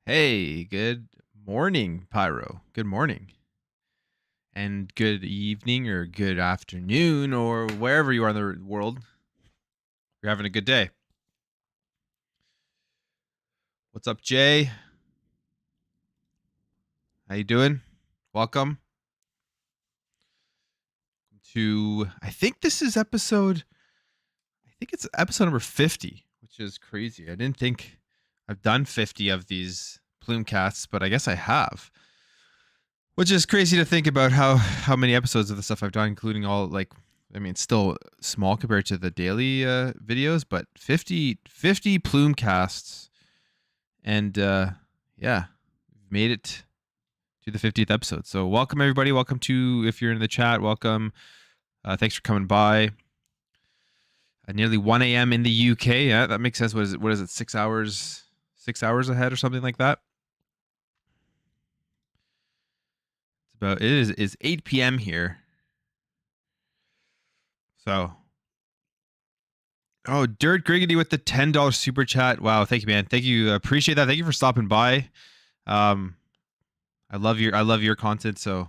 Hey, good morning, Pyro. Good morning. And good evening or good afternoon or wherever you are in the world. You're having a good day. What's up, Jay? How you doing? Welcome to I think it's episode number 50, which is crazy. I didn't think I've done 50 of these plume casts, but I guess I have. Which is crazy to think about how many episodes of the stuff I've done, including all it's still small compared to the daily videos, but 50 plume casts, and yeah, made it to the 50th episode. So welcome everybody. Welcome to if you're in the chat. Welcome. Thanks for coming by. Nearly 1 a.m. in the UK. Yeah, that makes sense. What is it? 6 hours? 6 hours ahead or something like that. It's 8 p.m. here. So, oh, Dirt Griggity with the $10 super chat. Wow, thank you, man. Thank you. Appreciate that. Thank you for stopping by. I love your content, so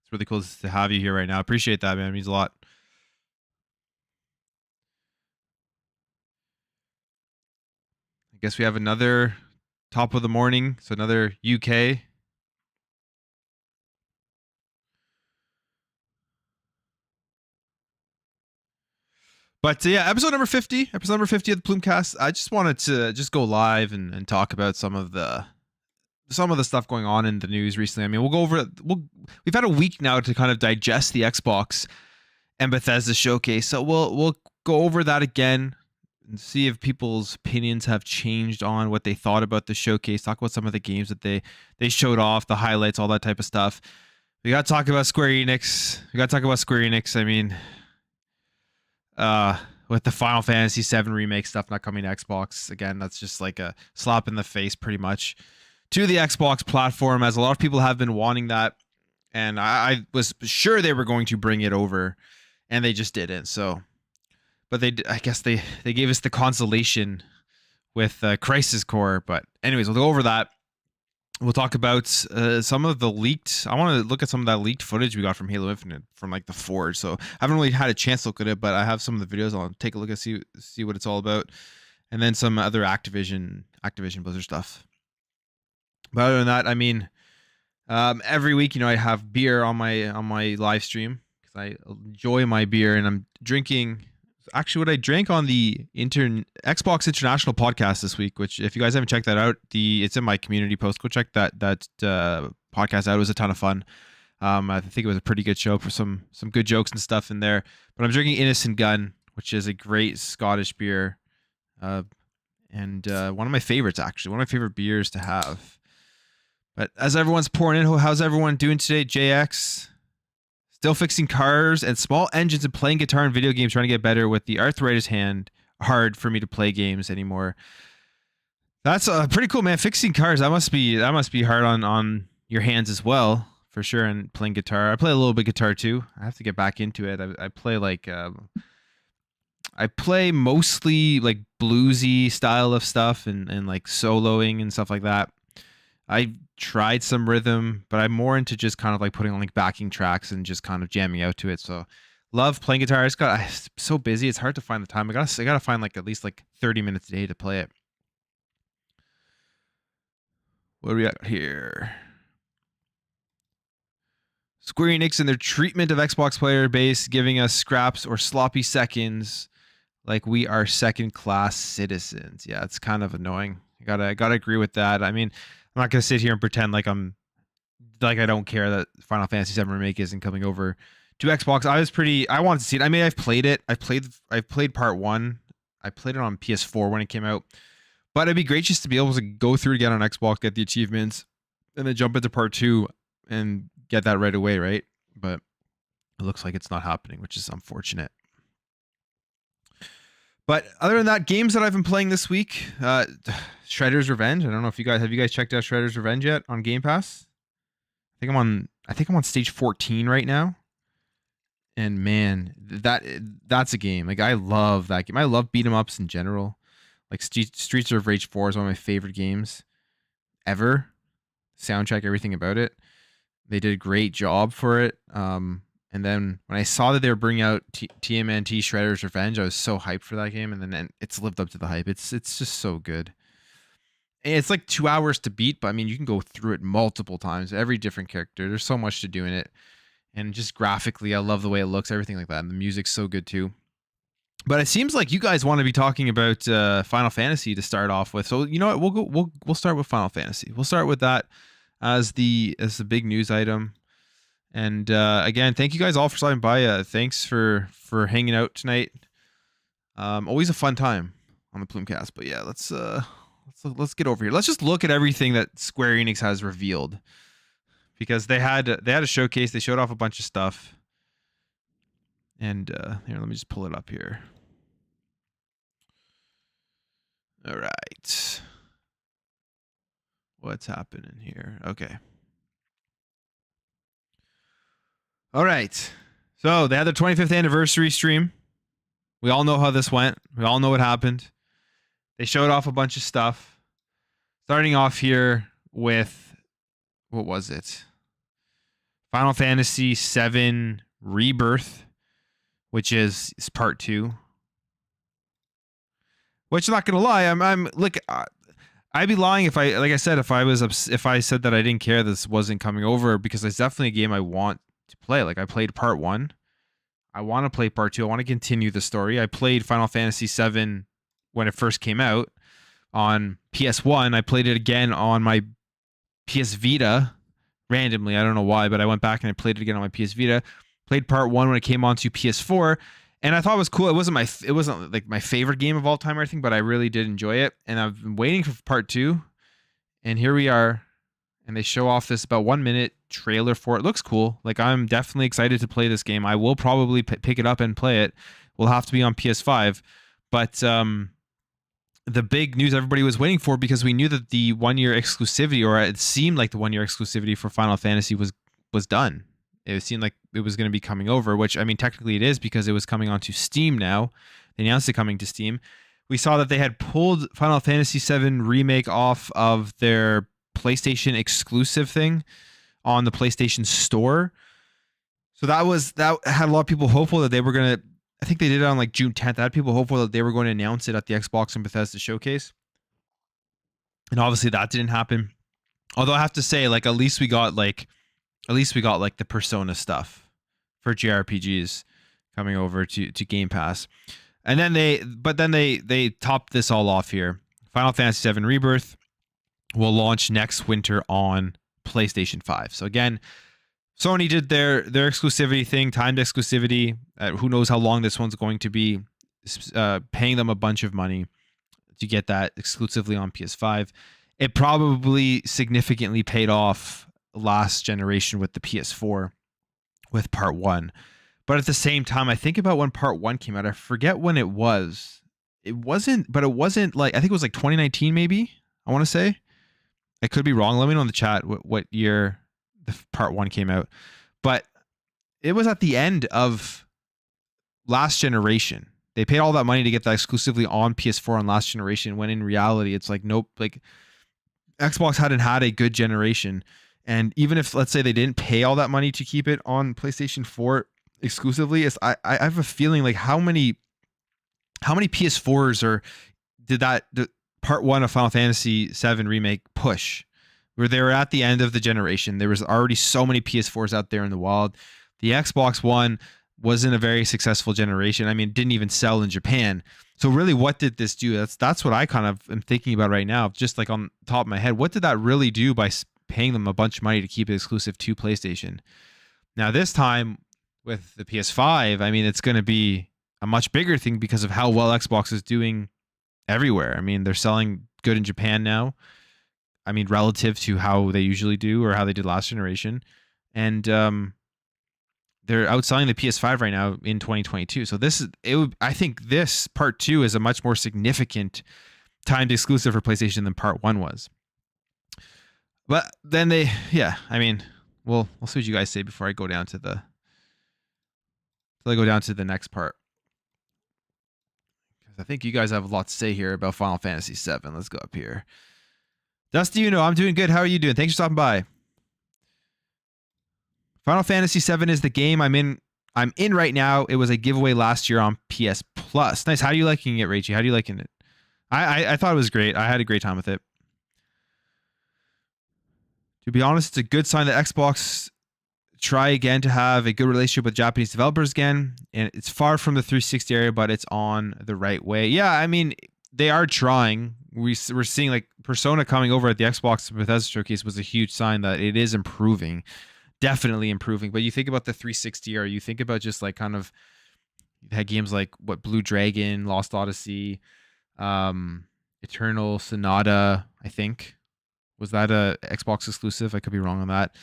it's really cool to have you here right now. Appreciate that, man. It means a lot. I guess we have another top of the morning, so another UK. But yeah, episode number 50 of the Plumecast. I just wanted to just go live and talk about some of the stuff going on in the news recently. I mean, we've had a week now to kind of digest the Xbox and Bethesda showcase, so we'll go over that again and see if people's opinions have changed on what they thought about the showcase. Talk about some of the games that they showed off, the highlights, all that type of stuff. We got to talk about Square Enix. I mean, with the Final Fantasy VII remake stuff not coming to Xbox again, that's just like a slap in the face, pretty much, to the Xbox platform, as a lot of people have been wanting that, and I was sure they were going to bring it over, and they just didn't. So, but I guess they gave us the consolation with Crisis Core. But anyways, we'll go over that. We'll talk about some of the leaked. I want to look at some of that leaked footage we got from Halo Infinite from like the Forge. So I haven't really had a chance to look at it, but I have some of the videos. I'll take a look and see what it's all about, and then some other Activision Blizzard stuff. But other than that, I mean, every week, I have beer on my live stream because I enjoy my beer, and I'm drinking. Actually, what I drank on the Xbox International podcast this week, which if you guys haven't checked that out, it's in my community post. Go check that podcast out. It was a ton of fun. I think it was a pretty good show for some good jokes and stuff in there. But I'm drinking Innocent Gun, which is a great Scottish beer, and one of my favorites, actually, one of my favorite beers to have. But as everyone's pouring in, how's everyone doing today? JX, still fixing cars and small engines and playing guitar and video games, trying to get better with the arthritis hand. Hard for me to play games anymore. That's pretty cool, man. Fixing cars, that must be hard on your hands as well, for sure. And playing guitar, I play a little bit guitar too. I have to get back into it. I play I play mostly like bluesy style of stuff and like soloing and stuff like that. I tried some rhythm, but I'm more into just kind of like putting on like backing tracks and just kind of jamming out to it. So love playing guitar. I'm so busy. It's hard to find the time. I gotta find like at least like 30 minutes a day to play it. What do we got here? Square Enix and their treatment of Xbox player base, giving us scraps or sloppy seconds like we are second class citizens. Yeah, it's kind of annoying. I gotta agree with that. I mean, I'm not gonna sit here and pretend like I don't care that Final Fantasy VII Remake isn't coming over to Xbox. I wanted to see it. I mean, I've played it. I've played part one. I played it on PS4 when it came out. But it'd be great just to be able to go through it again on Xbox, get the achievements, and then jump into part two and get that right away, right? But it looks like it's not happening, which is unfortunate. But other than that, games that I've been playing this week, Shredder's Revenge. I don't know if you guys checked out Shredder's Revenge yet on Game Pass? I think I'm on stage 14 right now. And man, that's a game. Like, I love that game. I love beat 'em ups in general. Like Streets of Rage 4 is one of my favorite games. ever. Soundtrack, everything about it. They did a great job for it. And then when I saw that they were bringing out TMNT Shredder's Revenge, I was so hyped for that game. And then it's lived up to the hype. It's just so good. And it's like 2 hours to beat, but I mean, you can go through it multiple times. Every different character. There's so much to do in it. And just graphically, I love the way it looks, everything like that. And the music's so good too. But it seems like you guys want to be talking about Final Fantasy to start off with. So you know what? We'll start with Final Fantasy. We'll start with that as the big news item. And again, thank you guys all for stopping by. Thanks for hanging out tonight. Always a fun time on the Plumecast. But yeah, let's get over here. Let's just look at everything that Square Enix has revealed, because they had a showcase. They showed off a bunch of stuff. And here, let me just pull it up here. All right. What's happening here? Okay. All right. So they had their 25th anniversary stream. We all know how this went. We all know what happened. They showed off a bunch of stuff. Starting off here with, what was it? Final Fantasy VII Rebirth, which is part 2. Which, I'm not gonna lie, I'm look, I'd be lying if I said if I said that I didn't care this wasn't coming over, because it's definitely a game I want to play. Like, I played part 1. I want to play part 2. I want to continue the story. I played Final Fantasy VII when it first came out on PS1. I played it again on my PS Vita randomly. I don't know why, but I went back and I played it again on my PS Vita. Played part 1 when it came onto PS4. And I thought it was cool. It wasn't like my favorite game of all time or anything, but I really did enjoy it. And I've been waiting for part 2. And here we are. And they show off this about 1 minute trailer for it. Looks cool. Like, I'm definitely excited to play this game. I will probably pick it up and play it. We'll have to be on PS5. But the big news everybody was waiting for, because we knew that the 1 year exclusivity, or it seemed like the 1 year exclusivity for Final Fantasy was done. It seemed like it was going to be coming over, which, I mean, technically it is, because it was coming onto Steam now. They announced it coming to Steam. We saw that they had pulled Final Fantasy VII Remake off of their PlayStation exclusive thing on the PlayStation Store. So that had a lot of people hopeful that they were going to, I think they did it on like June 10th. I had people hopeful that they were going to announce it at the Xbox and Bethesda showcase. And obviously that didn't happen. Although I have to say, like, at least we got like the Persona stuff for JRPGs coming over to Game Pass. And then they topped this all off here. Final Fantasy VII Rebirth will launch next winter on PlayStation 5. So again, Sony did their exclusivity thing, timed exclusivity. Who knows how long this one's going to be, paying them a bunch of money to get that exclusively on PS5. It probably significantly paid off last generation with the PS4 with part 1. But at the same time, I think about when part 1 came out. I forget when it was. It wasn't like, I think it was like 2019 maybe, I want to say. I could be wrong. Let me know in the chat what year the part 1 came out. But it was at the end of last generation. They paid all that money to get that exclusively on PS4 on last generation, when in reality it's like, nope, like Xbox hadn't had a good generation. And even if, let's say, they didn't pay all that money to keep it on PlayStation 4 exclusively, I have a feeling like how many PS4s did the part 1 of Final Fantasy VII Remake push, where they were at the end of the generation. There was already so many PS4s out there in the wild. The Xbox One wasn't a very successful generation. I mean, it didn't even sell in Japan. So really, what did this do? That's what I kind of am thinking about right now, just like on top of my head. What did that really do by paying them a bunch of money to keep it exclusive to PlayStation? Now this time with the PS5, I mean, it's going to be a much bigger thing because of how well Xbox is doing everywhere. I mean, they're selling good in Japan now. I mean, relative to how they usually do or how they did last generation. And they're outselling the PS5 right now in 2022. So I think this part 2 is a much more significant timed exclusive for PlayStation than part 1 was. But then I mean, we'll see what you guys say before I go down to the next part, because I think you guys have a lot to say here about Final Fantasy VII. Let's go up here. Dusty, I'm doing good. How are you doing? Thanks for stopping by. Final Fantasy VII is the game I'm in right now. It was a giveaway last year on PS Plus. Nice. How are you liking it, Rachie? How are you liking it? I thought it was great. I had a great time with it. To be honest, it's a good sign that Xbox try again to have a good relationship with Japanese developers again. And it's far from the 360 area, but it's on the right way. Yeah, I mean, they are trying. We're seeing like Persona coming over at the Xbox Bethesda showcase was a huge sign that it is improving. Definitely improving. But you think about the 360 era, you think about just like kind of had games like Blue Dragon, Lost Odyssey, Eternal Sonata, I think. Was that a Xbox exclusive? I could be wrong on that.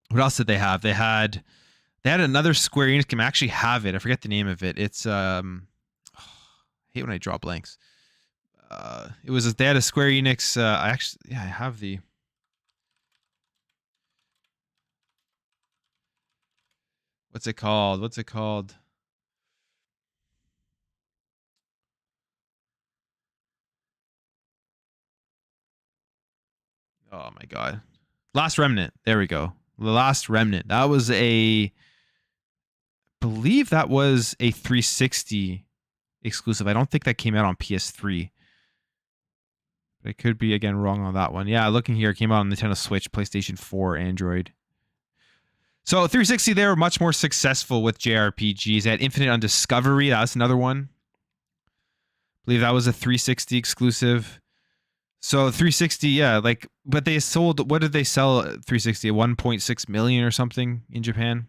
What else did they have? They had another Square Enix game. I actually have it. I forget the name of it. It's I hate when I draw blanks. They had a Square Enix. I have the. What's it called? Oh my god. Last Remnant. There we go. The Last Remnant. That was believe that was a 360 exclusive. I don't think that came out on PS3. I could be again wrong on that one. Yeah, looking here, it came out on Nintendo Switch, PlayStation 4, Android. So 360, they were much more successful with JRPGs. They had Infinite Undiscovery. That's another one. I believe that was a 360 exclusive. So 360, yeah, but they sold. What did they sell? 360, 1.6 million or something in Japan.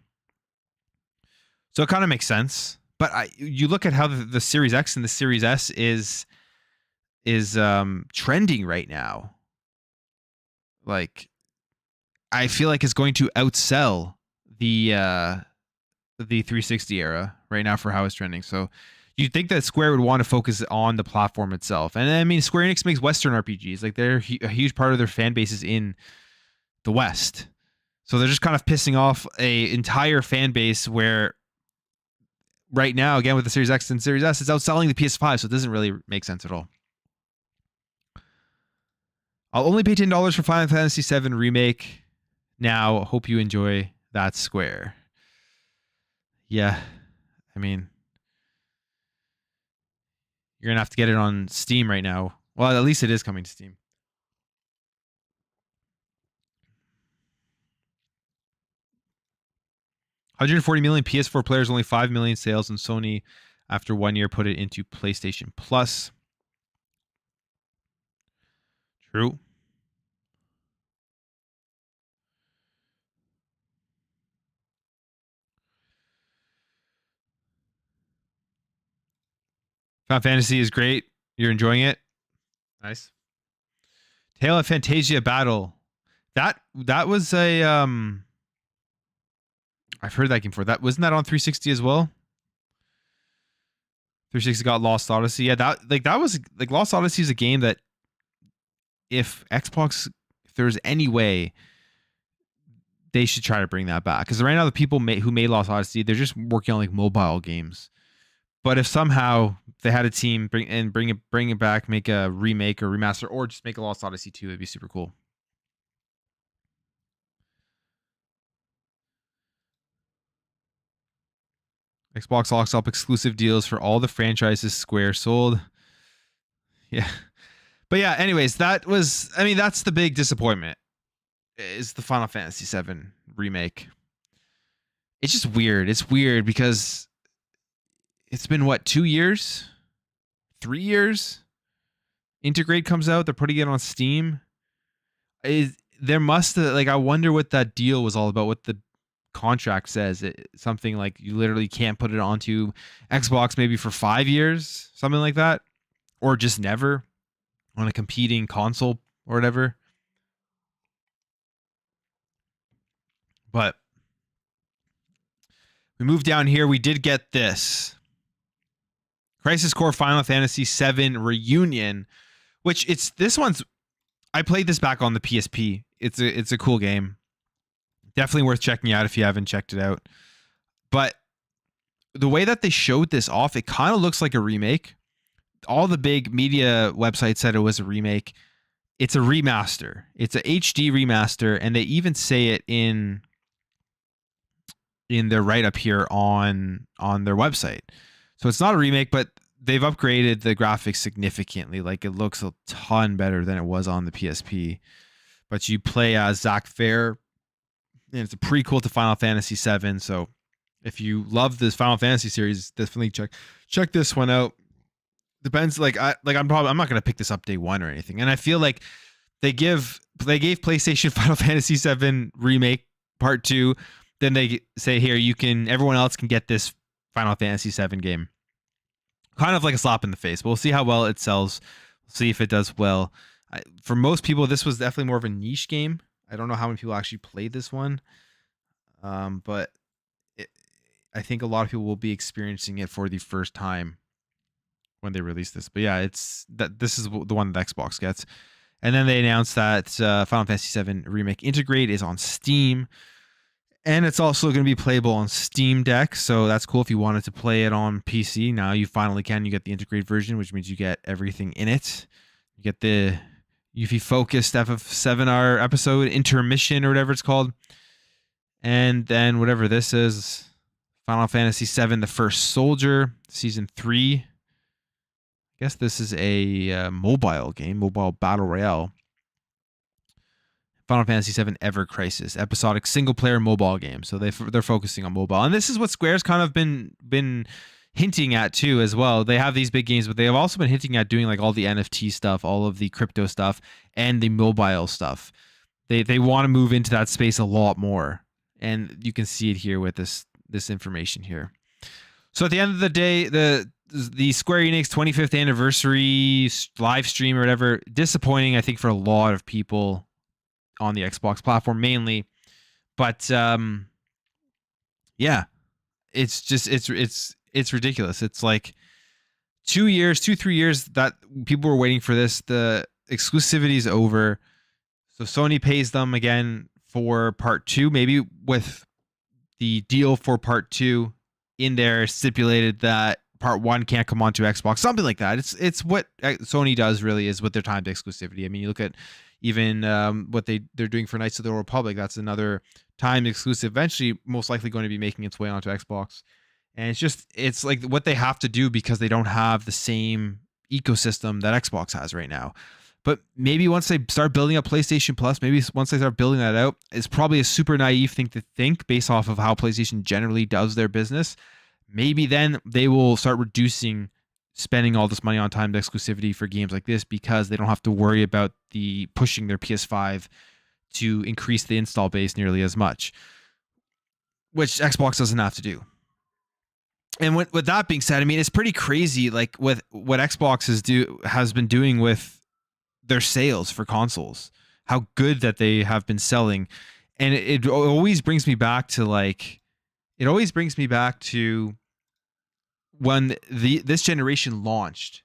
So it kind of makes sense. But you look at how the Series X and the Series S is trending right now. Like, I feel like it's going to outsell the 360 era right now for how it's trending. So you'd think that Square would want to focus on the platform itself. And I mean, Square Enix makes Western RPGs. Like, they're a huge part of their fan base is in the West. So they're just kind of pissing off a entire fan base where right now, again, with the Series X and Series S, it's outselling the PS5. So it doesn't really make sense at all. I'll only pay $10 for Final Fantasy VII Remake. Now, hope you enjoy that, Square. Yeah, I mean, you're going to have to get it on Steam right now. Well, at least it is coming to Steam. $140 million PS4 players, only 5 million sales, and Sony, after 1 year, put it into PlayStation Plus. True. Final Fantasy is great. You're enjoying it. Nice. Tale of Fantasia Battle. That was a I've heard that game before. That wasn't that on 360 as well. 360 got Lost Odyssey. Yeah, that was like Lost Odyssey is a game that if there's any way they should try to bring that back, because right now the people who made Lost Odyssey, they're just working on like mobile games. But if somehow they had a team bring it back, make a remake or remaster, or just make a Lost Odyssey 2, it'd be super cool. Xbox locks up exclusive deals for all the franchises Square sold. Yeah. But yeah, anyways, that's the big disappointment is the Final Fantasy VII remake. It's just weird. It's weird because it's been 2 years? 3 years? Integrate comes out. They're putting it on Steam. There must have, I wonder what that deal was all about, what the contract says. Something like you literally can't put it onto Xbox maybe for 5 years, something like that, or just never on a competing console or whatever. But we moved down here. We did get this Crisis Core Final Fantasy VII Reunion, which I played this back on the PSP. It's a cool game. Definitely worth checking out if you haven't checked it out. But the way that they showed this off, it kind of looks like a remake. all the big media websites said it was a remake. It's a remaster. It's a HD remaster, and they even say it in their write up here on their website. So it's not a remake, but they've upgraded the graphics significantly. Like, it looks a ton better than it was on the PSP. But you play as Zack Fair, and it's a prequel to Final Fantasy VII. So if you love this Final Fantasy series, definitely check this one out. Depends. I'm not gonna pick this up day one or anything. And I feel like they gave PlayStation Final Fantasy VII Remake Part 2. Then they say, here, everyone else can get this Final Fantasy VII game. Kind of like a slap in the face. But we'll see how well it sells. We'll see if it does well. For most people, this was definitely more of a niche game. I don't know how many people actually played this one. But I think a lot of people will be experiencing it for the first time when they release this. But yeah, this is the one that Xbox gets. And then they announced that Final Fantasy VII Remake Integrate is on Steam. And it's also going to be playable on Steam Deck. So that's cool if you wanted to play it on PC. Now you finally can. You get the Integrate version, which means you get everything in it. You get the Yuffie Focused FF7R episode, Intermission, or whatever it's called. And then whatever this is, Final Fantasy VII The First Soldier, Season 3. I guess this is a mobile game, mobile battle royale. Final Fantasy VII Ever Crisis, episodic single-player mobile game. So they're focusing on mobile, and this is what Square's kind of been hinting at too as well. They have these big games, but they have also been hinting at doing like all the NFT stuff, all of the crypto stuff, and the mobile stuff. They want to move into that space a lot more, and you can see it here with this information here. So at the end of the day, the Square Enix 25th anniversary live stream or whatever, disappointing, I think, for a lot of people on the Xbox platform mainly. But yeah, it's just it's ridiculous. It's like 3 years that people were waiting for this. The exclusivity is over, so Sony pays them again for part 2, maybe with the deal for part 2 in there stipulated that part 1 can't come onto Xbox, something like that. It's what Sony does, really, is with their timed exclusivity. I mean, you look at even what they're doing for Knights of the Old Republic. That's another timed exclusive, eventually most likely going to be making its way onto Xbox. And it's like what they have to do because they don't have the same ecosystem that Xbox has right now. But maybe once they start building up PlayStation Plus, maybe once they start building that out, it's probably a super naive thing to think based off of how PlayStation generally does their business. Maybe then they will start reducing spending all this money on timed exclusivity for games like this because they don't have to worry about pushing their PS5 to increase the install base nearly as much, which Xbox doesn't have to do. And with that being said, I mean, it's pretty crazy, like with what Xbox has been doing with their sales for consoles, how good that they have been selling. And it always brings me back to when this generation launched.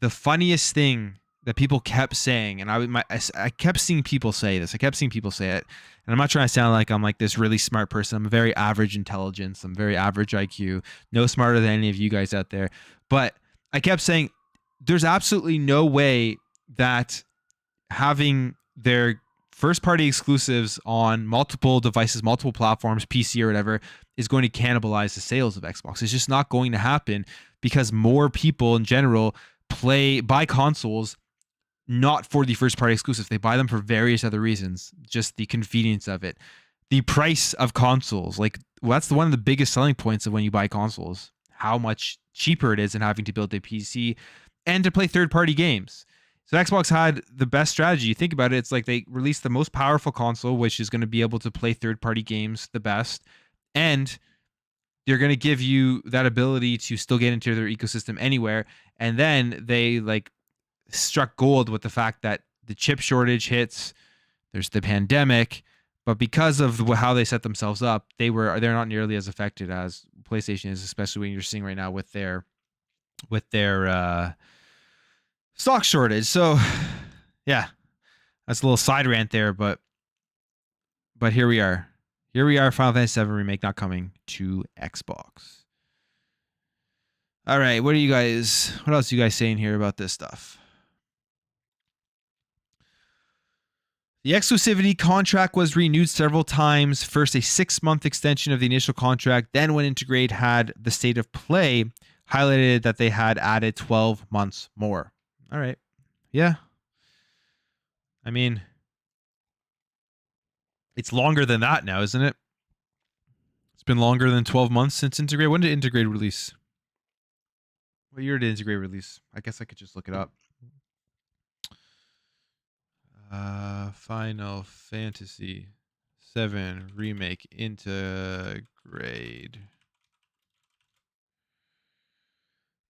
The funniest thing that people kept saying, and I kept seeing people say this. I kept seeing people say it, and I'm not trying to sound like I'm like this really smart person. I'm a very average intelligence. I'm very average IQ. No smarter than any of you guys out there. But I kept saying, there's absolutely no way that having their first-party exclusives on multiple devices, multiple platforms, PC or whatever, is going to cannibalize the sales of Xbox. It's just not going to happen because more people in general buy consoles not for the first-party exclusives. They buy them for various other reasons, just the convenience of it. The price of consoles, that's one of the biggest selling points of when you buy consoles, how much cheaper it is than having to build a PC and to play third-party games. So Xbox had the best strategy. You think about it, it's like they released the most powerful console, which is going to be able to play third-party games the best, and they're going to give you that ability to still get into their ecosystem anywhere. And then they struck gold with the fact that the chip shortage hits, there's the pandemic, but because of how they set themselves up, they're not nearly as affected as PlayStation is, especially when you're seeing right now with their stock shortage. So yeah, that's a little side rant there, but here we are. Final Fantasy VII Remake not coming to Xbox. All right, what else are you guys saying here about this stuff? The exclusivity contract was renewed several times. First, a 6-month extension of the initial contract. Then, when Integrate had the state of play, highlighted that they had added 12 months more. All right. Yeah. I mean, it's longer than that now, isn't it? It's been longer than 12 months since Integrate. When did Integrate release? What year did Integrate release? I guess I could just look it up. Final Fantasy 7 Remake Integrate.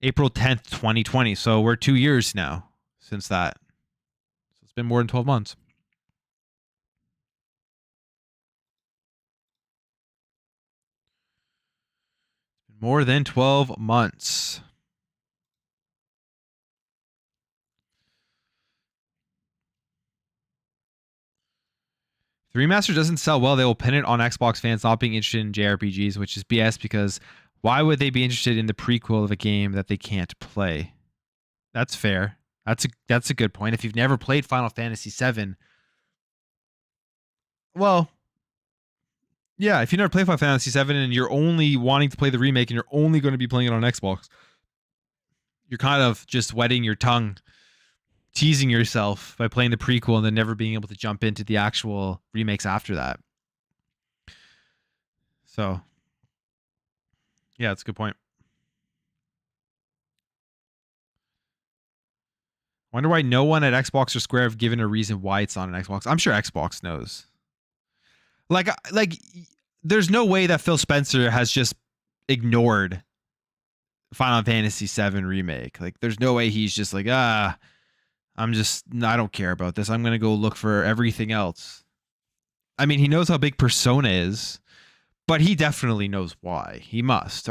April 10th, 2020. So we're 2 years now since that. So it's been more than 12 months. More than 12 months. If the remaster doesn't sell well, they will pin it on Xbox fans not being interested in JRPGs, which is BS because why would they be interested in the prequel of a game that they can't play? That's fair. That's a good point. If you've never played Final Fantasy VII, well, yeah, if you never played Final Fantasy VII and you're only wanting to play the remake and you're only going to be playing it on Xbox, you're kind of just wetting your tongue, teasing yourself by playing the prequel and then never being able to jump into the actual remakes after that. So, yeah, that's a good point. Wonder why no one at Xbox or Square have given a reason why it's on an Xbox. I'm sure Xbox knows. Like, there's no way that Phil Spencer has just ignored Final Fantasy VII Remake. Like, there's no way he's just like, I don't care about this. I'm going to go look for everything else. I mean, he knows how big Persona is, but he definitely knows why. He must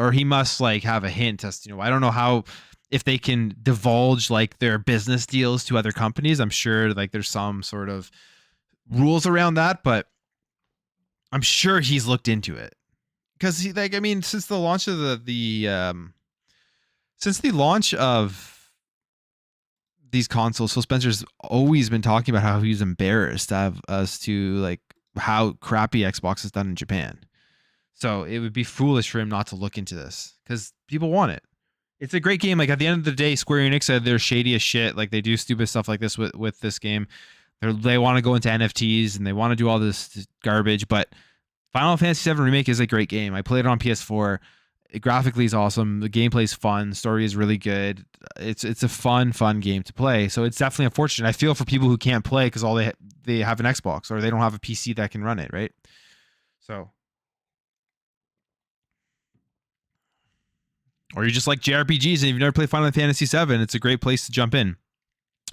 like have a hint as to, I don't know how, if they can divulge like their business deals to other companies. I'm sure like there's some sort of rules around that, but I'm sure he's looked into it because since the launch of since the launch of these consoles, Phil Spencer's always been talking about how he's embarrassed as to like how crappy Xbox has done in Japan. So it would be foolish for him not to look into this because people want it. It's a great game. Like at the end of the day, Square Enix said they're shady as shit. Like they do stupid stuff like this with this game. They want to go into NFTs and they want to do all this garbage. But Final Fantasy VII Remake is a great game. I played it on PS4. It graphically is awesome. The gameplay is fun. Story is really good. It's a fun game to play. So it's definitely unfortunate. I feel for people who can't play because all they have an Xbox or they don't have a PC that can run it, right? So, or you just like JRPGs and you've never played Final Fantasy VII, it's a great place to jump in.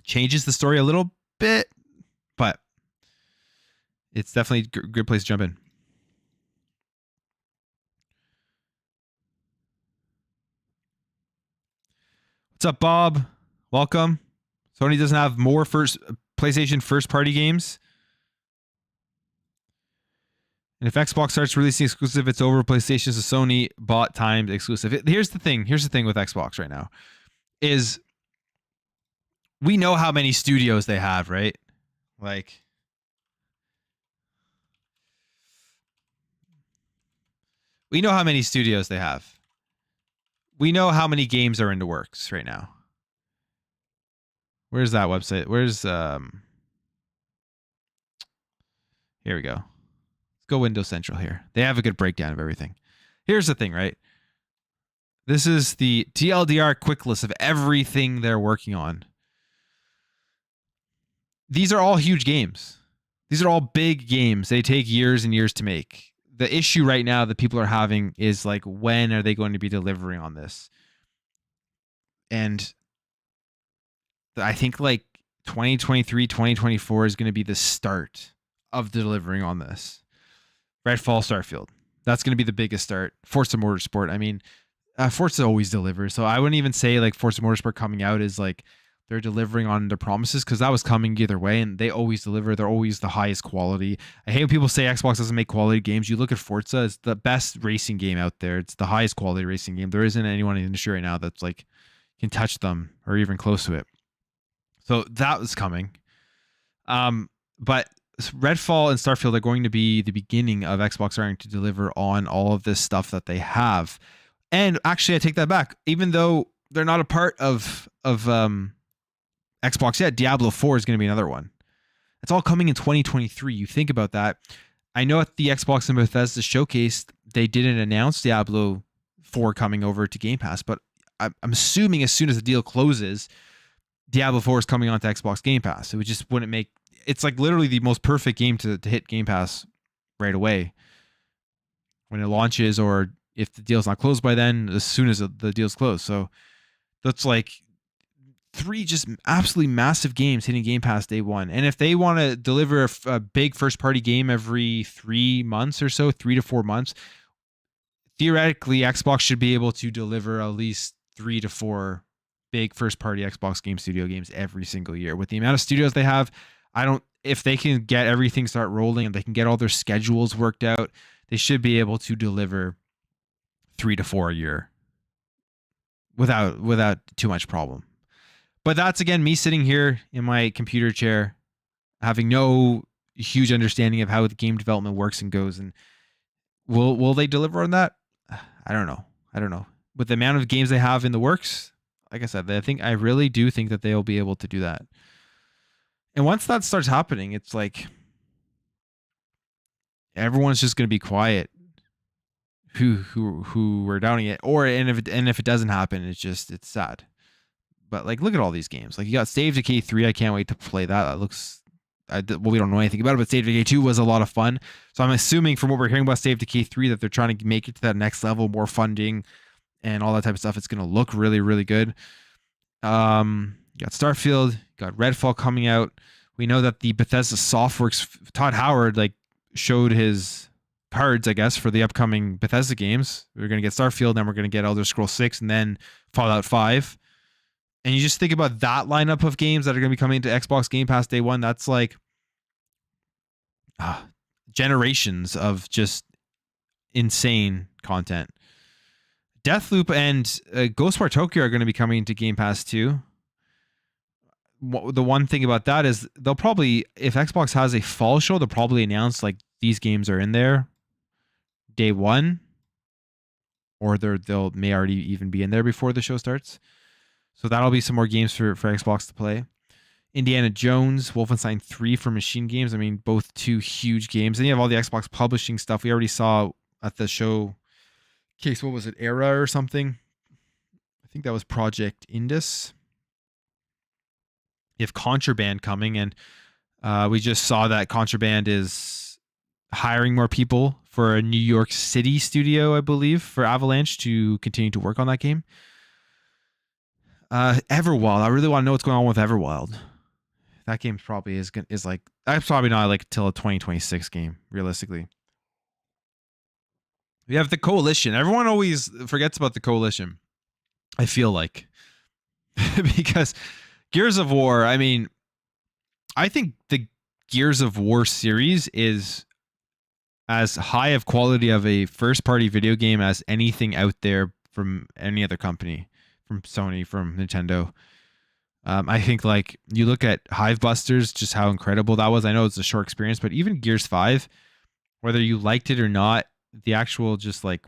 Changes the story a little bit, but it's definitely a good place to jump in. What's up, Bob? Welcome. Sony doesn't have more PlayStation first-party games. And if Xbox starts releasing exclusive, it's over. PlayStation's a Sony bought timed exclusive. Here's the thing with Xbox right now is we know how many studios they have, right? Like, we know how many studios they have. We know how many games are in the works right now. Where's that website? Where's here we go. Let's go Windows Central here. They have a good breakdown of everything. Here's the thing, right? This is the TLDR quick list of everything they're working on. These are all huge games. These are all big games. They take years and years to make. The issue right now that people are having is like, when are they going to be delivering on this? And I think like 2023, 2024 is going to be the start of delivering on this. Redfall, Starfield. That's going to be the biggest start. Forza Motorsport. I mean, Forza always delivers. So I wouldn't even say like Forza Motorsport coming out is like they're delivering on their promises, because that was coming either way, and they always deliver. They're always the highest quality. I hate when people say Xbox doesn't make quality games. You look at Forza, it's the best racing game out there. It's the highest quality racing game. There isn't anyone in the industry right now that's like can touch them or even close to it. So that was coming. But Redfall and Starfield are going to be the beginning of Xbox starting to deliver on all of this stuff that they have. And actually, I take that back. Even though they're not a part of Xbox yet, Diablo 4 is going to be another one. It's all coming in 2023. You think about that. I know at the Xbox and Bethesda showcase, they didn't announce Diablo 4 coming over to Game Pass, but I'm assuming as soon as the deal closes, Diablo 4 is coming onto Xbox Game Pass. It just wouldn't make... It's like literally the most perfect game to hit Game Pass right away when it launches, or if the deal's not closed by then, as soon as the deal's closed. So that's like 3 just absolutely massive games hitting Game Pass day one. And if they want to deliver a big first-party game every 3 months or so, 3 to 4 months, theoretically, Xbox should be able to deliver at least 3 to 4 big first-party Xbox game studio games every single year. With the amount of studios they have, if they can get everything start rolling and they can get all their schedules worked out, they should be able to deliver 3 to 4 a year without too much problem. But that's, again, me sitting here in my computer chair, having no huge understanding of how the game development works and goes. And will they deliver on that? I don't know. With the amount of games they have in the works, like I said, I really do think that they'll be able to do that. And once that starts happening, it's like everyone's just going to be quiet who were doubting it. And if it doesn't happen, it's sad. But like, look at all these games. Like, you got State of Decay 3. I can't wait to play that. That looks... we don't know anything about it, but State of Decay 2 was a lot of fun. So I'm assuming from what we're hearing about State of Decay 3 that they're trying to make it to that next level, more funding and all that type of stuff. It's going to look really, really good. You got Starfield, you got Redfall coming out. We know that the Bethesda Softworks, Todd Howard, like, showed his cards, I guess, for the upcoming Bethesda games. We're going to get Starfield, then we're going to get Elder Scrolls 6, and then Fallout 5. And you just think about that lineup of games that are going to be coming to Xbox Game Pass day one. That's like generations of just insane content. Deathloop and Ghostwire Tokyo are going to be coming to Game Pass too. The one thing about that is they'll probably, if Xbox has a fall show, they'll probably announce like these games are in there day one, or they'll may already even be in there before the show starts. So that'll be some more games for Xbox to play. Indiana Jones, Wolfenstein 3 for Machine Games. I mean, both 2 huge games. Then you have all the Xbox publishing stuff. We already saw at the show case, what was it, Era or something? I think that was Project Indus. You have Contraband coming, and we just saw that Contraband is hiring more people for a New York City studio, I believe, for Avalanche to continue to work on that game. Everwild. I really want to know what's going on with Everwild. That game probably is like, that's probably not like till a 2026 game, realistically. We have the Coalition. Everyone always forgets about the Coalition, I feel like. Because Gears of War, I mean, I think the Gears of War series is as high of quality of a first-party video game as anything out there from any other company. From Sony, from Nintendo. I think, like, you look at Hivebusters, just how incredible that was. I know it's a short experience, but even Gears 5, whether you liked it or not, the actual just like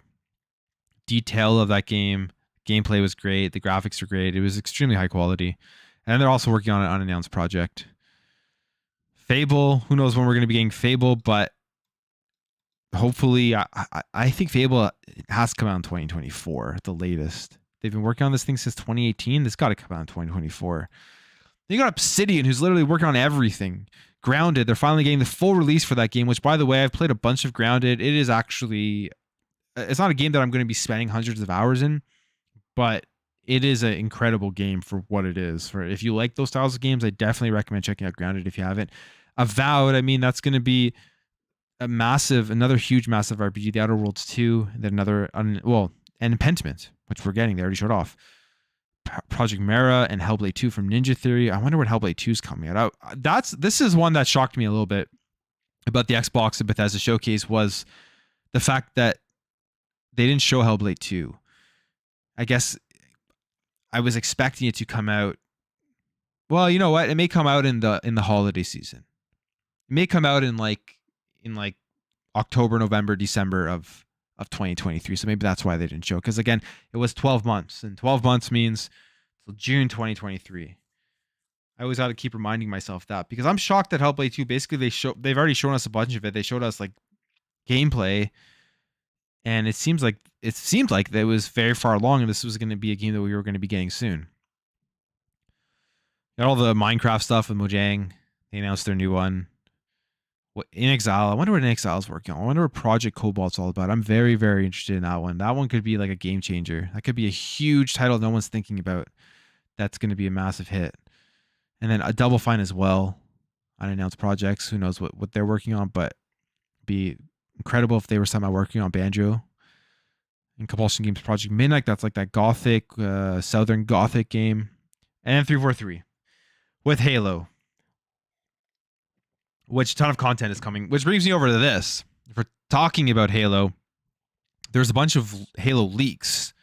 detail of that gameplay was great. The graphics were great. It was extremely high quality. And they're also working on an unannounced project. Fable, who knows when we're going to be getting Fable, but hopefully, I think Fable has to come out in 2024 at the latest. They've been working on this thing since 2018. This got to come out in 2024. You got Obsidian, who's literally working on everything. Grounded, they're finally getting the full release for that game, which, by the way, I've played a bunch of Grounded. It is actually... It's not a game that I'm going to be spending hundreds of hours in, but it is an incredible game for what it is. If you like those styles of games, I definitely recommend checking out Grounded if you haven't. Avowed, I mean, that's going to be another huge, massive RPG. The Outer Worlds 2, and then and Pentiment, which we're getting. They already showed off. Project Mara and Hellblade 2 from Ninja Theory. I wonder when Hellblade 2 is coming out. This is one that shocked me a little bit about the Xbox and Bethesda showcase, was the fact that they didn't show Hellblade 2. I guess I was expecting it to come out. Well, you know what? It may come out in the holiday season. It may come out in like October, November, December of 2023. So maybe that's why they didn't show. Because again, it was 12 months, and 12 months means till June 2023. I always got to keep reminding myself that, because I'm shocked that Hellblade 2, basically they've already shown us a bunch of it. They showed us like gameplay, and it seemed like that was very far along, and this was going to be a game that we were going to be getting soon. Got all the Minecraft stuff with Mojang. They announced their new one. What, In Exile? I wonder what In Exile is working on. I wonder what Project Cobalt's all about. I'm very, very interested in that one. That one could be like a game changer. That could be a huge title no one's thinking about. That's going to be a massive hit. And then a Double Fine as well. Unannounced projects. Who knows what they're working on, but it'd be incredible if they were somehow working on Banjo. And Compulsion Games Project Midnight. That's like that gothic, southern gothic game. And 343 with Halo, which a ton of content is coming, which brings me over to this. If we're talking about Halo, there's a bunch of Halo leaks,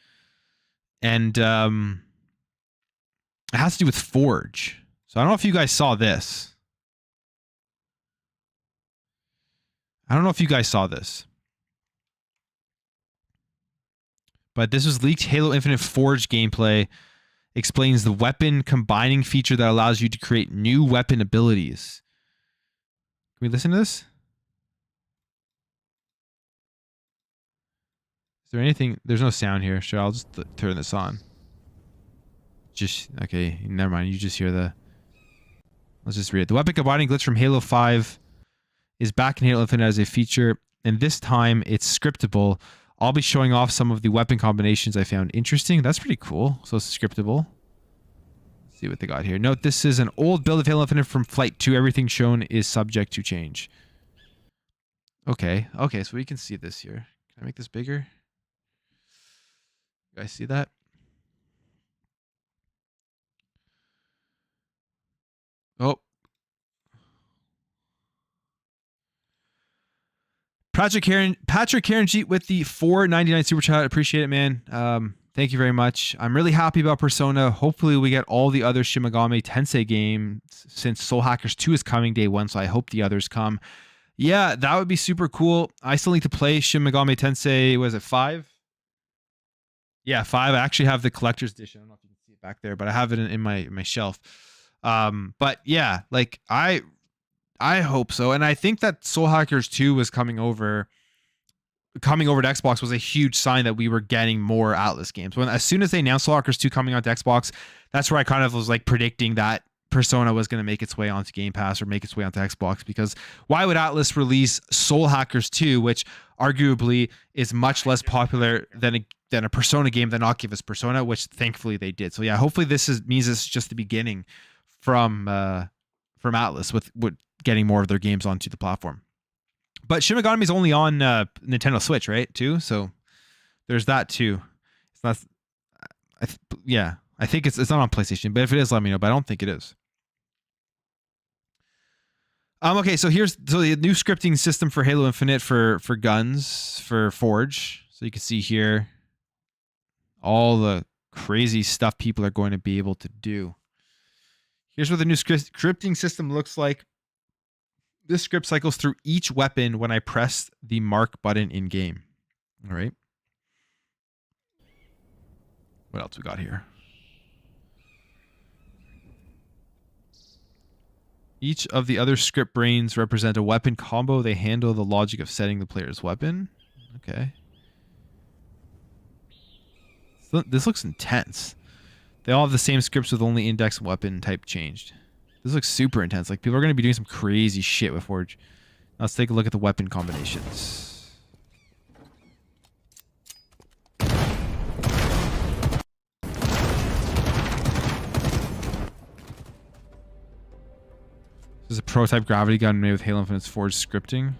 and it has to do with Forge. So I don't know if you guys saw this. But this was leaked. Halo Infinite Forge gameplay explains the weapon combining feature that allows you to create new weapon abilities. Can we listen to this? Is there anything? There's no sound here. Sure, I'll just turn this on. Okay, never mind. You just hear the... Let's just read it. The weapon combining glitch from Halo 5 is back in Halo Infinite as a feature, and this time it's scriptable. I'll be showing off some of the weapon combinations I found interesting. That's pretty cool. So it's scriptable. Let's see what they got here. Note, this is an old build of Halo Infinite from Flight 2. Everything shown is subject to change. Okay, so we can see this here. Can I make this bigger? You guys see that? Oh. Patrick Karenjeet with the $4.99 super chat. Appreciate it, man. Thank you very much. I'm really happy about Persona. Hopefully we get all the other Shin Megami Tensei games, since Soul Hackers 2 is coming day 1, so I hope the others come. Yeah, that would be super cool. I still need to play Shin Megami Tensei, was it 5? Yeah, 5. I actually have the collector's edition. I don't know if you can see it back there, but I have it in my shelf. But yeah, like I hope so. And I think that Soul Hackers 2 was coming over to Xbox was a huge sign that we were getting more Atlas games. As soon as they announced Soul Hackers 2 coming onto Xbox, that's where I kind of was like predicting that Persona was going to make its way onto Game Pass or make its way onto Xbox, because why would Atlas release Soul Hackers 2, which arguably is much less popular than a Persona game, than not give us Persona, which thankfully they did. So yeah, hopefully means this is just the beginning from Atlas with getting more of their games onto the platform. But Shin Megami is only on Nintendo Switch, right? Too. So there's that too. It's not. I think it's not on PlayStation. But if it is, let me know. But I don't think it is. Okay, so here's the new scripting system for Halo Infinite for guns for Forge. So you can see here all the crazy stuff people are going to be able to do. Here's what the new scripting system looks like. This script cycles through each weapon when I press the mark button in game. All right. What else we got here? Each of the other script brains represent a weapon combo. They handle the logic of setting the player's weapon. Okay. This looks intense. They all have the same scripts with only index weapon type changed. This looks super intense. Like, people are going to be doing some crazy shit with Forge. Now let's take a look at the weapon combinations. This is a prototype gravity gun made with Halo Infinite's Forge scripting.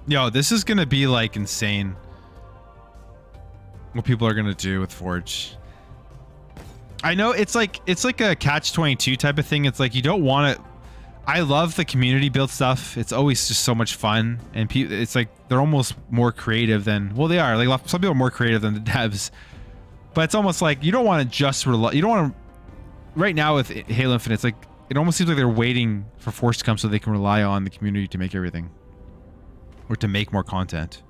Yo, this is gonna be like insane. What people are gonna do with Forge. I know it's like a catch-22 type of thing. It's like you don't want to. I love the community built stuff. It's always just so much fun, and it's like they're almost more creative than, well, they are. Like some people are more creative than the devs, but it's almost like you don't want to just rely. You don't want to. Right now with Halo Infinite, it's like it almost seems like they're waiting for Forge to come so they can rely on the community to make everything, or to make more content.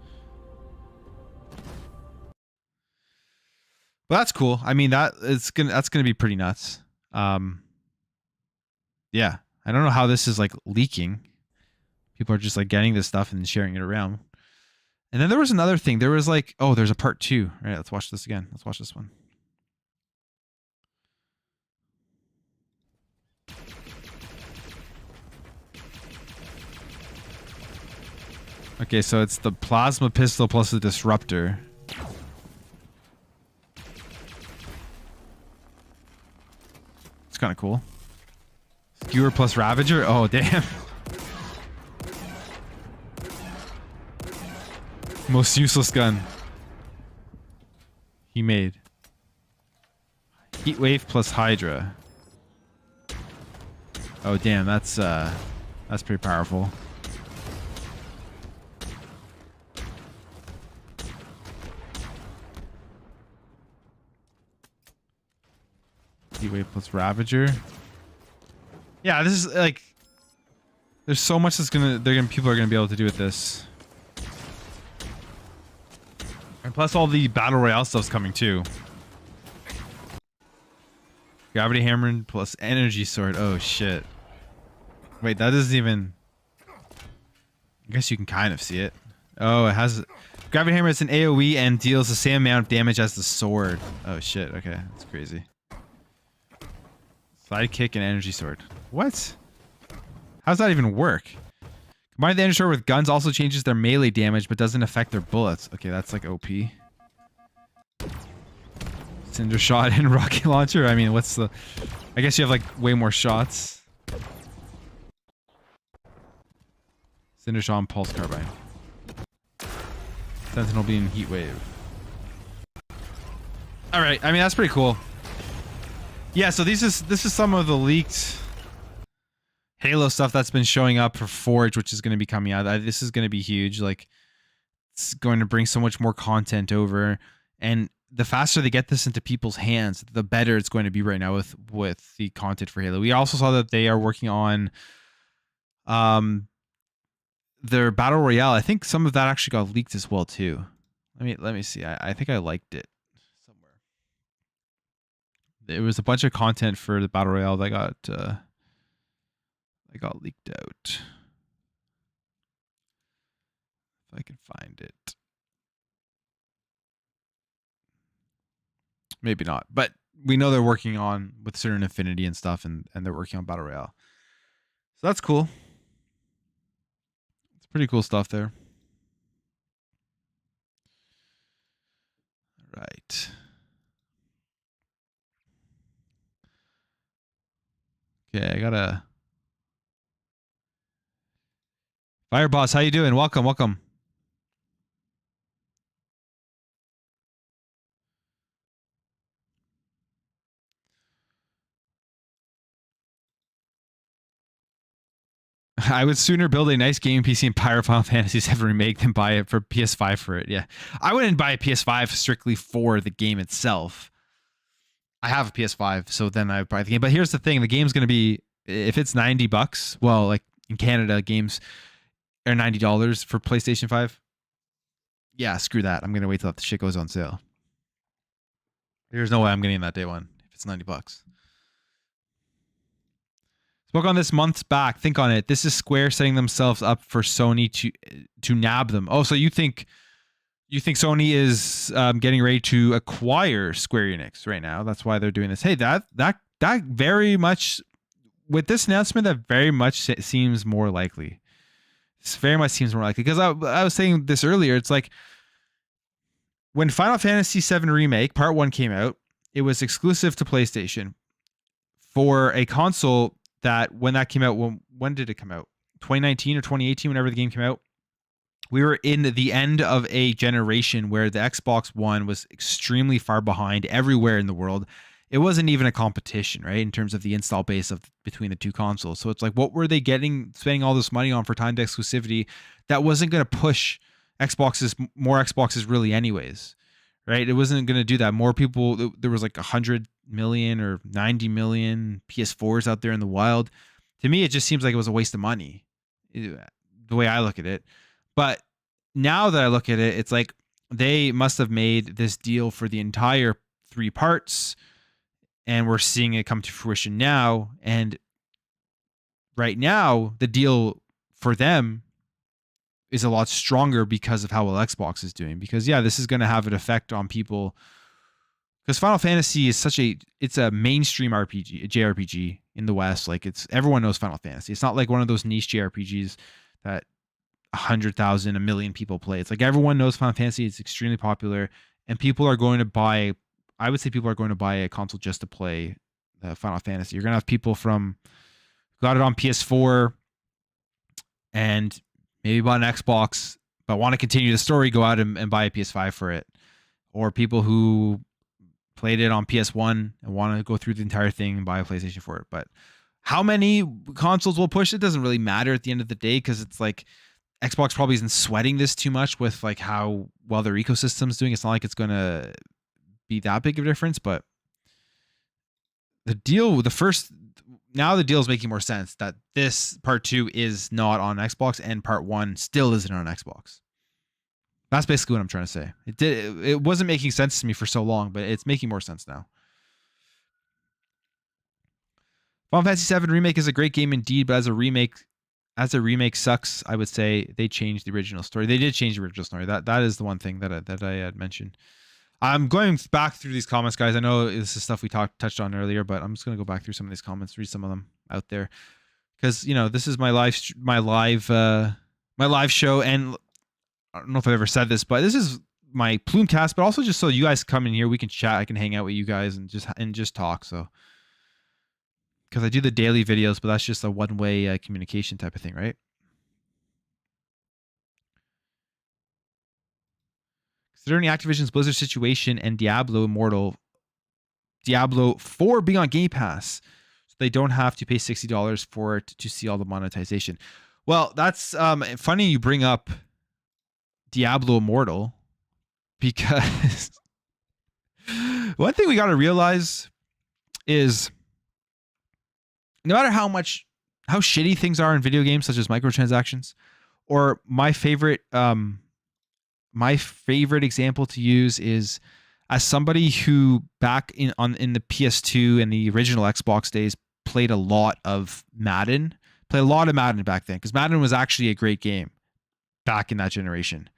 But that's cool. I mean, that's gonna be pretty nuts. Yeah, I don't know how this is like leaking. People are just like getting this stuff and sharing it around. And then there was another thing. There was like, oh, there's a part 2. All right, let's watch this again. Let's watch this one. Okay, so it's the plasma pistol plus the disruptor. It's kind of cool. Skewer plus Ravager? Oh, damn. Most useless gun he made. Heatwave plus Hydra. Oh, damn. That's pretty powerful. Heatwave plus Ravager. Yeah, this is like, there's so much that's people are gonna be able to do with this, and plus all the battle royale stuff's coming too. Gravity hammer plus energy sword. Oh shit! Wait, that isn't even. I guess you can kind of see it. Oh, it has gravity hammer. It's an AOE and deals the same amount of damage as the sword. Oh shit! Okay, that's crazy. Sidekick and energy sword. What? How does that even work? Combining the energy sword with guns also changes their melee damage, but doesn't affect their bullets. Okay, that's like OP. Cinder shot and rocket launcher. I mean, what's the? I guess you have like way more shots. Cinder shot and pulse carbine. Sentinel beam heat wave. All right. I mean, that's pretty cool. Yeah, so this is some of the leaked Halo stuff that's been showing up for Forge, which is going to be coming out. This is going to be huge. Like, it's going to bring so much more content over, and the faster they get this into people's hands, the better it's going to be right now with the content for Halo. We also saw that they are working on their battle royale. I think some of that actually got leaked as well too. Let me see. I think I liked it. There was a bunch of content for the battle royale that got leaked out. If I can find it, maybe not. But we know they're working on with certain Infinity and stuff, and they're working on battle royale. So that's cool. It's pretty cool stuff there. All right. Okay, I gotta. Fireboss, how you doing? Welcome, welcome. I would sooner build a nice game PC and pirate Final Fantasy VII Remake than buy it for PS5 for it. Yeah, I wouldn't buy a PS5 strictly for the game itself. I have a PS5, so then I buy the game. But here's the thing: the game's going to be, if it's $90, well, like in Canada, games are $90 for PlayStation 5. Yeah, screw that. I'm going to wait till the shit goes on sale. There's no way I'm getting that day one if it's $90. Spoke on this months back. Think on it. This is Square setting themselves up for Sony to nab them. Oh, so you think Sony is getting ready to acquire Square Enix right now? That's why they're doing this. Hey, that very much, with this announcement, that very much seems more likely. This very much seems more likely, because I was saying this earlier. It's like when Final Fantasy VII Remake Part 1 came out, it was exclusive to PlayStation for a console that when that came out, when did it come out? 2019 or 2018, whenever the game came out, we were in the end of a generation where the Xbox One was extremely far behind everywhere in the world. It wasn't even a competition, right, in terms of the install base of between the two consoles. So it's like, what were they spending all this money on for timed exclusivity that wasn't going to push more Xboxes really anyways, right? It wasn't going to do that. More people, there was like 100 million or 90 million PS4s out there in the wild. To me, it just seems like it was a waste of money, the way I look at it. But now that I look at it, it's like they must have made this deal for the entire 3 parts, and we're seeing it come to fruition now. And right now, the deal for them is a lot stronger because of how well Xbox is doing. Because yeah, this is going to have an effect on people. Because Final Fantasy is it's a mainstream RPG, a JRPG in the West. Like everyone knows Final Fantasy. It's not like one of those niche JRPGs that 100,000, 1 million people play. It's like everyone knows Final Fantasy. It's extremely popular, and people are going to buy. I would say people are going to buy a console just to play Final Fantasy. You're gonna have people who got it on PS4 and maybe bought an Xbox but want to continue the story, go out and buy a PS5 for it, or people who played it on PS1 and want to go through the entire thing and buy a PlayStation for it. But how many consoles will push it doesn't really matter at the end of the day, because it's like Xbox probably isn't sweating this too much with like how well their ecosystem's doing. It's not like it's going to be that big of a difference, but the deal is making more sense that this part 2 is not on Xbox and part 1 still isn't on Xbox. That's basically what I'm trying to say. It wasn't making sense to me for so long, but it's making more sense now. Final Fantasy VII Remake is a great game indeed, but as a remake sucks. I would say they changed the original story. They did change the original story. That is the one thing that I had mentioned. I'm going back through these comments, guys. I know this is stuff we touched on earlier, but I'm just going to go back through some of these comments, read some of them out there, because this is my live show, and I don't know if I've ever said this, but this is my Plumecast, but also just so you guys come in here, we can chat. I can hang out with you guys and just talk. So, because I do the daily videos, but that's just a one-way communication type of thing, right? Considering Activision's Blizzard situation and Diablo 4 being on Game Pass, so they don't have to pay $60 for it to see all the monetization. Well, that's funny you bring up Diablo Immortal, because one thing we got to realize is no matter how shitty things are in video games, such as microtransactions, or my favorite example to use is, as somebody who back in the PS2 and the original Xbox days played a lot of Madden back then, because Madden was actually a great game back in that generation.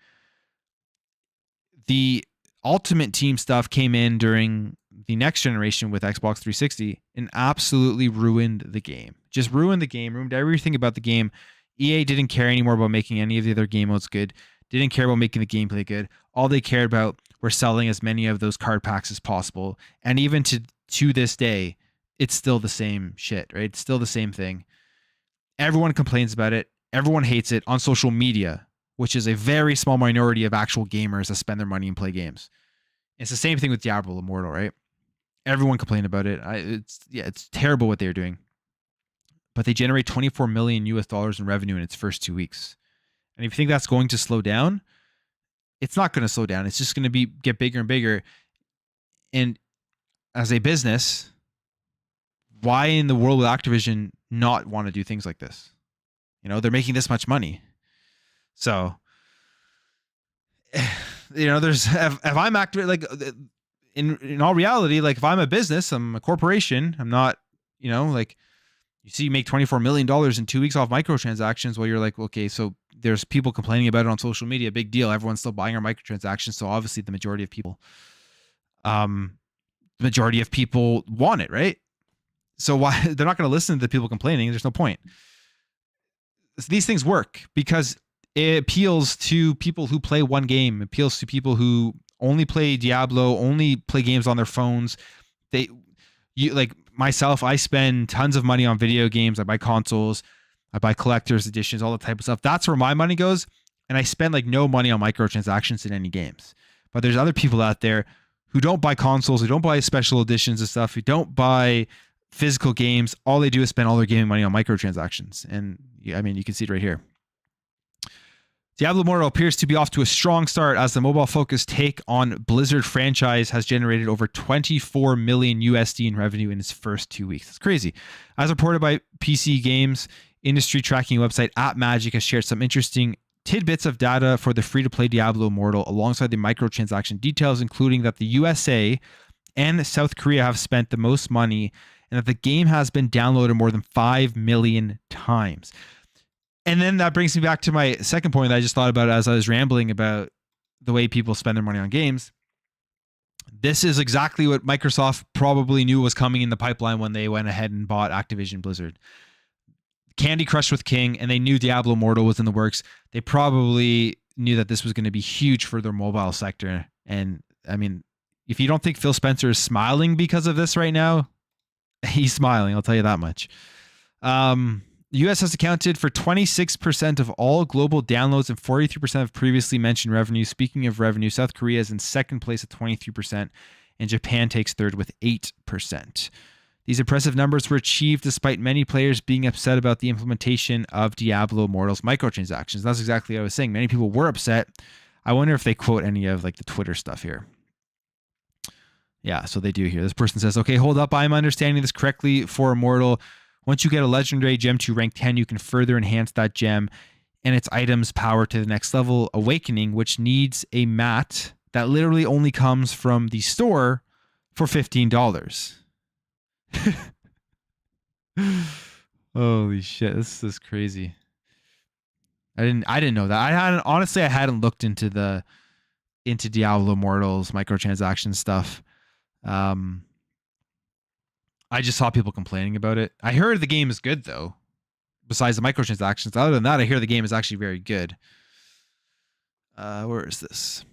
The Ultimate Team stuff came in during the next generation with Xbox 360 and absolutely ruined the game. Just ruined the game, ruined everything about the game. EA didn't care anymore about making any of the other game modes good. Didn't care about making the gameplay good. All they cared about were selling as many of those card packs as possible. And even to this day, it's still the same shit, right? It's still the same thing. Everyone complains about it. Everyone hates it on social media, which is a very small minority of actual gamers that spend their money and play games. It's the same thing with Diablo Immortal, right? Everyone complained about it. It's terrible what they're doing. But they generate $24 million in revenue in its first 2 weeks. And if you think that's going to slow down, it's not going to slow down. It's just going to get bigger and bigger. And as a business, why in the world would Activision not want to do things like this? They're making this much money. So, there's if I'm like in all reality, like if I'm a business, I'm a corporation, I'm not, like you see, you make $24 million in 2 weeks off microtransactions. Well, you're like, okay, so there's people complaining about it on social media. Big deal. Everyone's still buying our microtransactions. So obviously the majority of people want it, right? So why they're not going to listen to the people complaining? There's no point. So these things work because it appeals to people who play one game. It appeals to people who only play Diablo, only play games on their phones. Like myself, I spend tons of money on video games. I buy consoles, I buy collector's editions, all that type of stuff. That's where my money goes. and I spend like no money on microtransactions in any games. But there's other people out there who don't buy consoles, who don't buy special editions and stuff, who don't buy physical games. All they do is spend all their gaming money on microtransactions. And I mean, you can see it right here. Diablo Immortal appears to be off to a strong start as the mobile-focused take on Blizzard franchise has generated over 24 million USD in revenue in its first 2 weeks. That's crazy. As reported by PC Games industry tracking website AppMagic has shared some interesting tidbits of data for the free-to-play Diablo Immortal alongside the microtransaction details, including that the USA and South Korea have spent the most money and that the game has been downloaded more than 5 million times. And then that brings me back to my second point that I just thought about as I was rambling about the way people spend their money on games. This is exactly what Microsoft probably knew was coming in the pipeline when they went ahead and bought Activision Blizzard. Candy Crush with King, and they knew Diablo Immortal was in the works. They probably knew that this was going to be huge for their mobile sector. And I mean, if you don't think Phil Spencer is smiling because of this right now, he's smiling, I'll tell you that much. The US has accounted for 26% of all global downloads and 43% of previously mentioned revenue. Speaking of revenue, South Korea is in second place at 23%, and Japan takes third with 8%. These impressive numbers were achieved despite many players being upset about the implementation of Diablo Immortal's microtransactions. That's exactly what I was saying. Many people were upset. I wonder if they quote any of like the Twitter stuff here. Yeah, so they do here. This person says, okay, hold up. I'm understanding this correctly for Immortal. Once you get a legendary gem to rank 10, you can further enhance that gem and its items power to the next level, Awakening, which needs a mat that literally only comes from the store for $15. Holy shit, this is crazy. I didn't know that. I hadn't looked into Diablo Immortal's microtransaction stuff. I just saw people complaining about it. I heard the game is good, though. Besides the microtransactions. Other than that, I hear the game is actually very good. Where is this?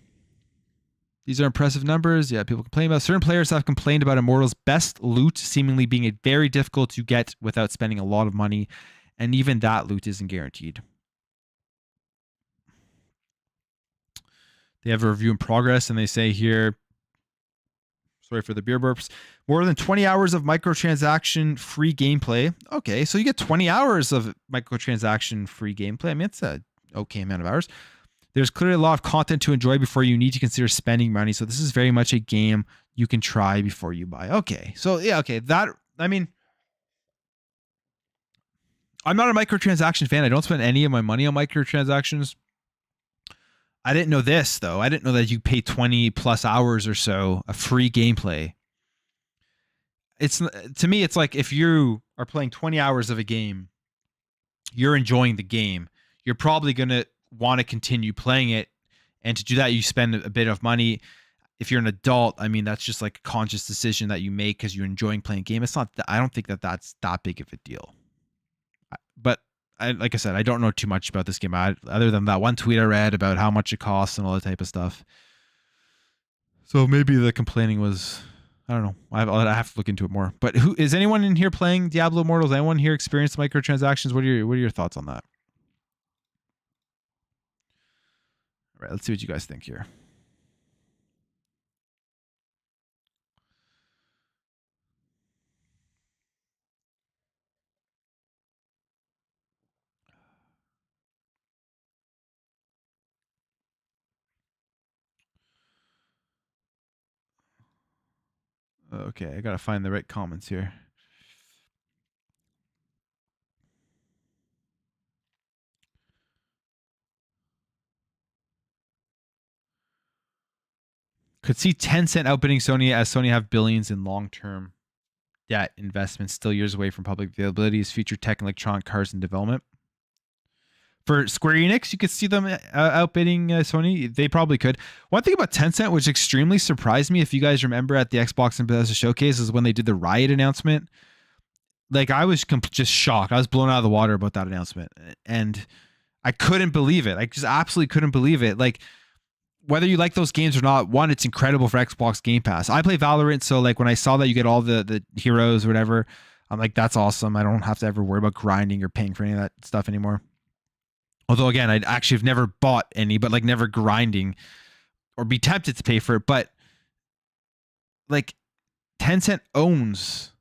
These are impressive numbers. Yeah, people complain about. Certain players have complained about Immortal's best loot seemingly being very difficult to get without spending a lot of money. And even that loot isn't guaranteed. They have a review in progress, and they say here, sorry for the beer burps, more than 20 hours of microtransaction free gameplay. Okay, so you get 20 hours of microtransaction free gameplay. I mean, it's a okay amount of hours. There's clearly a lot of content to enjoy before you need to consider spending money. So this is very much a game you can try before you buy. Okay, so yeah, okay. I mean, I'm not a microtransaction fan. I don't spend any of my money on microtransactions. I didn't know this, though. I didn't know that you pay 20 plus hours or so of free gameplay. To me, it's like if you are playing 20 hours of a game, you're enjoying the game. You're probably going to want to continue playing it. And to do that, you spend a bit of money. If you're an adult, I mean, that's just like a conscious decision that you make because you're enjoying playing a game. It's not, I don't think that that's that big of a deal. But like I said, I don't know too much about this game other than that one tweet I read about how much it costs and all that type of stuff. So maybe the complaining was, I don't know. I have to look into it more. But who is anyone in here playing Diablo Immortal? Has anyone here experienced microtransactions? What are your thoughts on that? All right, let's see what you guys think here. Okay, I gotta find the right comments here. Could see Tencent outbidding Sony as Sony have billions in long-term debt investments still years away from public availability as future tech and electronic cars in development. For Square Enix, you could see them outbidding Sony. They probably could. One thing about Tencent, which extremely surprised me, if you guys remember at the Xbox and Bethesda showcase, is when they did the Riot announcement. Like, I was just shocked. I was blown out of the water about that announcement. And I couldn't believe it. I just absolutely couldn't believe it. Like, whether you like those games or not, one, it's incredible for Xbox Game Pass. I play Valorant, so like when I saw that you get all the heroes or whatever, I'm like, that's awesome. I don't have to ever worry about grinding or paying for any of that stuff anymore. Although again, I'd actually have never bought any, but like never grinding or be tempted to pay for it. But like Tencent owns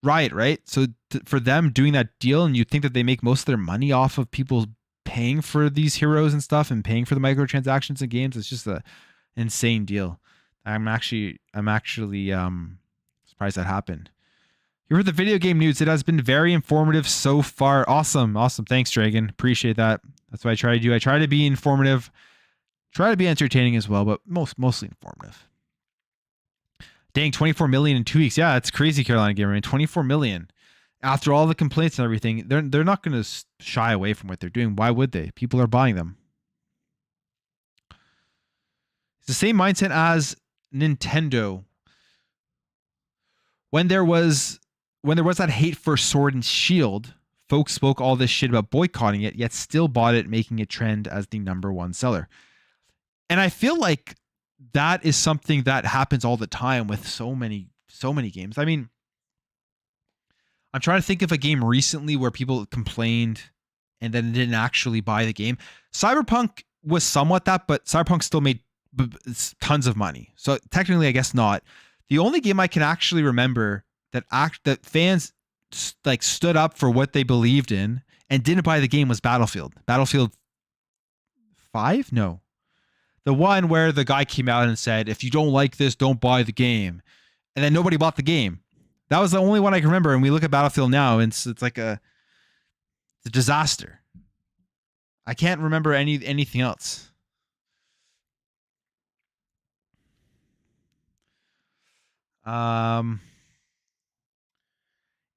Riot, right? So for them doing that deal, and you think that they make most of their money off of people paying for these heroes and stuff and paying for the microtransactions in games, it's just a insane deal. I'm actually surprised that happened. You heard the video game news. It has been very informative so far. Awesome. Thanks, Dragon. Appreciate that. That's what I try to do. I try to be informative, try to be entertaining as well, but mostly informative. Dang, 24 million in 2 weeks. Yeah, that's crazy, Carolina Gamer. I mean, 24 million. After all the complaints and everything, they're not going to shy away from what they're doing. Why would they? People are buying them. It's the same mindset as Nintendo. When there was that hate for Sword and Shield, folks spoke all this shit about boycotting it, yet still bought it, making it trend as the #1 seller. And I feel like that is something that happens all the time with so many games. I mean, I'm trying to think of a game recently where people complained and then didn't actually buy the game. Cyberpunk was somewhat that, but Cyberpunk still made tons of money. So technically, I guess not. The only game I can actually remember that fans like stood up for what they believed in and didn't buy the game was Battlefield. Battlefield 5? No. The one where the guy came out and said, if you don't like this, don't buy the game. And then nobody bought the game. That was the only one I can remember. And we look at Battlefield now, and it's like it's a disaster. I can't remember anything else.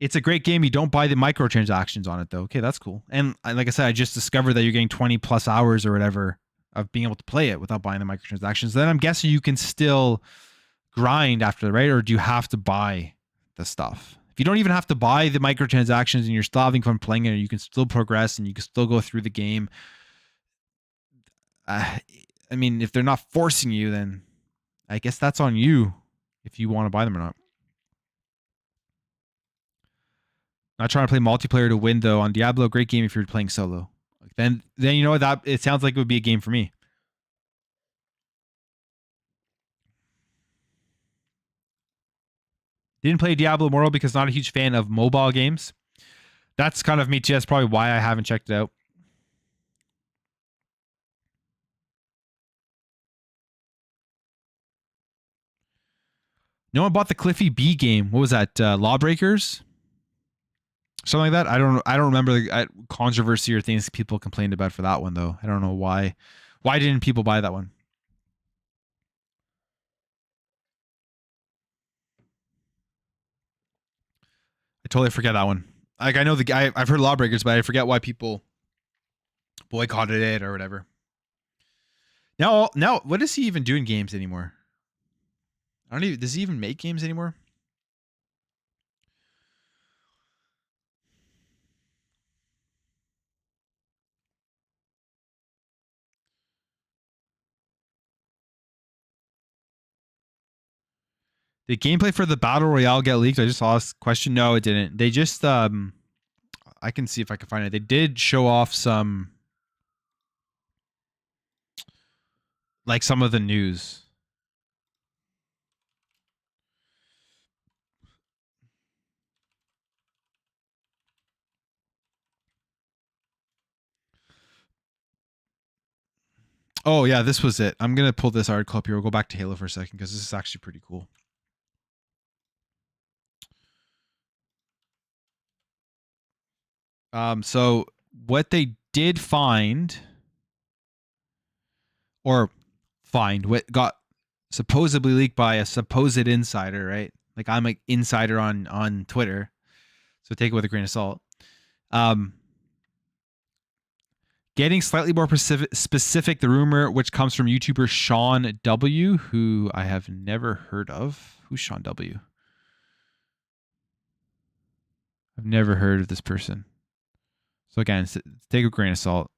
It's a great game. You don't buy the microtransactions on it, though. Okay, that's cool. And like I said, I just discovered that you're getting 20 plus hours or whatever of being able to play it without buying the microtransactions. Then I'm guessing you can still grind after, right? Or do you have to buy the stuff? If you don't even have to buy the microtransactions and you're still having fun playing it, you can still progress and you can still go through the game. I mean, if they're not forcing you, then I guess that's on you if you want to buy them or not. Not trying to play multiplayer to win though. On Diablo, great game if you're playing solo. Then you know that it sounds like it would be a game for me. Didn't play Diablo Immortal because not a huge fan of mobile games. That's kind of me too. That's probably why I haven't checked it out. No one bought the Cliffy B game. What was that? Lawbreakers? Something like that. I don't remember the controversy or things people complained about for that one though. I don't know why. Why didn't people buy that one? I totally forget that one. Like I know the guy. I've heard Lawbreakers, but I forget why people boycotted it or whatever. Now, what does he even do in games anymore? I don't even. Does he even make games anymore? Did gameplay for the Battle Royale get leaked? I just saw this question. No, it didn't. They just I can see if I can find it. They did show off some of the news. Oh yeah, this was it. I'm gonna pull this article up here. We'll go back to Halo for a second because this is actually pretty cool. So what they did find, what got supposedly leaked by a supposed insider, right? Like I'm an insider on Twitter, so take it with a grain of salt. Getting slightly more specific, the rumor, which comes from YouTuber Sean W., who I have never heard of. Who's Sean W.? I've never heard of this person. So again, take a grain of salt.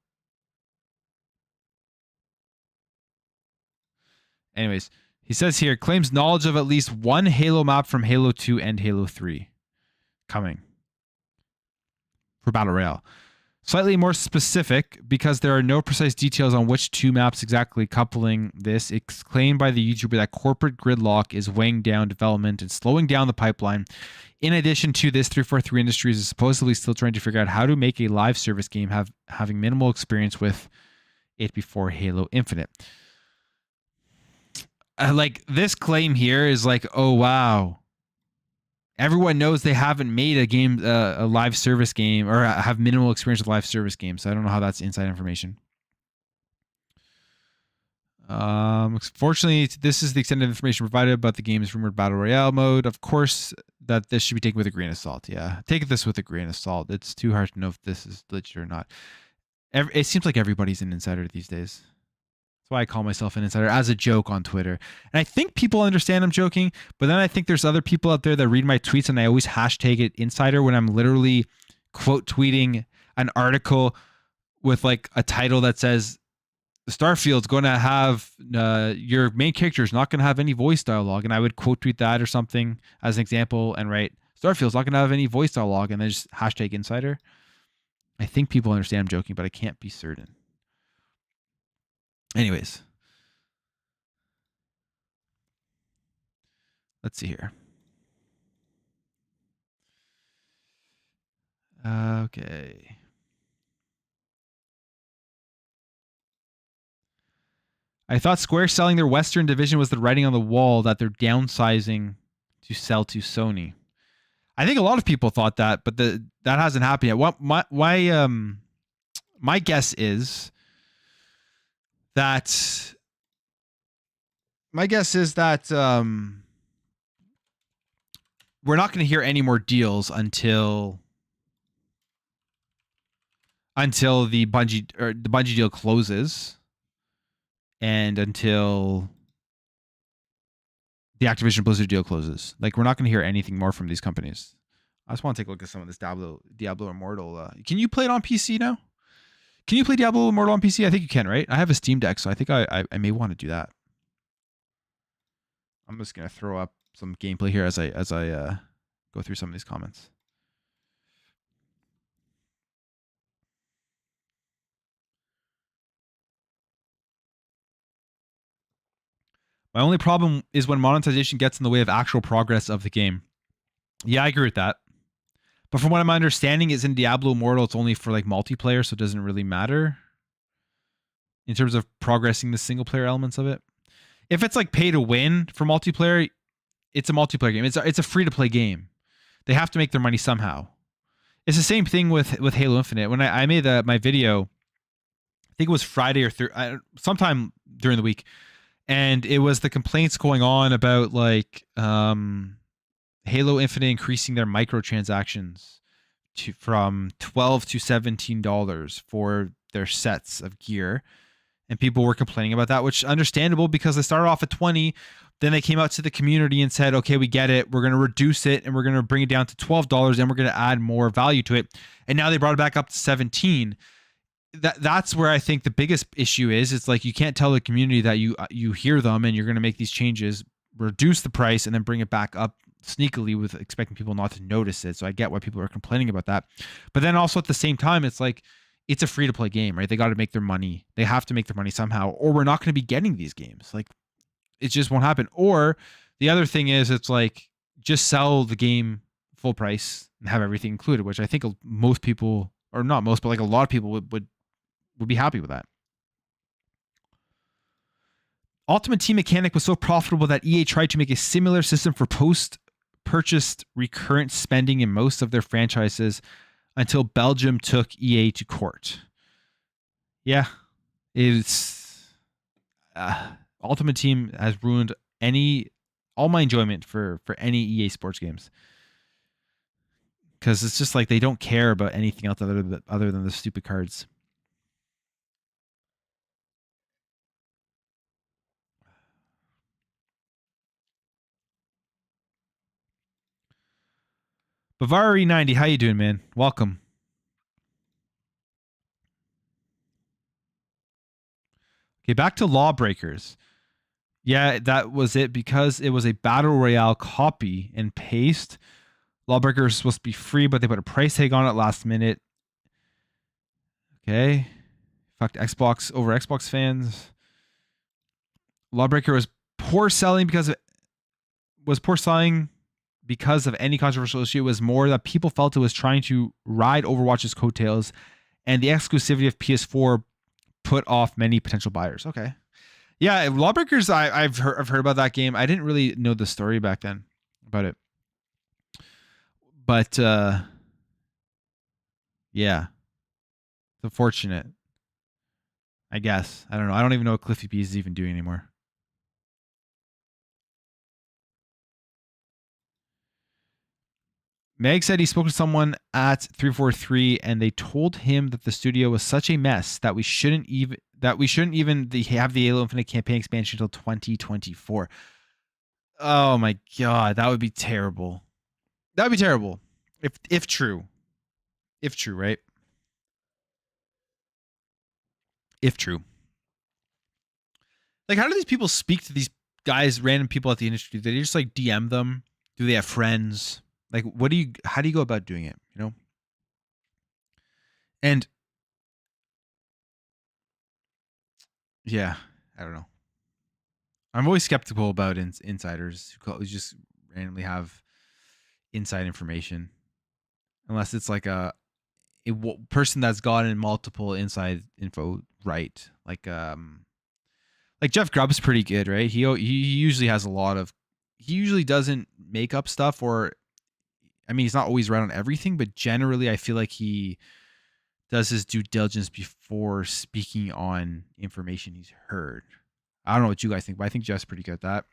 Anyways, he says here, claims knowledge of at least one Halo map from Halo 2 and Halo 3 coming for Battle Royale. Slightly more specific, because there are no precise details on which two maps exactly coupling this. It's claimed by the YouTuber that corporate gridlock is weighing down development and slowing down the pipeline. In addition to this, 343 Industries is supposedly still trying to figure out how to make a live service game having minimal experience with it before Halo Infinite. Like, this claim here is like, oh wow, everyone knows they haven't made a game, a live service game, or have minimal experience with live service games. So I don't know how that's inside information. Fortunately, this is the extended information provided about the game's rumored battle royale mode. Of course, that this should be taken with a grain of salt. Yeah, take this with a grain of salt. It's too hard to know if this is legit or not. It seems like everybody's an insider these days. That's why I call myself an insider, as a joke on Twitter. And I think people understand I'm joking, but then I think there's other people out there that read my tweets and I always hashtag it insider when I'm literally quote tweeting an article with like a title that says Starfield's going to have your main character is not going to have any voice dialogue, and I would quote tweet that or something as an example and write Starfield's not going to have any voice dialogue and then just hashtag insider. I think people understand I'm joking, but I can't be certain. Anyways, let's see here. Okay. I thought Square selling their Western division was the writing on the wall that they're downsizing to sell to Sony. I think a lot of people thought that, but that hasn't happened yet. My guess is that we're not going to hear any more deals until the Bungie deal closes, and until the Activision Blizzard deal closes. Like, we're not going to hear anything more from these companies. I just want to take a look at some of this Diablo Immortal. Can you play it on PC now? Can you play Diablo Immortal on PC? I think you can, right? I have a Steam Deck, so I think I may want to do that. I'm just gonna throw up some gameplay here as I go through some of these comments. My only problem is when monetization gets in the way of actual progress of the game. Yeah, I agree with that. But from what I'm understanding, is in Diablo Immortal, it's only for like multiplayer, so it doesn't really matter in terms of progressing the single player elements of it. If it's like pay to win for multiplayer, it's a multiplayer game. It's a free to play game. They have to make their money somehow. It's the same thing with Halo Infinite. When I made my video, I think it was Friday or sometime during the week, and it was the complaints going on about like Halo Infinite increasing their microtransactions from $12 to $17 for their sets of gear. And people were complaining about that, which is understandable because they started off at 20. Then they came out to the community and said, okay, we get it. We're going to reduce it and we're going to bring it down to $12 and we're going to add more value to it. And now they brought it back up to 17. That's where I think the biggest issue is. It's like you can't tell the community that you hear them and you're going to make these changes, reduce the price, and then bring it back up sneakily with expecting people not to notice it. So I get why people are complaining about that. But then also at the same time, it's like, it's a free to play game, right? They got to make their money. They have to make their money somehow, or we're not going to be getting these games. Like, it just won't happen. Or the other thing is, it's like, just sell the game full price and have everything included, which I think most people, or not most, but like a lot of people would be happy with that. Ultimate Team mechanic was so profitable that EA tried to make a similar system for post-purchased recurrent spending in most of their franchises until Belgium took EA to court. Yeah, it's Ultimate Team has ruined all my enjoyment for any EA sports games, because it's just like they don't care about anything else other than the stupid cards. Bavari 90, how you doing, man? Welcome. Okay, back to Lawbreakers. Yeah, that was it, because it was a battle royale copy and paste. Lawbreakers was supposed to be free, but they put a price tag on it last minute. Okay. Fucked Xbox over Xbox fans. Lawbreaker was poor selling because of any controversial issue. It was more that people felt it was trying to ride Overwatch's coattails, and the exclusivity of PS4 put off many potential buyers. Okay. Yeah, Lawbreakers, I've heard about that game. I didn't really know the story back then about it. But yeah. It's unfortunate. I guess. I don't know. I don't even know what Cliffy B is even doing anymore. Meg said he spoke to someone at 343 and they told him that the studio was such a mess that we shouldn't even have the Halo Infinite campaign expansion until 2024. Oh my god, that would be terrible. That would be terrible. If true. If true, right? If true. Like, how do these people speak to these guys, random people at the industry? Do they just like DM them? Do they have friends? Like, how do you go about doing it? You know? And yeah, I don't know. I'm always skeptical about insiders who just randomly have inside information, unless it's like a person that's gotten multiple inside info right. Like Jeff Grubb's pretty good, right? He usually has a lot of. He usually doesn't make up stuff, or I mean, he's not always right on everything, but generally, I feel like he does his due diligence before speaking on information he's heard. I don't know what you guys think, but I think Jeff's pretty good at that.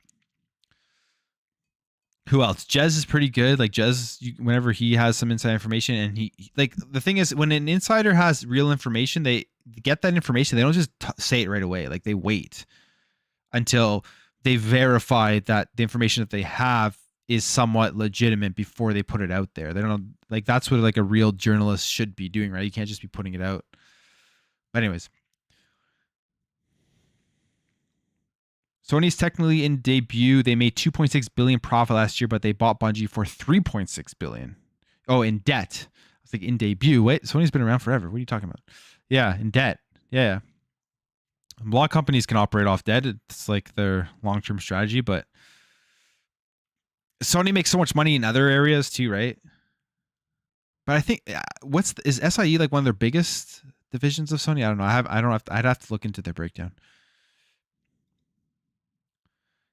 Who else? Jez is pretty good. Like Jez, whenever he has some inside information, and he like the thing is, when an insider has real information, they get that information. They don't just say it right away. Like they wait until they verify that the information that they have is somewhat legitimate before they put it out there. They don't like that's what like a real journalist should be doing, right? You can't just be putting it out. But anyways, Sony's technically in debut. They made 2.6 billion profit last year, but they bought Bungie for 3.6 billion. Oh, in debt. I was like, in debut. Wait, Sony's been around forever. What are you talking about? Yeah, in debt. Yeah. A lot of companies can operate off debt. It's like their long-term strategy, but Sony makes so much money in other areas too, right? But I think is SIE like one of their biggest divisions of Sony? I don't know. I'd have to look into their breakdown.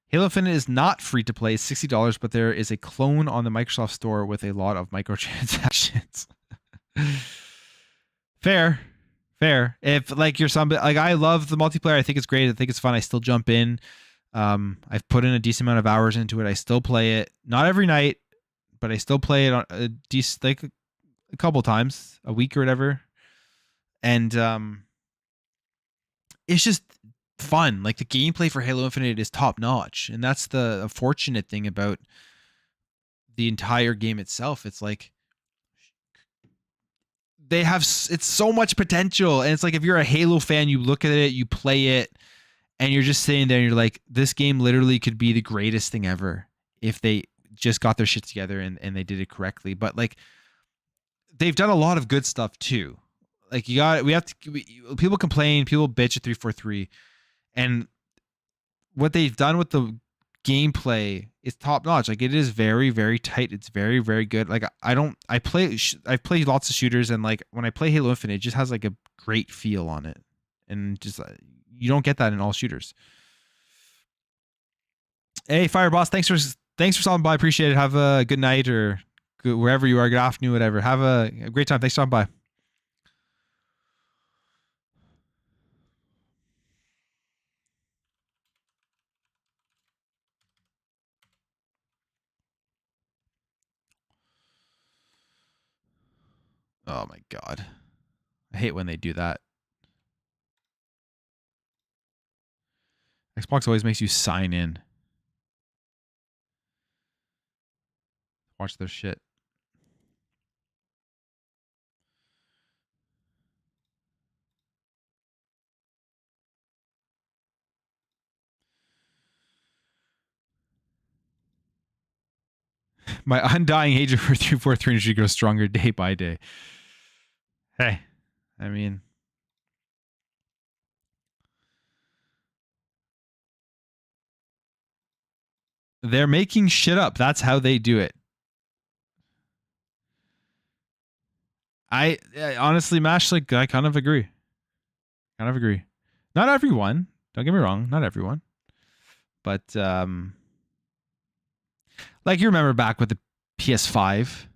Halo Infinite is not free to play. It's $60, but there is a clone on the Microsoft Store with a lot of microtransactions. Fair. If like you're somebody like I love the multiplayer, I think it's great. I think it's fun. I still jump in. I've put in a decent amount of hours into it. I still play it, not every night, but I still play it on a decent like a couple times a week or whatever. And it's just fun. Like the gameplay for Halo Infinite is top notch, and that's the unfortunate thing about the entire game itself. It's like it's so much potential, and it's like if you're a Halo fan, you look at it, you play it, and you're just sitting there and you're like, this game literally could be the greatest thing ever if they just got their shit together and they did it correctly. But like they've done a lot of good stuff too. Like people complain, people bitch at 343, and what they've done with the gameplay is top notch. Like it is very, very tight. It's very, very good. Like I've played lots of shooters, and like when I play Halo Infinite, it just has like a great feel on it, and just you don't get that in all shooters. Hey, Fireboss, thanks for stopping by. Appreciate it. Have a good night or wherever you are. Good afternoon, whatever. Have a great time. Thanks for stopping by. Oh my god. I hate when they do that. Xbox always makes you sign in. Watch their shit. My undying hatred for 343 should grow stronger day by day. Hey, I mean, They're making shit up. That's how they do it. I honestly, Mash, like, I kind of agree. Not everyone. Don't get me wrong. Not everyone. But like, you remember back with the PS5.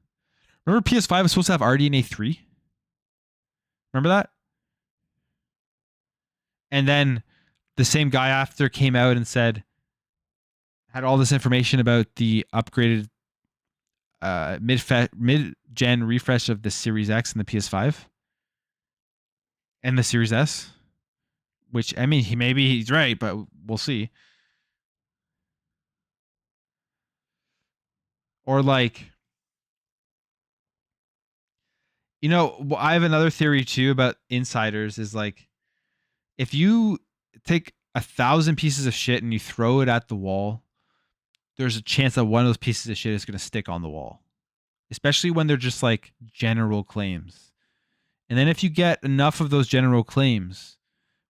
Remember PS5 was supposed to have RDNA 3? Remember that? And then the same guy after came out and had all this information about the upgraded mid-gen refresh of the Series X and the PS5 and the Series S. Which, I mean, maybe he's right, but we'll see. Or like, you know, I have another theory too about insiders is like, if you take 1,000 pieces of shit and you throw it at the wall, there's a chance that one of those pieces of shit is going to stick on the wall, especially when they're just like general claims. And then if you get enough of those general claims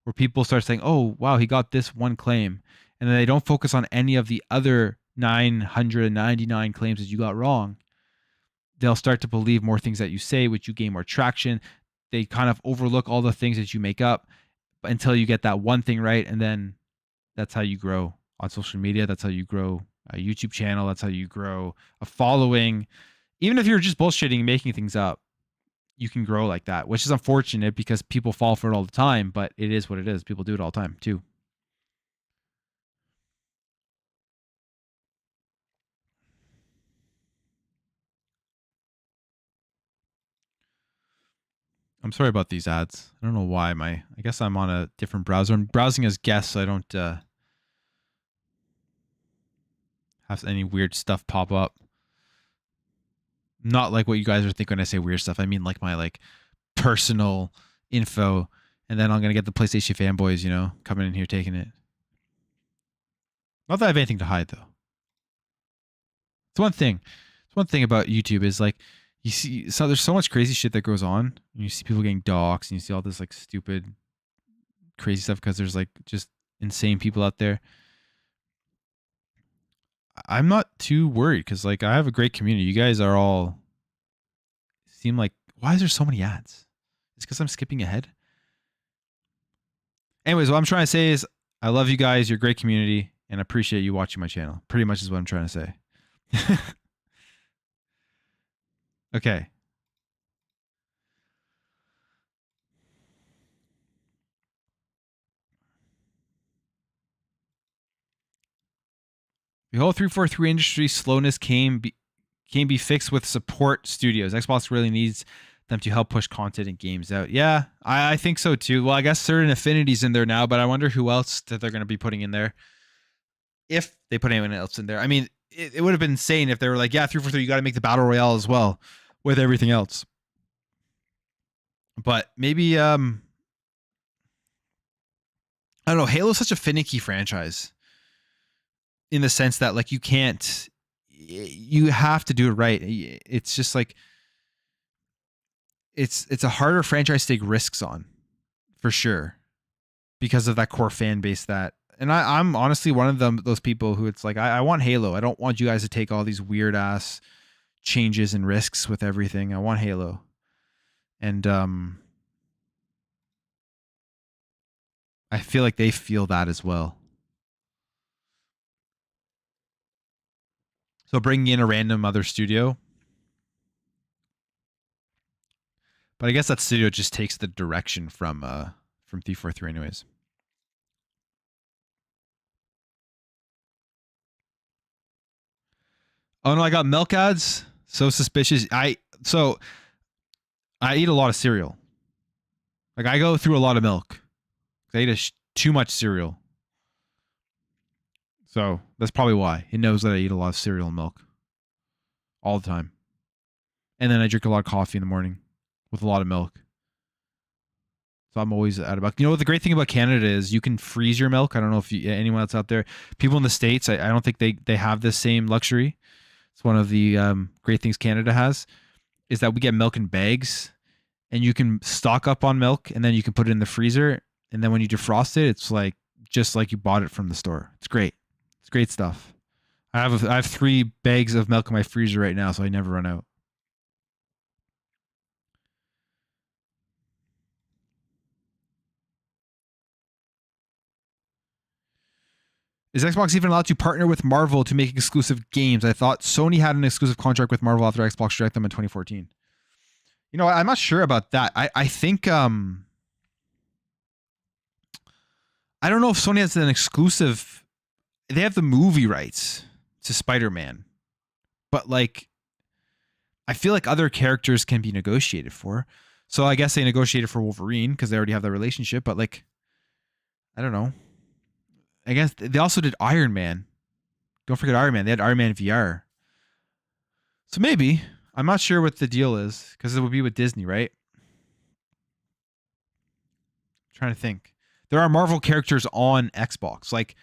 where people start saying, oh, wow, he got this one claim, and then they don't focus on any of the other 999 claims that you got wrong, they'll start to believe more things that you say, which you gain more traction. They kind of overlook all the things that you make up until you get that one thing right. And then that's how you grow on social media. That's how you grow a YouTube channel. That's how you grow a following. Even if you're just bullshitting and making things up, you can grow like that, which is unfortunate because people fall for it all the time, but it is what it is. People do it all the time too. I'm sorry about these ads. I don't know why. I guess I'm on a different browser. I'm browsing as guests, so I don't have any weird stuff pop up. Not like what you guys are thinking when I say weird stuff. I mean like my like personal info, and then I'm gonna get the PlayStation fanboys, you know, coming in here taking it. Not that I have anything to hide though. It's one thing. It's one thing about YouTube is like you see, so there's so much crazy shit that goes on. And you see people getting doxxed, and you see all this like stupid, crazy stuff because there's like just insane people out there. I'm not too worried because like I have a great community. You guys are all seem like, why is there so many ads? It's because I'm skipping ahead. Anyways, what I'm trying to say is I love you guys. You're a great community, and I appreciate you watching my channel. Pretty much is what I'm trying to say. Okay. The whole 343 industry slowness can be fixed with support studios. Xbox really needs them to help push content and games out. Yeah, I think so too. Well, I guess certain affinities in there now, but I wonder who else that they're going to be putting in there. If they put anyone else in there. I mean, it would have been insane if they were like, yeah, 343, you got to make the Battle Royale as well with everything else. But maybe, I don't know. Halo's such a finicky franchise in the sense that like you have to do it right. It's just like it's a harder franchise to take risks on for sure because of that core fan base that, and I'm honestly one of those people who it's like I want Halo. I don't want you guys to take all these weird ass changes and risks with everything. I want Halo. And I feel like they feel that as well. So bringing in a random other studio. But I guess that studio just takes the direction from 343 anyways. Oh no, I got milk ads. So suspicious. I eat a lot of cereal. Like I go through a lot of milk. I eat too much cereal. So that's probably why. He knows that I eat a lot of cereal and milk. All the time. And then I drink a lot of coffee in the morning with a lot of milk. So I'm always out of milk. You know what the great thing about Canada is you can freeze your milk. I don't know if anyone else out there, people in the States, I don't think they have this same luxury. It's one of the great things Canada has is that we get milk in bags and you can stock up on milk and then you can put it in the freezer. And then when you defrost it, it's like just like you bought it from the store. It's great. It's great stuff. I have 3 bags of milk in my freezer right now, so I never run out. Is Xbox even allowed to partner with Marvel to make exclusive games? I thought Sony had an exclusive contract with Marvel after Xbox struck them in 2014. You know, I'm not sure about that. I think I don't know if Sony has an exclusive. They have the movie rights to Spider-Man, but like, I feel like other characters can be negotiated for. So I guess they negotiated for Wolverine because they already have that relationship. But like, I don't know. I guess they also did Iron Man. Don't forget Iron Man. They had Iron Man VR. So maybe. I'm not sure what the deal is because it would be with Disney, right? I'm trying to think. There are Marvel characters on Xbox, like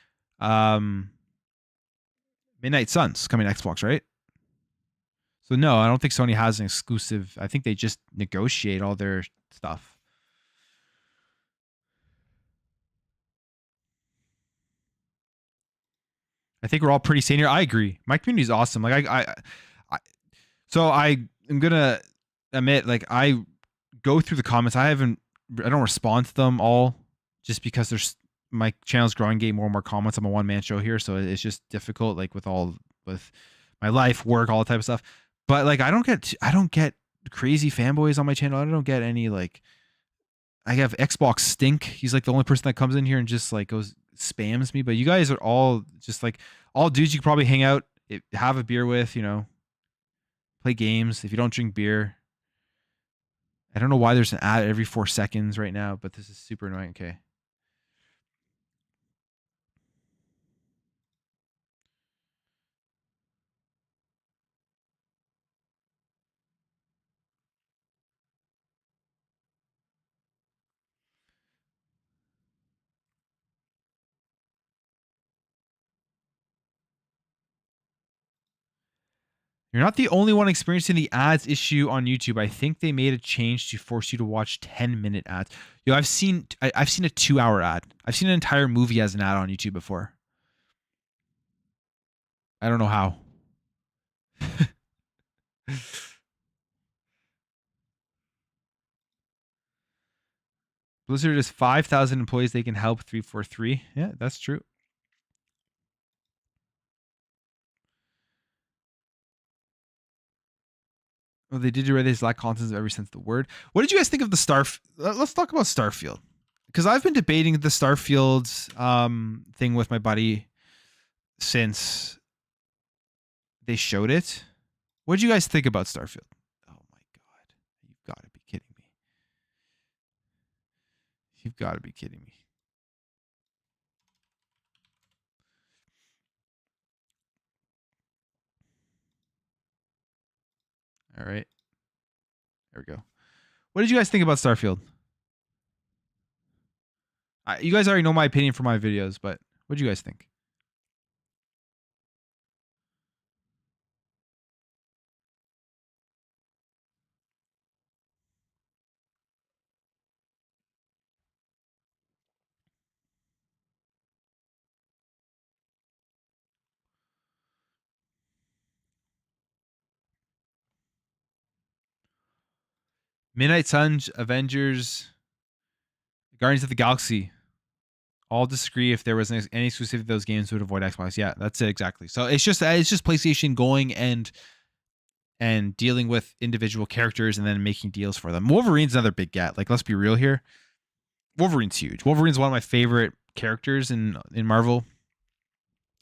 Midnight Suns coming to Xbox, right? So no, I don't think Sony has an exclusive. I think they just negotiate all their stuff. I think we're all pretty sane here. I agree. My community is awesome. Like so I am gonna admit, like I go through the comments. I don't respond to them all just because there's my channel's growing, getting more and more comments. I'm a one man show here, so it's just difficult. Like with my life, work, all that type of stuff. But like I don't get crazy fanboys on my channel. I don't get any like. I have Xbox Stink. He's like the only person that comes in here and just like goes spams me. But you guys are all just like all dudes you could probably hang out, have a beer with, you know, play games. If you don't drink beer, I don't know why there's an ad every 4 seconds right now, but this is super annoying. Okay. You're not the only one experiencing the ads issue on YouTube. I think they made a change to force you to watch 10-minute ads. Yo, I've seen a 2-hour ad. I've seen an entire movie as an ad on YouTube before. I don't know how. Blizzard is 5,000 employees. They can help 343. Yeah, that's true. Oh, they did erase lack content of every sense of the word. What did you guys think of the Let's talk about Starfield, because I've been debating the Starfield thing with my buddy since they showed it. What did you guys think about Starfield? Oh my god, you've got to be kidding me! You've got to be kidding me! All right, there we go. What did you guys think about Starfield? You guys already know my opinion for my videos, but what do you guys think? Midnight Suns, Avengers, Guardians of the Galaxy all disagree if there was any exclusivity of those games would avoid Xbox. Yeah, that's it exactly. So it's just PlayStation going and dealing with individual characters and then making deals for them. Wolverine's another big get. Like, let's be real here. Wolverine's huge. Wolverine's one of my favorite characters in Marvel.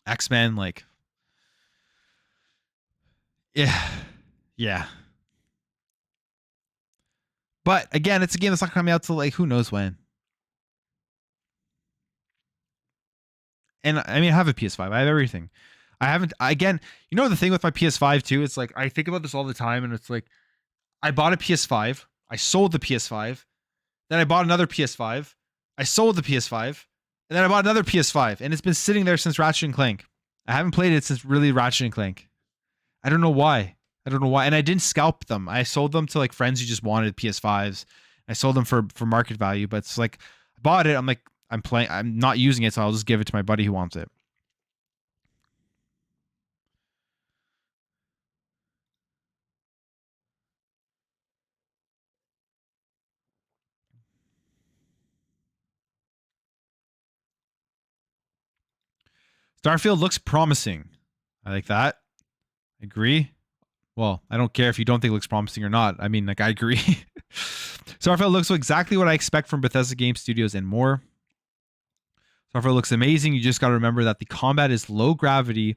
X-Men, like, yeah. But again, it's a game that's not coming out till like who knows when. And I mean, I have a PS5. I have everything. I haven't. Again, you know the thing with my PS5 too. It's like I think about this all the time, and it's like I bought a PS5. I sold the PS5. Then I bought another PS5. I sold the PS5. And then I bought another PS5. And it's been sitting there since Ratchet and Clank. I haven't played it since really Ratchet and Clank. I don't know why. And I didn't scalp them. I sold them to like friends who just wanted PS5s. I sold them for market value. But it's like I bought it. I'm like, I'm not using it, so I'll just give it to my buddy who wants it. Starfield looks promising. I like that. Agree. Well, I don't care if you don't think it looks promising or not. I mean, like, I agree. Starfield looks exactly what I expect from Bethesda Game Studios and more. Starfield looks amazing. You just got to remember that the combat is low gravity,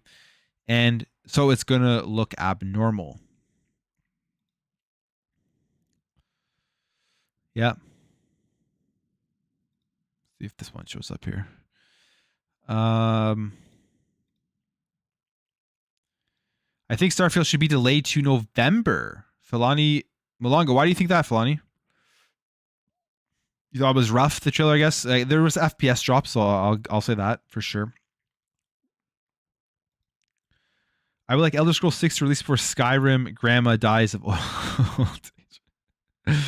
and so it's going to look abnormal. Yeah. See if this one shows up here. I think Starfield should be delayed to November. Filani Malonga, why do you think that, Filani? You thought it was rough, the trailer, I guess? There was FPS drops, so I'll say that for sure. I would like Elder Scrolls 6 to release before Skyrim grandma dies of old age.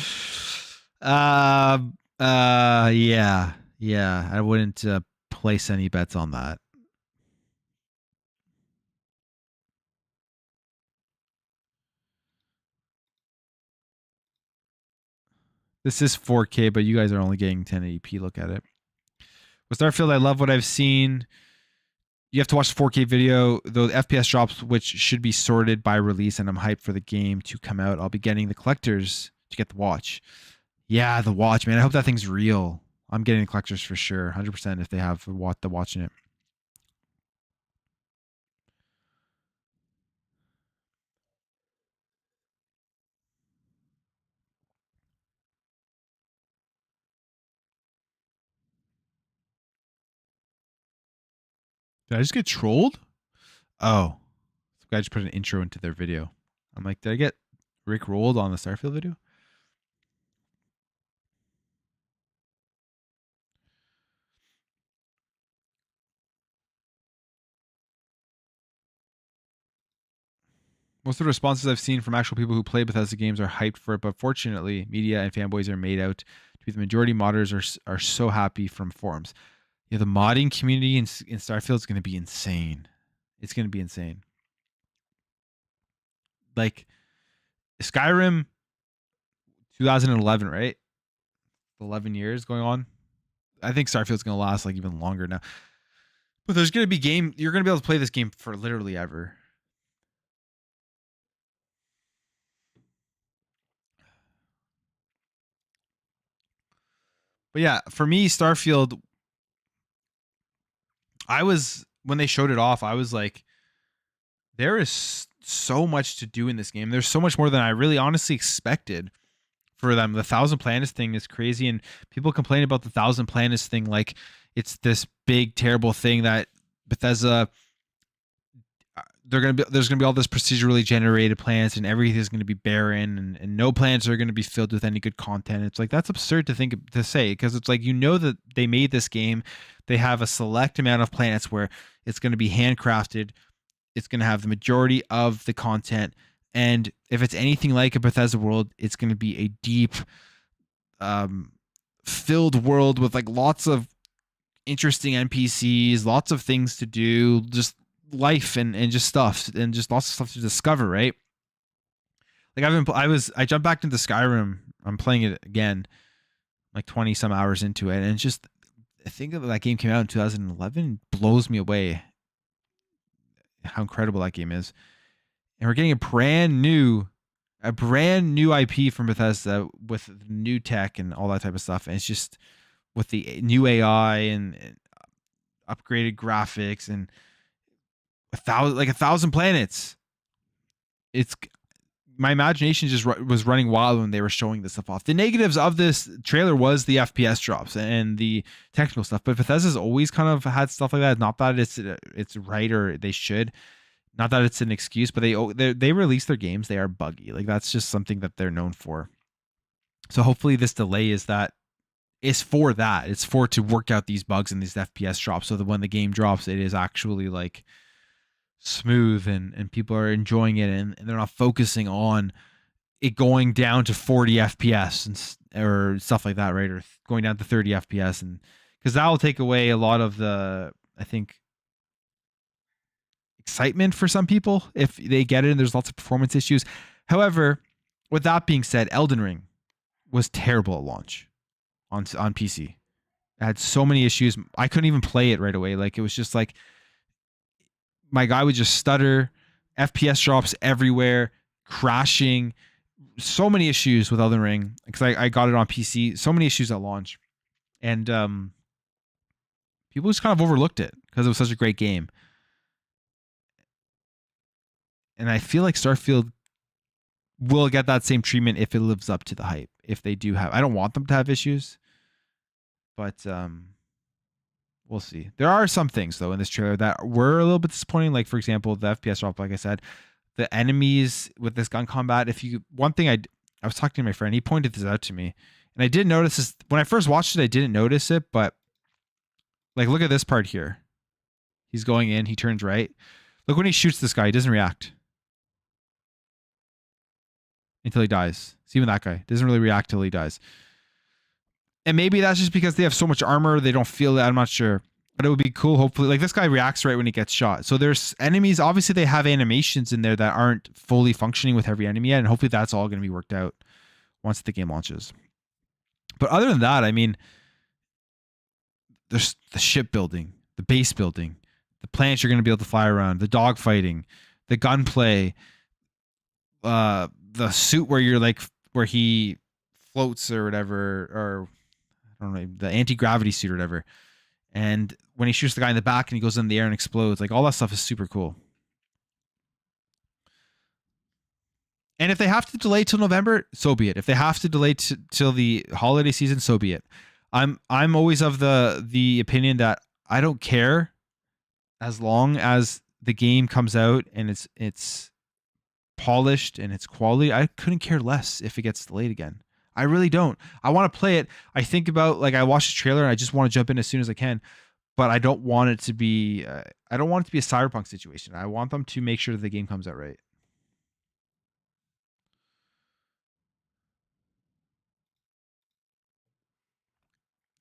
Yeah. I wouldn't place any bets on that. This is 4K, but you guys are only getting 1080p. Look at it. With Starfield, I love what I've seen. You have to watch the 4K video, though the FPS drops, which should be sorted by release, and I'm hyped for the game to come out. I'll be getting the collectors to get the watch. Yeah, the watch, man. I hope that thing's real. I'm getting the collectors for sure, 100% if they have the watch in it. Did I just get trolled? Oh, some guy just put an intro into their video. I'm like, did I get Rick rolled on the Starfield video? Most of the responses I've seen from actual people who play Bethesda games are hyped for it, but fortunately, media and fanboys are made out to be the majority. Modders are so happy from forums. Yeah, the modding community in Starfield is going to be insane. It's going to be insane. Like Skyrim, 2011, right? 11 years going on. I think Starfield's going to last like even longer now. But there's going to be you're going to be able to play this game for literally ever. But yeah, for me, Starfield, when they showed it off, I was like, there is so much to do in this game. There's so much more than I really honestly expected for them. The Thousand Planets thing is crazy, and people complain about the Thousand Planets thing like it's this big, terrible thing that Bethesda, there's gonna be all this procedurally generated planets, and everything's gonna be barren, and no planets are gonna be filled with any good content. It's like, that's absurd to say, because it's like, you know that they made this game, they have a select amount of planets where it's gonna be handcrafted, it's gonna have the majority of the content, and if it's anything like a Bethesda world, it's gonna be a deep, filled world with like lots of interesting NPCs, lots of things to do, just life and just stuff, and just lots of stuff to discover, right? Like I jumped back into Skyrim. I'm playing it again, like 20 some hours into it, and it's just, I think that game came out in 2011 blows me away how incredible that game is. And we're getting a brand new IP from Bethesda with new tech and all that type of stuff. And it's just with the new AI and upgraded graphics and a thousand planets. It's, my imagination just was running wild when they were showing this stuff off. The negatives of this trailer was the FPS drops and the technical stuff, but Bethesda's always kind of had stuff like that. Not that it's right or they should, not that it's an excuse, but they release their games, they are buggy. Like, that's just something that they're known for. So hopefully this delay is for that. It's for to work out these bugs and these FPS drops, so that when the game drops, it is actually like smooth and people are enjoying it, and they're not focusing on it going down to 40 FPS or stuff like that, right? Or going down to 30 FPS, and because that will take away a lot of the, I think, excitement for some people if they get it and there's lots of performance issues. However, with that being said, Elden Ring was terrible at launch on PC. It had so many issues. I couldn't even play it right away. Like, it was just like, my guy would just stutter, FPS drops everywhere, crashing, so many issues with Elden Ring because I got it on PC. So many issues at launch, and people just kind of overlooked it because it was such a great game. And I feel like Starfield will get that same treatment if it lives up to the hype. If they do have, I don't want them to have issues, but we'll see. There are some things though in this trailer that were a little bit disappointing. Like for example, the FPS drop. Like I said, the enemies with this gun combat. One thing I was talking to my friend, he pointed this out to me, and I didn't notice this when I first watched it. I didn't notice it, but like look at this part here. He's going in. He turns right. Look when he shoots this guy. He doesn't react until he dies. See, even that guy doesn't really react till he dies. And maybe that's just because they have so much armor, they don't feel that. I'm not sure. But it would be cool, hopefully. Like, this guy reacts right when he gets shot. So there's enemies. Obviously, they have animations in there that aren't fully functioning with every enemy yet. And hopefully that's all going to be worked out once the game launches. But other than that, I mean, there's the shipbuilding, the base building, the planets you're going to be able to fly around, the dog fighting, the gunplay, the suit where he floats or whatever, or I don't know, the anti-gravity suit or whatever. And when he shoots the guy in the back and he goes in the air and explodes, like all that stuff is super cool. And if they have to delay till November, so be it. If they have to delay till the holiday season, so be it. I'm always of the opinion that I don't care as long as the game comes out and it's polished and it's quality. I couldn't care less if it gets delayed again. I really don't. I want to play it. I think about, like, I watched the trailer and I just want to jump in as soon as I can, but I don't want it to be I don't want it to be a Cyberpunk situation. I want them to make sure that the game comes out right.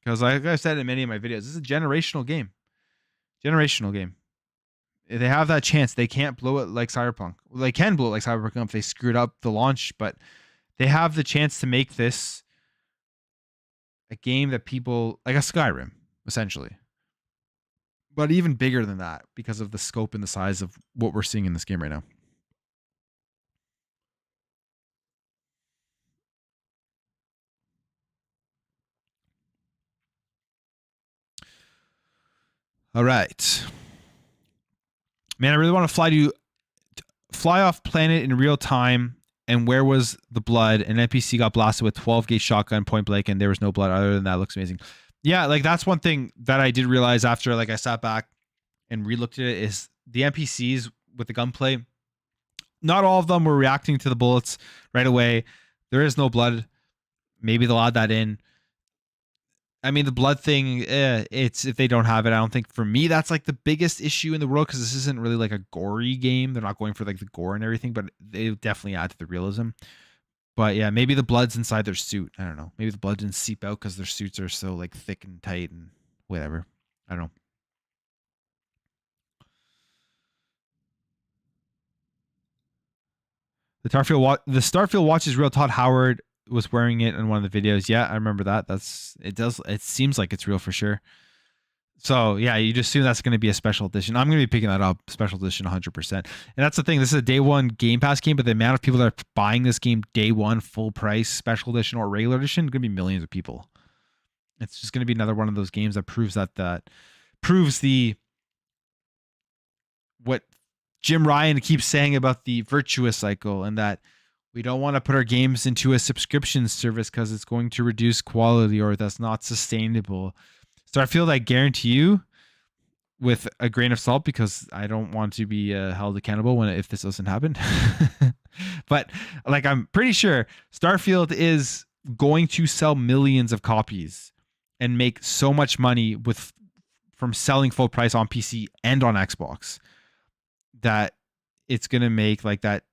Because like I said in many of my videos, this is a generational game. Generational game. If they have that chance, they can't blow it like Cyberpunk. Well, they can blow it like Cyberpunk if they screwed up the launch, but they have the chance to make this a game that people, like a Skyrim, essentially. But even bigger than that because of the scope and the size of what we're seeing in this game right now. All right. Man, I really want to fly off planet in real time. And where was the blood? An NPC got blasted with 12 gauge shotgun point blank, and there was no blood. Other than that, it looks amazing. Yeah, like that's one thing that I did realize after like I sat back and relooked at it is the NPCs with the gunplay. Not all of them were reacting to the bullets right away. There is no blood. Maybe they'll add that in. I mean, the blood thing, it's if they don't have it, I don't think for me that's like the biggest issue in the world because this isn't really like a gory game. They're not going for like the gore and everything, but they definitely add to the realism. But yeah, maybe the blood's inside their suit. I don't know. Maybe the blood didn't seep out because their suits are so like thick and tight and whatever. I don't know. The Starfield watch is real. Todd Howard was wearing it in one of the videos. Yeah, I remember that. It seems like it's real for sure. So yeah, you just assume that's going to be a special edition. I'm going to be picking that up, special edition, 100%. And that's the thing. This is a day one Game Pass game, but the amount of people that are buying this game day one, full price, special edition or regular edition, going to be millions of people. It's just going to be another one of those games that proves what Jim Ryan keeps saying about the virtuous cycle, and that we don't want to put our games into a subscription service because it's going to reduce quality or that's not sustainable. So I feel like guarantee you with a grain of salt because I don't want to be held accountable if this doesn't happen. But like I'm pretty sure Starfield is going to sell millions of copies and make so much money from selling full price on PC and on Xbox that it's going to make like that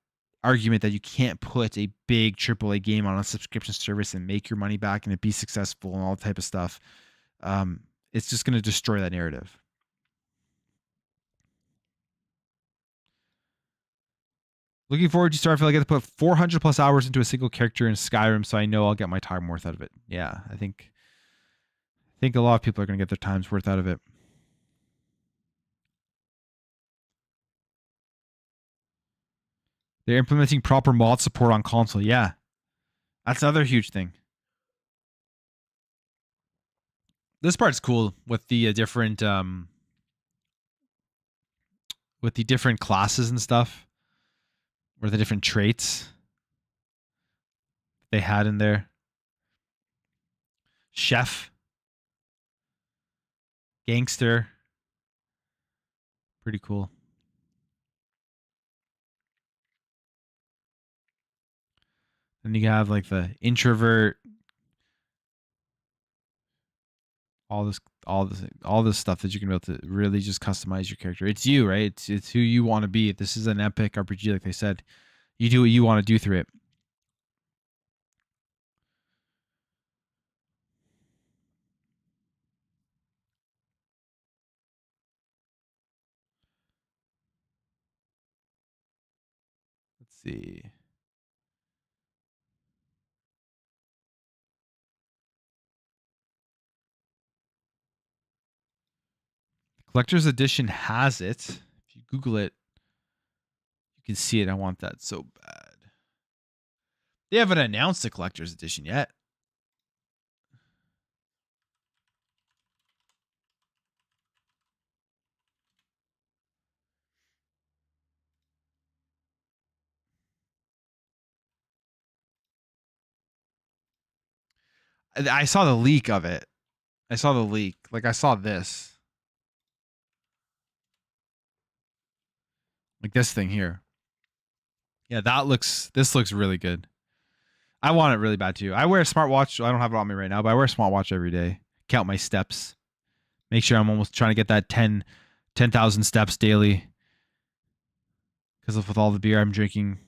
argument that you can't put a big AAA game on a subscription service and make your money back and it be successful and all that type of stuff. It's just going to destroy that narrative. Looking forward to Starfield. I get to put 400 plus hours into a single character in Skyrim, so I know I'll get my time worth out of it. Yeah, I think a lot of people are going to get their time's worth out of it. They're implementing proper mod support on console. Yeah, that's another huge thing. This part's cool with the different classes and stuff, or the different traits they had in there. Chef, gangster, pretty cool. Then you have like the introvert, all this stuff that you can be able to really just customize your character. It's you, right? It's who you want to be. This is an epic RPG, like they said. You do what you want to do through it. Let's see. Collector's Edition has it. If you Google it, you can see it. I want that so bad. They haven't announced the Collector's Edition yet. I saw the leak of it. I saw the leak. Like I saw this. Like this thing here. Yeah, this looks really good. I want it really bad too. I wear a smartwatch. I don't have it on me right now, but I wear a smartwatch every day. Count my steps. Make sure I'm almost trying to get that 10,000 steps daily. Because with all the beer I'm drinking.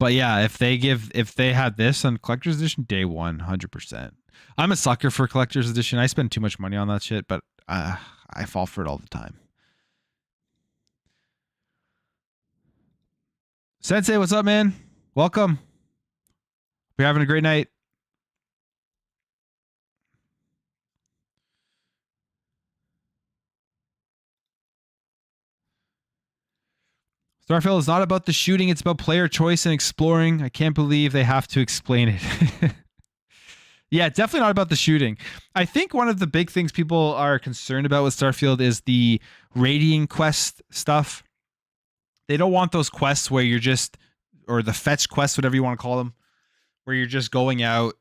But yeah, if they had this on collector's edition, day one, 100%. I'm a sucker for collector's edition. I spend too much money on that shit, but I fall for it all the time. Sensei, what's up, man? Welcome. We're having a great night. Starfield is not about the shooting, it's about player choice and exploring. I can't believe they have to explain it. Yeah, it's definitely not about the shooting. I think one of the big things people are concerned about with Starfield is the raiding quest stuff. They don't want those quests where you're just, or the fetch quests, whatever you want to call them, where you're just going out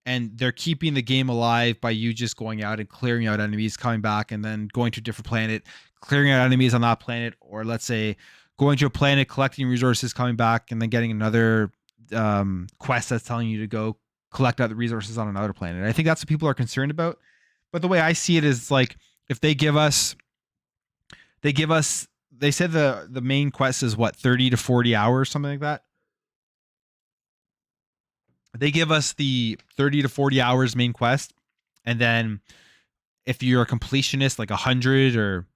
and they're keeping the game alive by you just going out and clearing out enemies, coming back, and then going to a different planet, clearing out enemies on that planet, or let's say going to a planet, collecting resources, coming back, and then getting another quest that's telling you to go collect other resources on another planet. I think that's what people are concerned about. But the way I see it is like if they said the main quest is what, 30 to 40 hours, something like that. They give us the 30 to 40 hours main quest, and then if you're a completionist, like 100, or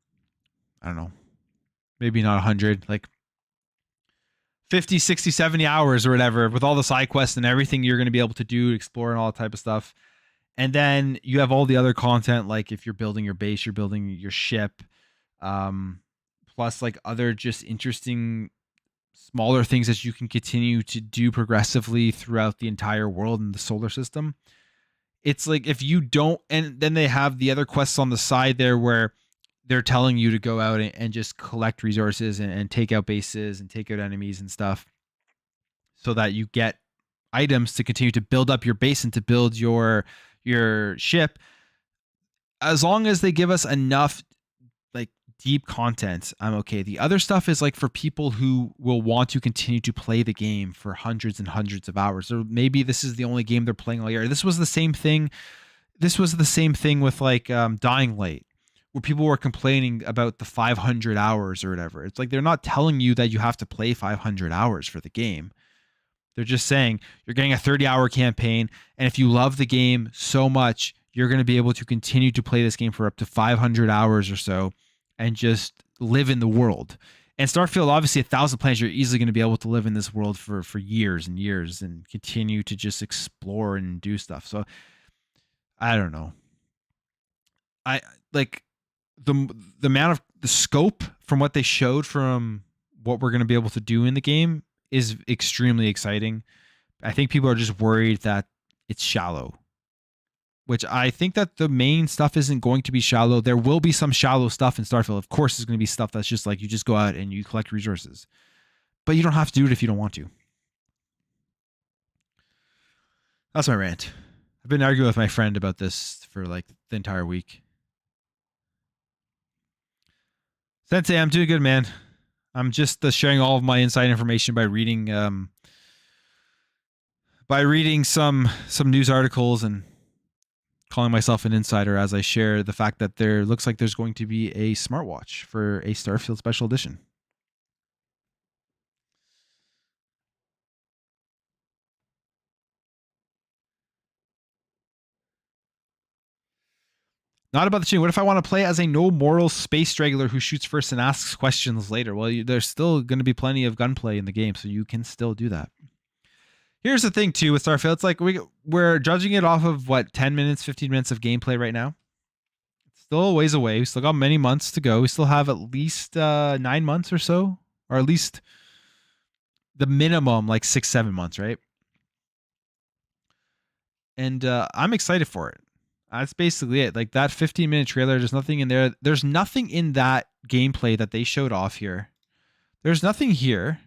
I don't know, maybe not 100, like 50, 60, 70 hours or whatever, with all the side quests and everything you're going to be able to do, explore and all that type of stuff. And then you have all the other content, like if you're building your base, you're building your ship, plus like other just interesting smaller things that you can continue to do progressively throughout the entire world and the solar system. It's like if you don't, and then they have the other quests on the side there where they're telling you to go out and just collect resources and take out bases and take out enemies and stuff so that you get items to continue to build up your base and to build your ship. As long as they give us enough like deep content, I'm okay. The other stuff is like for people who will want to continue to play the game for hundreds and hundreds of hours, or maybe this is the only game they're playing all year. This was the same thing with like Dying Light, where people were complaining about the 500 hours or whatever. It's like they're not telling you that you have to play 500 hours for the game. They're just saying you're getting a 30-hour campaign, and if you love the game so much, you're going to be able to continue to play this game for up to 500 hours or so and just live in the world. And Starfield, obviously 1,000 planets, you're easily going to be able to live in this world for years and years and continue to just explore and do stuff. So I don't know. I like the amount of the scope from what they showed from what we're going to be able to do in the game is extremely exciting. I think people are just worried that it's shallow, which I think that the main stuff isn't going to be shallow. There will be some shallow stuff in Starfield. Of course, there's going to be stuff that's just like you just go out and you collect resources, but you don't have to do it if you don't want to. That's my rant. I've been arguing with my friend about this for like the entire week. Sensei, I'm doing good, man. I'm just sharing all of my inside information by reading some news articles and calling myself an insider as I share the fact that there looks like there's going to be a smartwatch for a Starfield Special Edition. Not about the chain. What if I want to play as a no moral space straggler who shoots first and asks questions later? Well, there's still going to be plenty of gunplay in the game, so you can still do that. Here's the thing, too, with Starfield. It's like we're judging it off of, 10 minutes, 15 minutes of gameplay right now. It's still a ways away. We still got many months to go. We still have at least 9 months or so, or at least the minimum, 6-7 months, right? And I'm excited for it. That's basically it. Like that 15-minute trailer, there's nothing in there. There's nothing in that gameplay that they showed off here. There's nothing here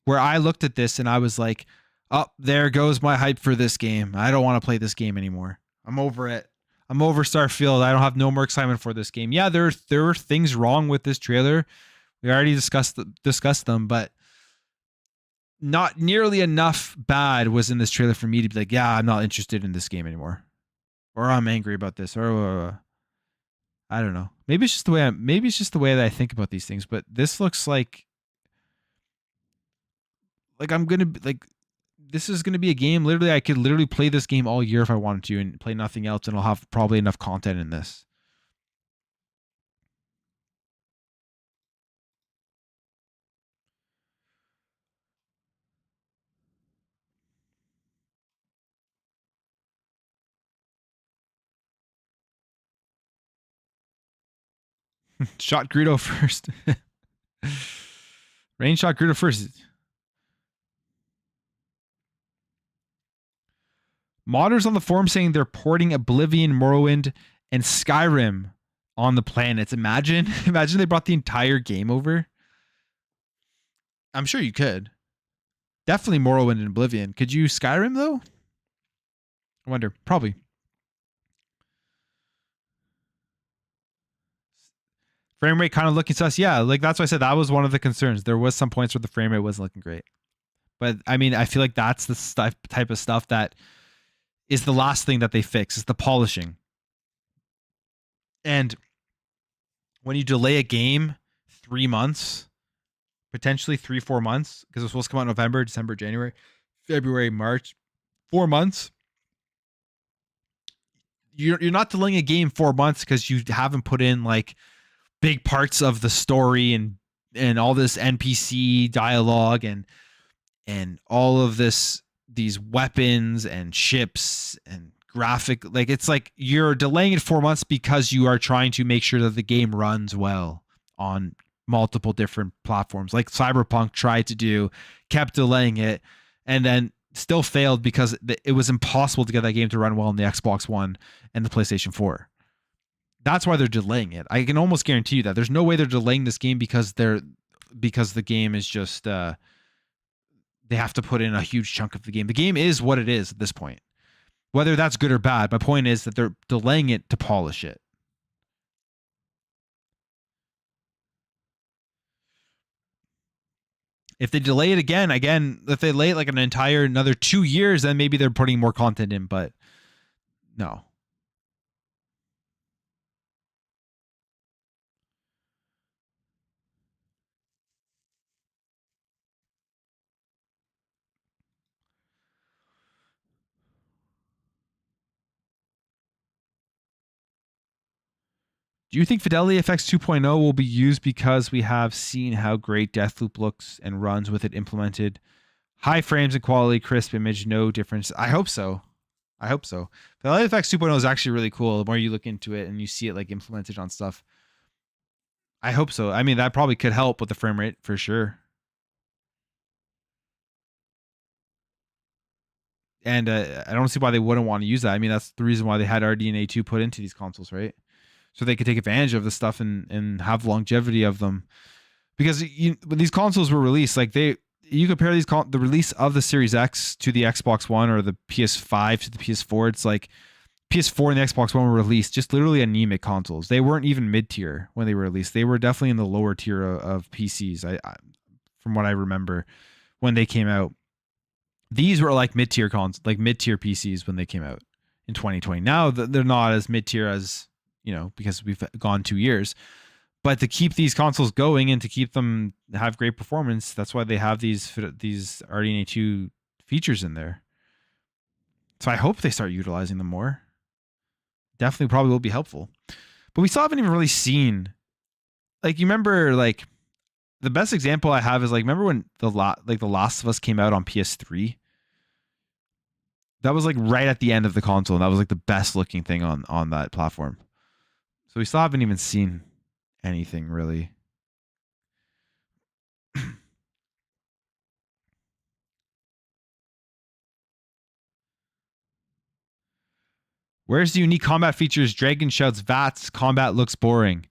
where I looked at this and I was like, oh, there goes my hype for this game. I don't want to play this game anymore. I'm over it. I'm over Starfield. I don't have no more excitement for this game. Yeah, there were things wrong with this trailer. We already discussed them, but not nearly enough bad was in this trailer for me to be like, yeah, I'm not interested in this game anymore. Or I'm angry about this, or I don't know. Maybe it's just the way that I think about these things. But this looks like I'm gonna this is gonna be a game. Literally, I could literally play this game all year if I wanted to, and play nothing else, and I'll have probably enough content in this. Shot Greedo first. Rain shot Greedo first. Modders on the forum saying they're porting Oblivion, Morrowind, and Skyrim on the planets. Imagine they brought the entire game over. I'm sure you could. Definitely Morrowind and Oblivion. Could you Skyrim though? I wonder. Probably. Frame rate kind of looking sus. Yeah, that's why I said that was one of the concerns. There was some points where the frame rate wasn't looking great. But I mean, I feel like that's the type of stuff that is the last thing that they fix, is the polishing. And when you delay a game 3 months, potentially 3-4 months, because it's supposed to come out in November, December, January, February, March, 4 months. You're not delaying a game 4 months because you haven't put in big parts of the story and all this NPC dialogue and all of these weapons and ships and graphic. It's like you're delaying it 4 months because you are trying to make sure that the game runs well on multiple different platforms, like Cyberpunk tried to do, kept delaying it, and then still failed because it was impossible to get that game to run well on the Xbox One and the PlayStation 4. That's why they're delaying it. I can almost guarantee you that there's no way they're delaying this game because the game is just they have to put in a huge chunk of the game. The game is what it is at this point. Whether that's good or bad, my point is that they're delaying it to polish it. If they delay it again, if they delay it another 2 years, then maybe they're putting more content in, but no. Do you think Fidelity FX 2.0 will be used because we have seen how great Deathloop looks and runs with it implemented? High frames and quality, crisp image, no difference. I hope so. Fidelity FX 2.0 is actually really cool. The more you look into it and you see it implemented on stuff. I hope so. I mean, that probably could help with the frame rate for sure. And I don't see why they wouldn't want to use that. I mean, that's the reason why they had RDNA 2 put into these consoles, right? So they could take advantage of this stuff and have longevity of them. Because when these consoles were released, like you compare the release of the Series X to the Xbox One or the PS5 to the PS4, it's like PS4 and the Xbox One were released just literally anemic consoles. They weren't even mid tier when they were released. They were definitely in the lower tier of PCs. From what I remember when they came out. These were like mid tier PCs when they came out in 2020. Now they're not as mid tier as because we've gone 2 years. But to keep these consoles going and to keep them have great performance, that's why they have these RDNA 2 features in there. So I hope they start utilizing them more. Definitely probably will be helpful. But we still haven't even really seen, like, you remember, like, the best example I have is, like, remember when the Last of Us came out on PS3? That was like right at the end of the console, and that was like the best looking thing on that platform. So we still haven't even seen anything really. Where's the unique combat features? Dragon shouts VATS. Combat looks boring.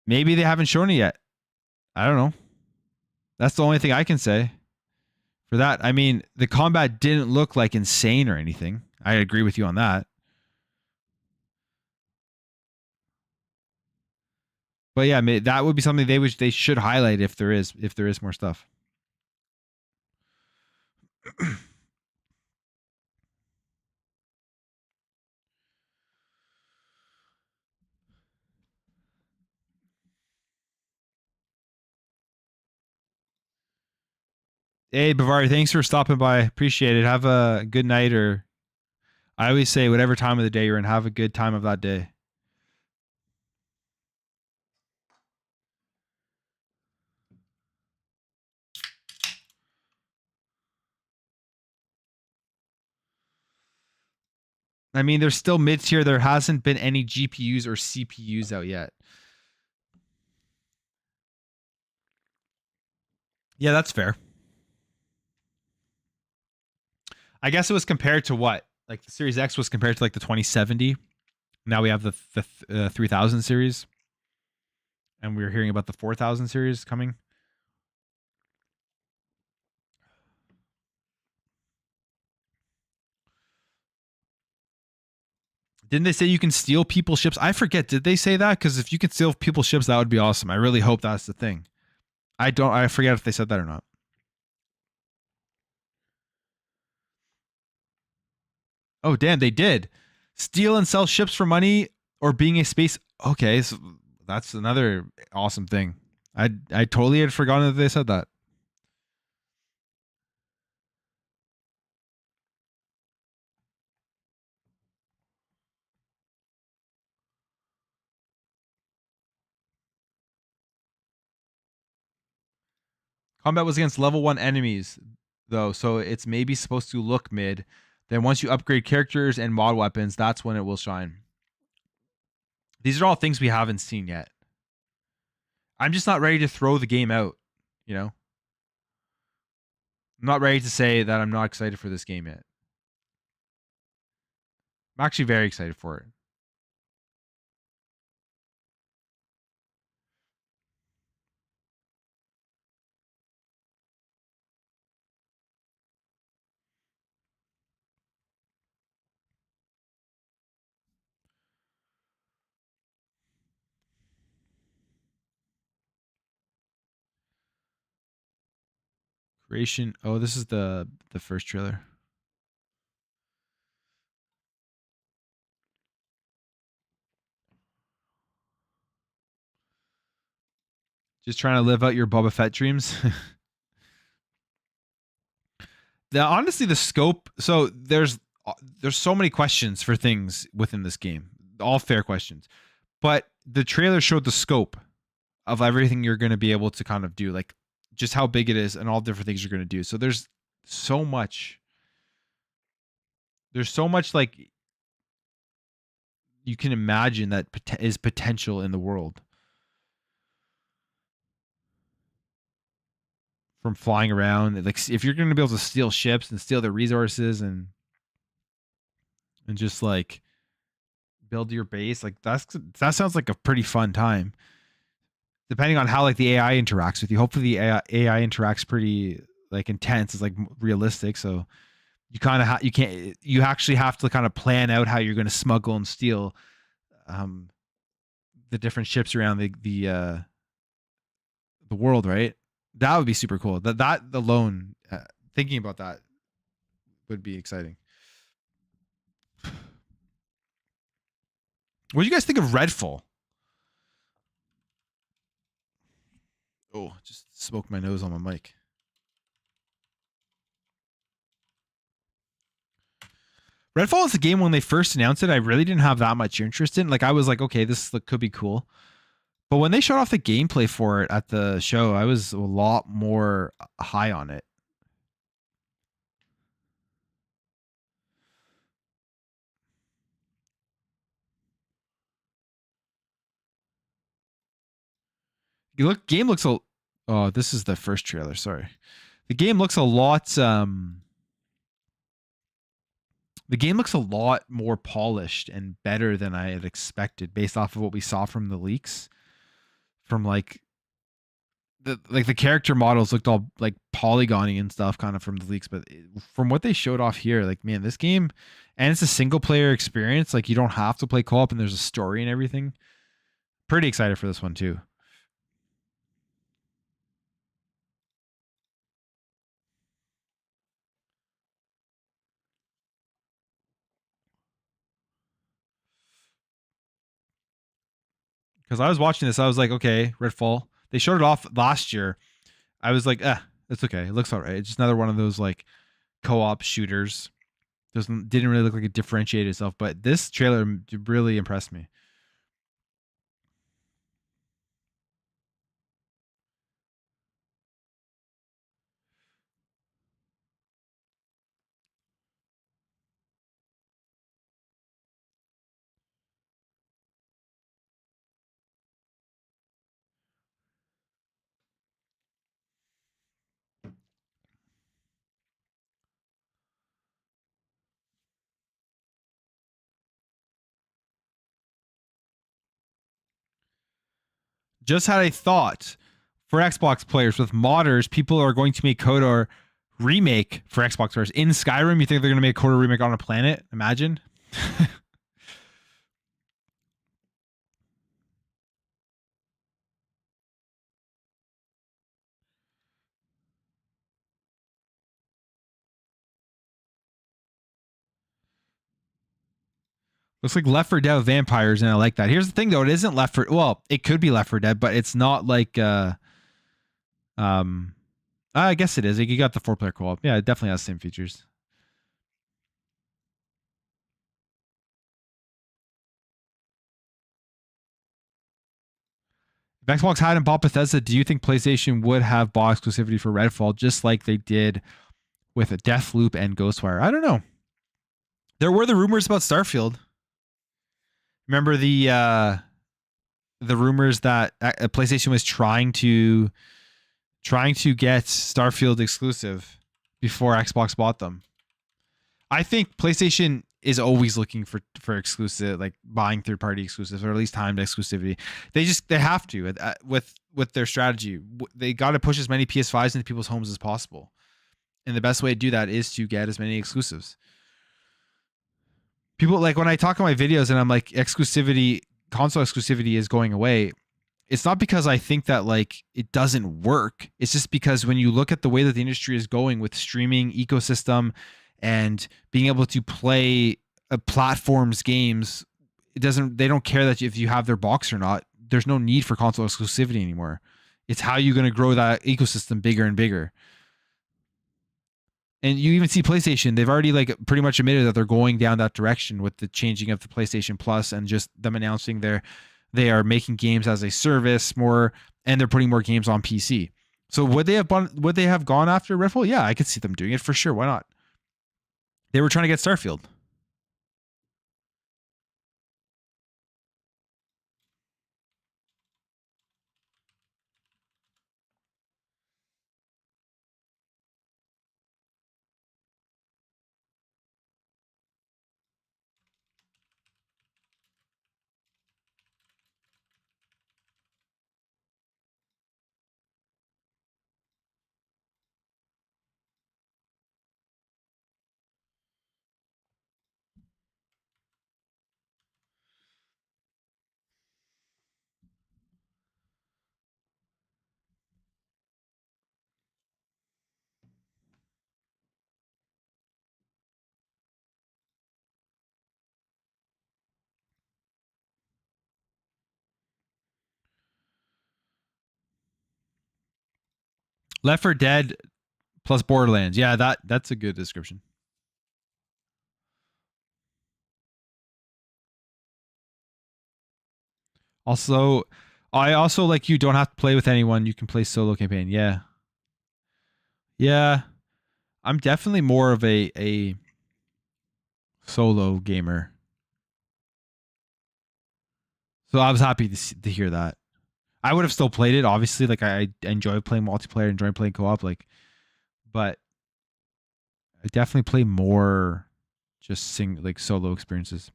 Maybe they haven't shown it yet. I don't know. That's the only thing I can say for that. I mean, the combat didn't look like insane or anything. I agree with you on that. But yeah, that would be something they should highlight if there is more stuff. Hey, Bavari, thanks for stopping by. Appreciate it. Have a good night, or I always say whatever time of the day you're in, have a good time of that day. I mean, they're still mid tier. There hasn't been any GPUs or CPUs out yet. Yeah, that's fair. I guess it was compared to what? Like the Series X was compared to like the 2070. Now we have the 3000 series. And we're hearing about the 4000 series coming. Didn't they say you can steal people's ships? I forget. Did they say that? Because if you can steal people's ships, that would be awesome. I really hope that's the thing. I forget if they said that or not. Oh, damn, they did. Steal and sell ships for money or being a space. Okay, so that's another awesome thing. I totally had forgotten that they said that. Combat was against level 1 enemies, though, so it's maybe supposed to look mid. Then once you upgrade characters and mod weapons, that's when it will shine. These are all things we haven't seen yet. I'm just not ready to throw the game out, I'm not ready to say that I'm not excited for this game yet. I'm actually very excited for it. Creation. Oh, this is the first trailer. Just trying to live out your Boba Fett dreams. Honestly, the scope. So there's so many questions for things within this game, all fair questions, but the trailer showed the scope of everything you're going to be able to kind of do, like just how big it is and all different things you're going to do. So there's so much. There's so much like you can imagine that is potential in the world. from flying around. Like if you're going to be able to steal ships and steal their resources and just like build your base, like that sounds like a pretty fun time. Depending on how like the AI interacts with you, hopefully the AI interacts pretty like intense. It's like realistic, so you kind of you actually have to kind of plan out how you're going to smuggle and steal um the different ships around the world, right? That would be super cool. That alone, thinking about that would be exciting. What do you guys think of Redfall? Oh, just smoked my nose on my mic. Redfall is a game when they first announced it, I really didn't have that much interest in. Like I was like, okay, this could be cool. But when they showed off the gameplay for it at the show, I was a lot more high on it. Game looks a. Oh, this is the first trailer. Sorry, the game looks a lot. The game looks a lot more polished and better than I had expected, based off of what we saw from the leaks. From like the character models looked all like polygony and stuff, kind of from the leaks, but from what they showed off here, like man, this game, and it's a single player experience. Like you don't have to play co-op, and there's a story and everything. Pretty excited for this one too. Because I was watching this, I was like, okay, Redfall. They showed it off last year. I was like, it's okay. It looks all right. It's just another one of those like co-op shooters. Didn't really look like it differentiated itself, but this trailer really impressed me. Just had a thought for Xbox players with modders. People are going to make KOTOR remake for Xbox players in Skyrim. You think they're going to make KOTOR remake on a planet? Imagine. Looks like Left 4 Dead with vampires, and I like that. Here's the thing, though: it isn't Left 4. Well, it could be Left 4 Dead, but it's not like um. I guess it is. You got the 4-player co-op. Yeah, it definitely has the same features. If Xbox hadn't bought Bethesda, do you think PlayStation would have bought exclusivity for Redfall, just like they did with Deathloop and Ghostwire? I don't know. There were the rumors about Starfield. Remember the rumors that PlayStation was trying to get Starfield exclusive before Xbox bought them. I think PlayStation is always looking for exclusive, like buying third party exclusives, or at least timed exclusivity. They have to with their strategy. They got to push as many PS5s into people's homes as possible, and the best way to do that is to get as many exclusives. People like when I talk on my videos and I'm like, console exclusivity is going away. It's not because I think that like it doesn't work. It's just because when you look at the way that the industry is going with streaming ecosystem and being able to play platforms games, they don't care that if you have their box or not. There's no need for console exclusivity anymore. It's how you're going to grow that ecosystem bigger and bigger. And you even see PlayStation, they've already like pretty much admitted that they're going down that direction with the changing of the PlayStation Plus and just them announcing they are making games as a service more, and they're putting more games on PC. So would they have gone after Redfall? Yeah, I could see them doing it for sure. Why not? They were trying to get Starfield. Left 4 Dead plus Borderlands. Yeah, that's a good description. Also, I also like you don't have to play with anyone. You can play solo campaign. Yeah. Yeah. I'm definitely more of a solo gamer. So I was happy to hear that. I would have still played it, obviously. Like I enjoy playing multiplayer, enjoy playing co-op, like, but I definitely play more just like solo experiences.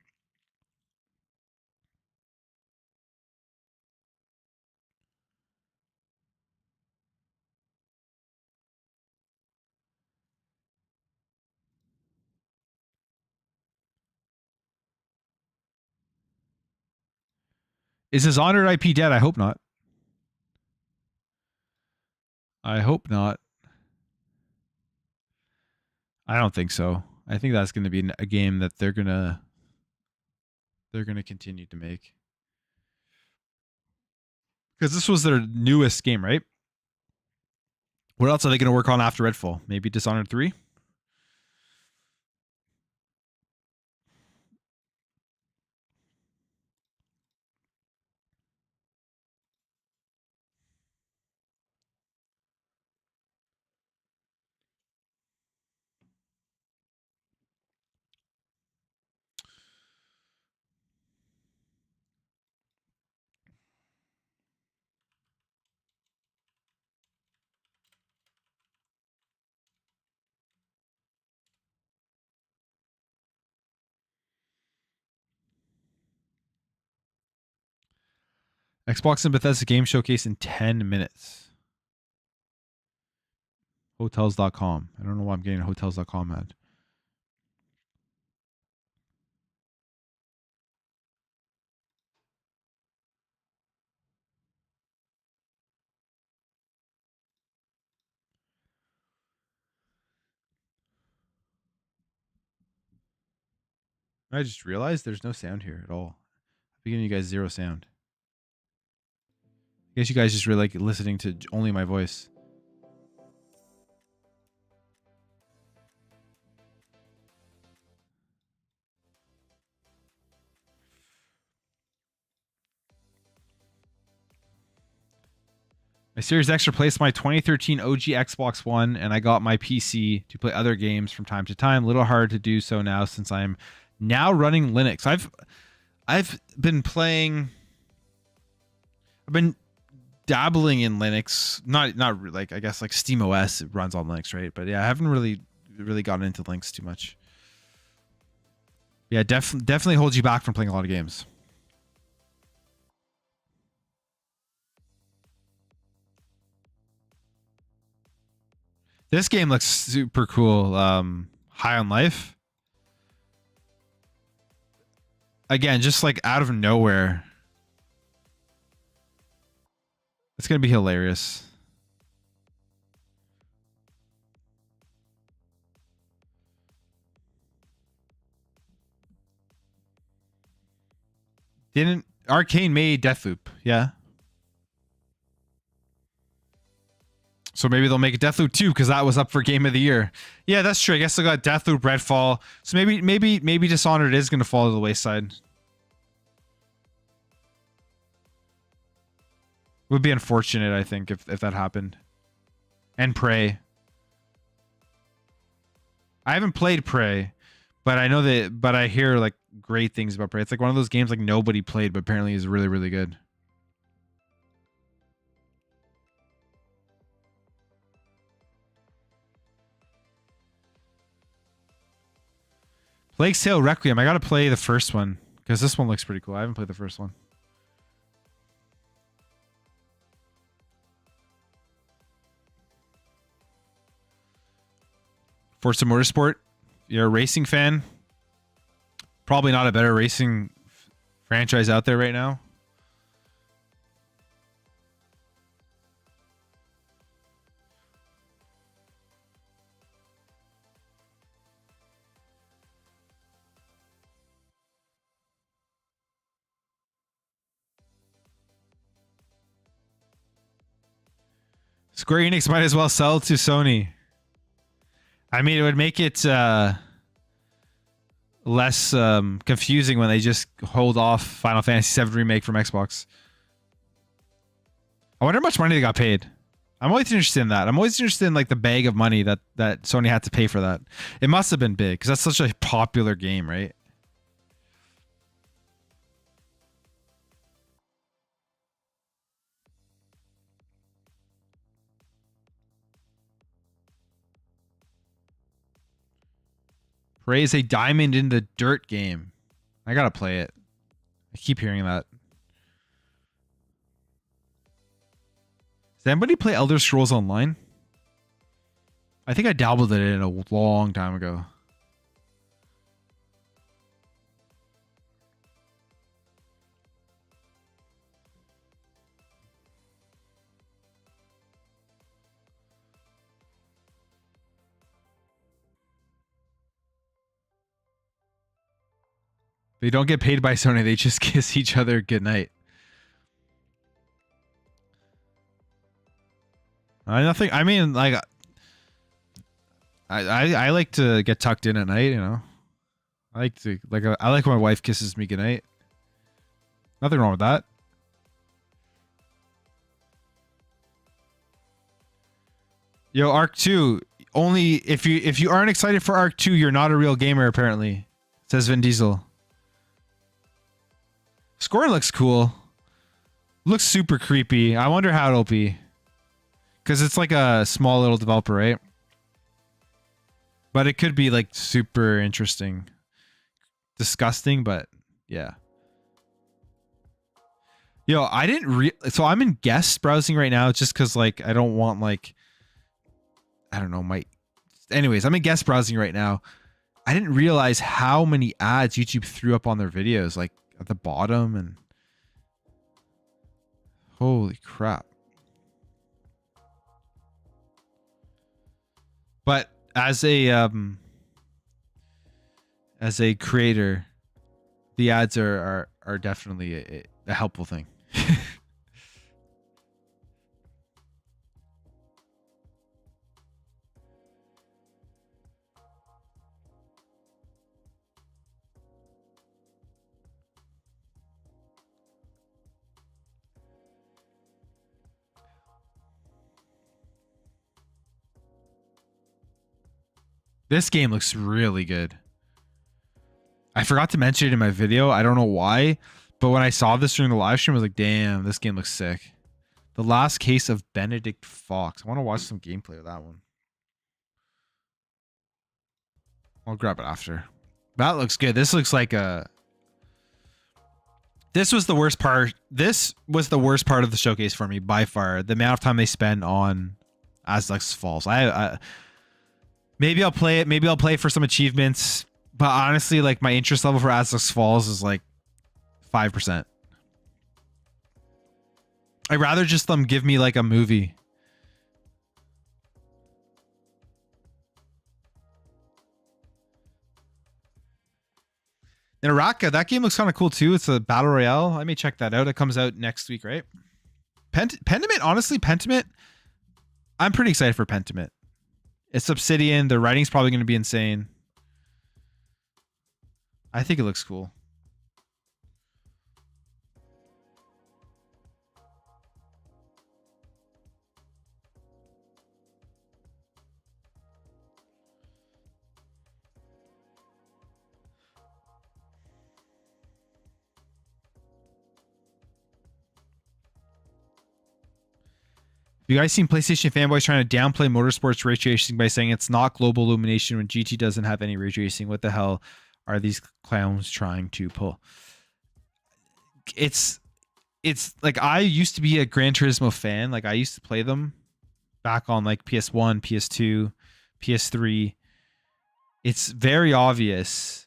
Is his honored IP dead? I hope not. I hope not. I don't think so. I think that's going to be a game that they're gonna continue to make because this was their newest game, right? What else are they going to work on after Redfall? Maybe Dishonored 3? Xbox and Bethesda game showcase in 10 minutes. Hotels.com. I don't know why I'm getting a hotels.com ad. I just realized there's no sound here at all. I'm giving you guys zero sound. I guess you guys just really like listening to only my voice. My Series X replaced my 2013 OG Xbox One, and I got my PC to play other games from time to time. A little hard to do so now since I'm now running Linux. I've been dabbling in Linux. Not like, I guess like Steam OS runs on Linux, right? But yeah, I haven't really gotten into Linux too much. Yeah, definitely holds you back from playing a lot of games. This game looks super cool. High on Life. Again, just like out of nowhere. It's gonna be hilarious. Didn't Arcane made Deathloop? Yeah. So maybe they'll make Deathloop 2 because that was up for Game of the Year. Yeah, that's true. I guess they got Deathloop, Redfall. So maybe Dishonored is gonna fall to the wayside. Would be unfortunate, I think, if that happened. And Prey. I haven't played Prey, but I know that. But I hear like great things about Prey. It's like one of those games like nobody played, but apparently is really really good. Plague Tale Requiem. I gotta play the first one because this one looks pretty cool. I haven't played the first one. Forza Motorsport. You're a racing fan. Probably not a better racing franchise out there right now. Square Enix might as well sell to Sony. I mean, it would make it less confusing when they just hold off Final Fantasy VII Remake from Xbox. I wonder how much money they got paid. I'm always interested in that. I'm always interested in like the bag of money that Sony had to pay for that. It must have been big because that's such a popular game, right? Raise a diamond in the dirt game. I gotta play it. I keep hearing that. Does anybody play Elder Scrolls Online? I think I dabbled in it a long time ago. They don't get paid by Sony. They just kiss each other goodnight. Nothing. I mean, like, I like to get tucked in at night. You know, I like when my wife kisses me goodnight. Nothing wrong with that. Yo, Arc 2. Only if you aren't excited for Arc 2, you're not a real gamer. Apparently, says Vin Diesel. Score looks cool. Looks super creepy. I wonder how it'll be. Because it's like a small little developer, right? But it could be like super interesting. Disgusting, but yeah. Yo, I didn't so I'm in guest browsing right now just because like I don't want like I don't know anyways, I'm in guest browsing right now. I didn't realize how many ads YouTube threw up on their videos, like at the bottom, and holy crap. But as a creator, the ads are definitely a helpful thing. This game looks really good. I forgot to mention it in my video. I don't know why, but when I saw this during the live stream, I was like, damn, this game looks sick. The Last Case of Benedict Fox. I want to watch some gameplay of that one. I'll grab it after. That looks good. This looks like a... This was the worst part. This was the worst part of the showcase for me by far. The amount of time they spend on Aztecs Falls. Maybe I'll play it. Maybe I'll play for some achievements. But honestly, like my interest level for Aztecs Falls is like 5%. I'd rather just them give me like a movie. And Araka, that game looks kind of cool too. It's a battle royale. I may check that out. It comes out next week, right? Pentiment, honestly, Pentiment. I'm pretty excited for Pentiment. It's Obsidian. The writing's probably going to be insane. I think it looks cool. You guys seen PlayStation fanboys trying to downplay motorsports ray tracing by saying it's not global illumination when GT doesn't have any ray tracing? What the hell are these clowns trying to pull? It's like I used to be a Gran Turismo fan. Like I used to play them back on like PS1, PS2, PS3. It's very obvious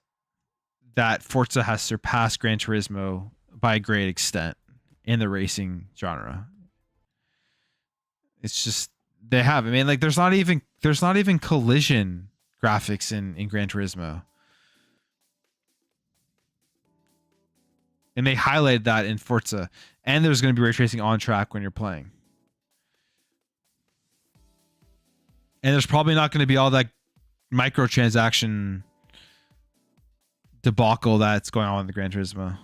that Forza has surpassed Gran Turismo by a great extent in the racing genre. It's just they have. I mean, like there's not even collision graphics in Gran Turismo, and they highlighted that in Forza. And there's going to be ray tracing on track when you're playing. And there's probably not going to be all that microtransaction debacle that's going on in the Gran Turismo.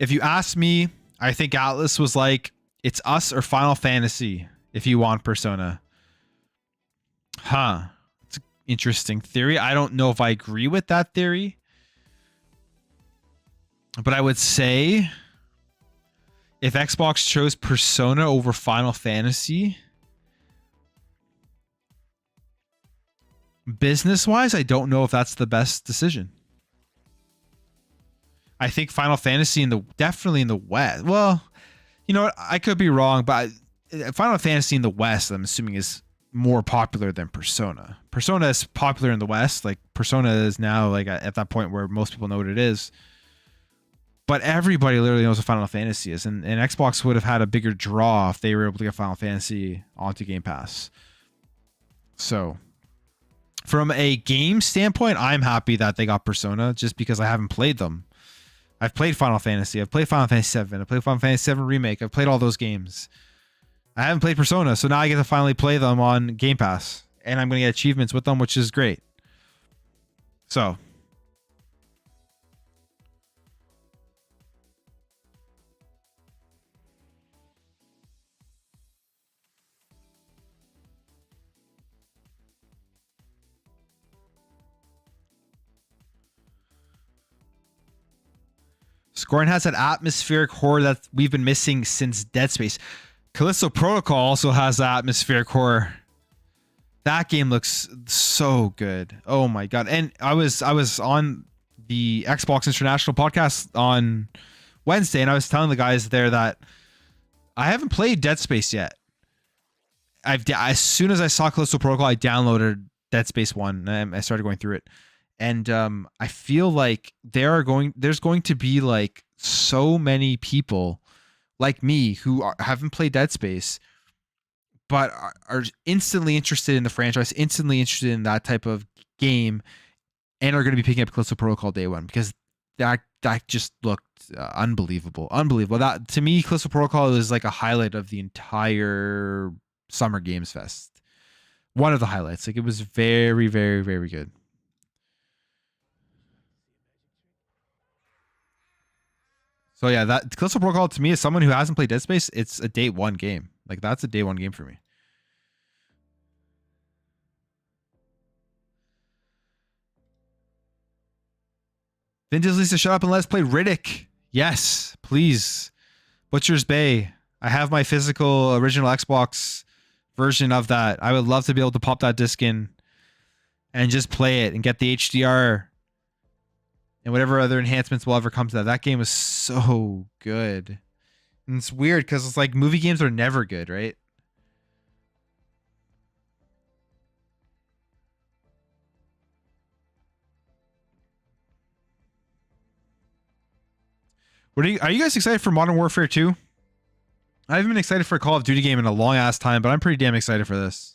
If you ask me, I think Atlas was like, it's us or Final Fantasy if you want Persona. Huh. It's an interesting theory. I don't know if I agree with that theory. But I would say if Xbox chose Persona over Final Fantasy, business-wise, I don't know if that's the best decision. I think Final Fantasy definitely in the West. Well, you know what? I could be wrong, but Final Fantasy in the West, I'm assuming, is more popular than Persona. Persona is popular in the West. Like Persona is now like at that point where most people know what it is. But everybody literally knows what Final Fantasy is, and Xbox would have had a bigger draw if they were able to get Final Fantasy onto Game Pass. So, from a game standpoint, I'm happy that they got Persona just because I haven't played them. I've played Final Fantasy. I've played Final Fantasy 7. I've played Final Fantasy 7 Remake. I've played all those games. I haven't played Persona, so now I get to finally play them on Game Pass. And I'm going to get achievements with them, which is great. So. Scorn has that atmospheric horror that we've been missing since Dead Space. Callisto Protocol also has that atmospheric horror. That game looks so good. Oh my god. And I was on the Xbox International podcast on Wednesday, and I was telling the guys there that I haven't played Dead Space yet. As soon as I saw Callisto Protocol, I downloaded Dead Space 1 and I started going through it. And I feel like there's going to be like so many people like me who haven't played Dead Space, but are instantly interested in the franchise, instantly interested in that type of game, and are going to be picking up Callisto Protocol day one because that just looked unbelievable. That to me, Callisto Protocol is like a highlight of the entire Summer Games Fest. One of the highlights. Like it was very, very, very good. So yeah, that Callisto Protocol to me is someone who hasn't played Dead Space. It's a day one game. Like that's a day one game for me. Vin Diesel to shut up and let's play Riddick. Yes, please. Butcher's Bay. I have my physical original Xbox version of that. I would love to be able to pop that disc in and just play it and get the HDR and whatever other enhancements will ever come to that. That game was so good. And it's weird because it's like movie games are never good, right? Are you guys excited for Modern Warfare 2? I haven't been excited for a Call of Duty game in a long ass time, but I'm pretty damn excited for this.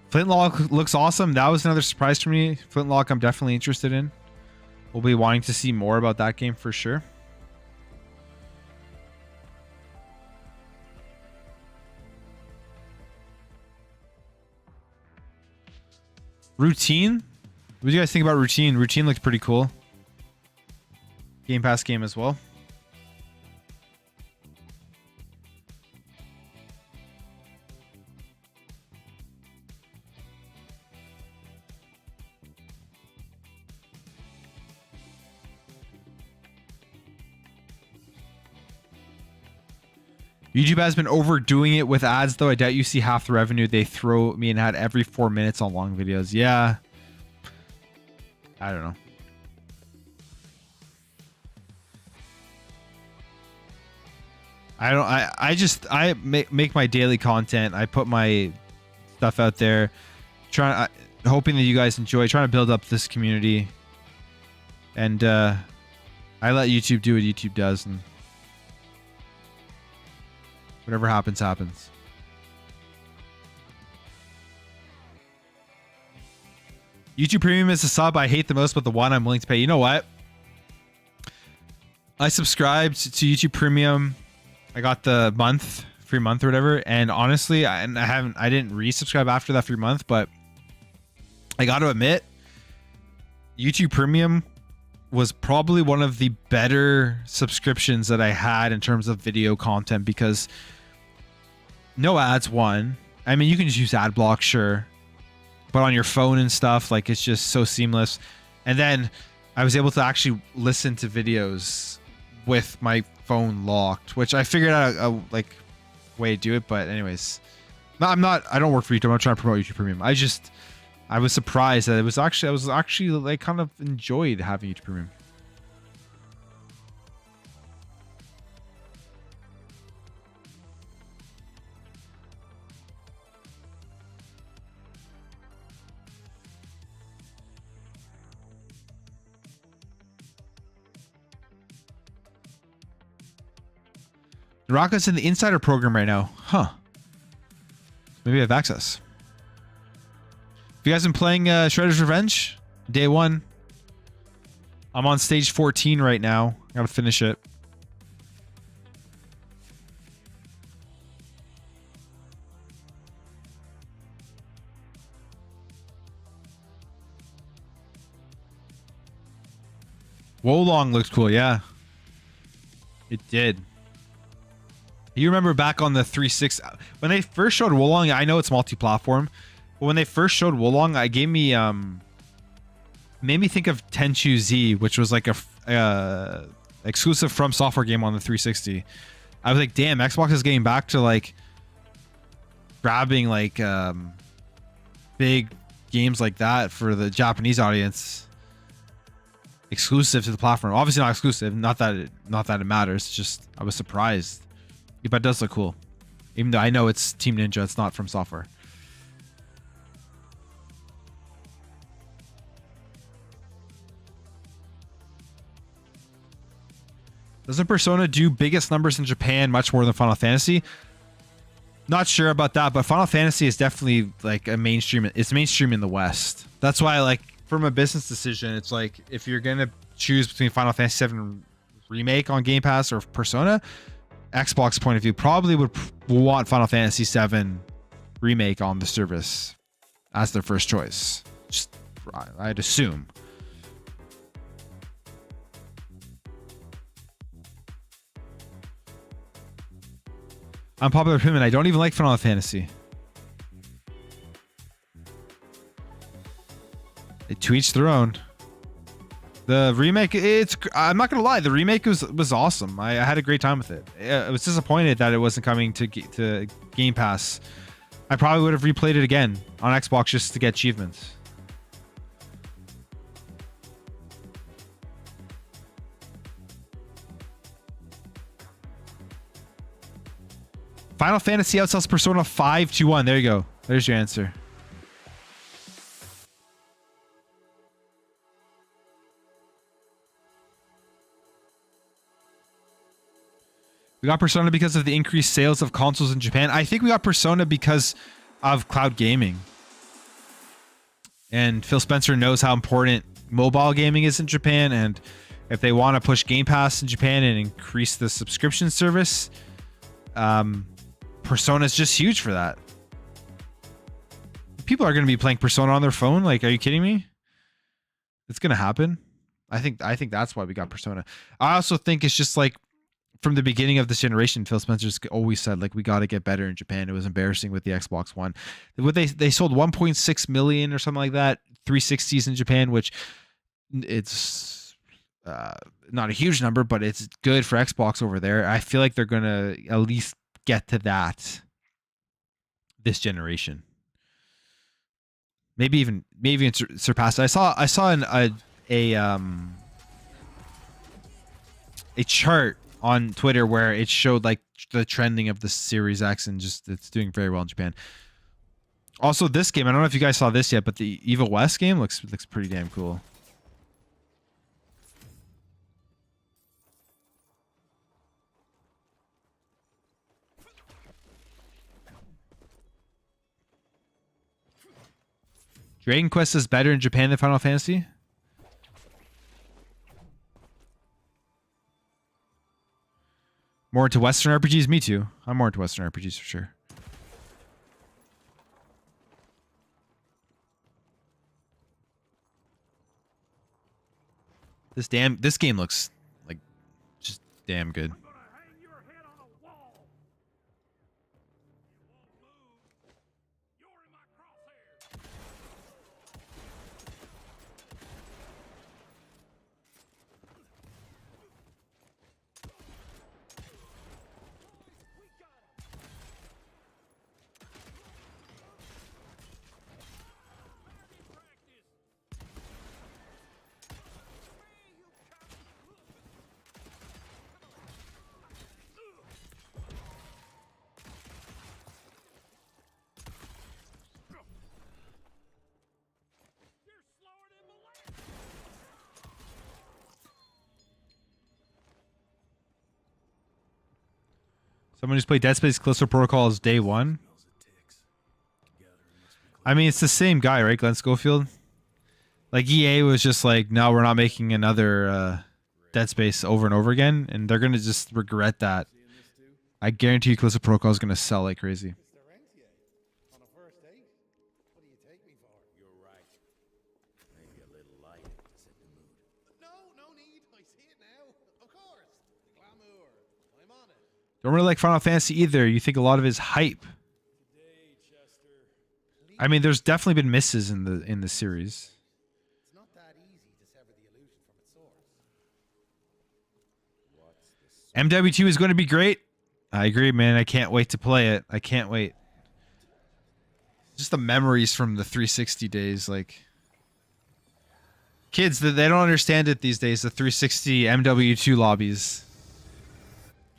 Flintlock looks awesome. That was another surprise for me. Flintlock I'm definitely interested in. We'll be wanting to see more about that game for sure. Routine? What do you guys think about Routine? Routine looks pretty cool. Game Pass game as well. YouTube has been overdoing it with ads, though. I doubt you see half the revenue they throw me an ad every 4 minutes on long videos. Yeah. I don't know. I make my daily content. I put my stuff out there, hoping that you guys enjoy, trying to build up this community. And I let YouTube do what YouTube does, and whatever happens, happens. YouTube Premium is a sub I hate the most, but the one I'm willing to pay. You know what? I subscribed to YouTube Premium. I got the free month or whatever, and honestly, I didn't resubscribe after that free month, but I got to admit, YouTube Premium was probably one of the better subscriptions that I had in terms of video content, because no ads, one. I mean, you can just use ad block, sure, but on your phone and stuff, like, it's just so seamless. And then I was able to actually listen to videos with my phone locked, which I figured out a way to do it. But anyways, I don't work for YouTube. I'm not trying to promote YouTube Premium. I was surprised that I was actually like kind of enjoyed having YouTube Premium. Rocket's in the insider program right now. Huh. Maybe I have access. Have you guys been playing Shredder's Revenge? Day 1. I'm on stage 14 right now. I gotta finish it. Wolong looks cool, yeah. It did. You remember back on the 360 when they first showed Wolong, I know it's multi-platform, but when they first showed Wolong, it gave me made me think of Tenchu Z, which was like a exclusive From Software game on the 360. I was like, damn, Xbox is getting back to like grabbing like big games like that for the Japanese audience, exclusive to the platform. Obviously not exclusive, not that it matters. It's just I was surprised. But it does look cool, even though I know it's Team Ninja. It's not From Software. Doesn't Persona do biggest numbers in Japan much more than Final Fantasy? Not sure about that, but Final Fantasy is definitely like a mainstream. It's mainstream in the West. That's why, like, from a business decision, it's like if you're gonna choose between Final Fantasy VII Remake on Game Pass or Persona, Xbox point of view probably would want Final Fantasy VII Remake on the service as their first choice. Just, I'd assume. Unpopular opinion, I don't even like Final Fantasy. To each their own. The remake, I'm not gonna lie, the remake was awesome. I had a great time with it. I was disappointed that it wasn't coming to Game Pass. I probably would have replayed it again on Xbox just to get achievements. Final Fantasy outsells Persona 5-1. There you go. There's your answer. We got Persona because of the increased sales of consoles in Japan. I think we got Persona because of cloud gaming. And Phil Spencer knows how important mobile gaming is in Japan. And if they want to push Game Pass in Japan and increase the subscription service, Persona is just huge for that. People are going to be playing Persona on their phone. Like, are you kidding me? It's going to happen. I think that's why we got Persona. I also think it's just like, from the beginning of this generation, Phil Spencer's always said, like, we got to get better in Japan. It was embarrassing with the Xbox One. They sold 1.6 million or something like that, 360s in Japan, which it's not a huge number, but it's good for Xbox over there. I feel like they're going to at least get to that this generation. Maybe even surpass it. I saw a chart on Twitter where it showed like the trending of the Series X, and just it's doing very well in Japan. Also, this game, I don't know if you guys saw this yet, but the Evil West game looks pretty damn cool. Dragon Quest is better in Japan than Final Fantasy? More into Western RPGs? Me too. I'm more into Western RPGs for sure. This game looks like just damn good. Someone who's played Dead Space Callisto Protocol is day one. I mean, it's the same guy, right? Glenn Schofield. Like EA was just like, no, we're not making another Dead Space over and over again, and they're gonna just regret that. I guarantee you, Callisto Protocol is gonna sell like crazy. Don't really like Final Fantasy either. You think a lot of it is hype. I mean, there's definitely been misses in the series. It's not that easy to sever the illusion from its source. MW2 is going to be great. I agree, man. I can't wait to play it. I can't wait. Just the memories from the 360 days, like kids that they don't understand it these days. The 360 MW2 lobbies.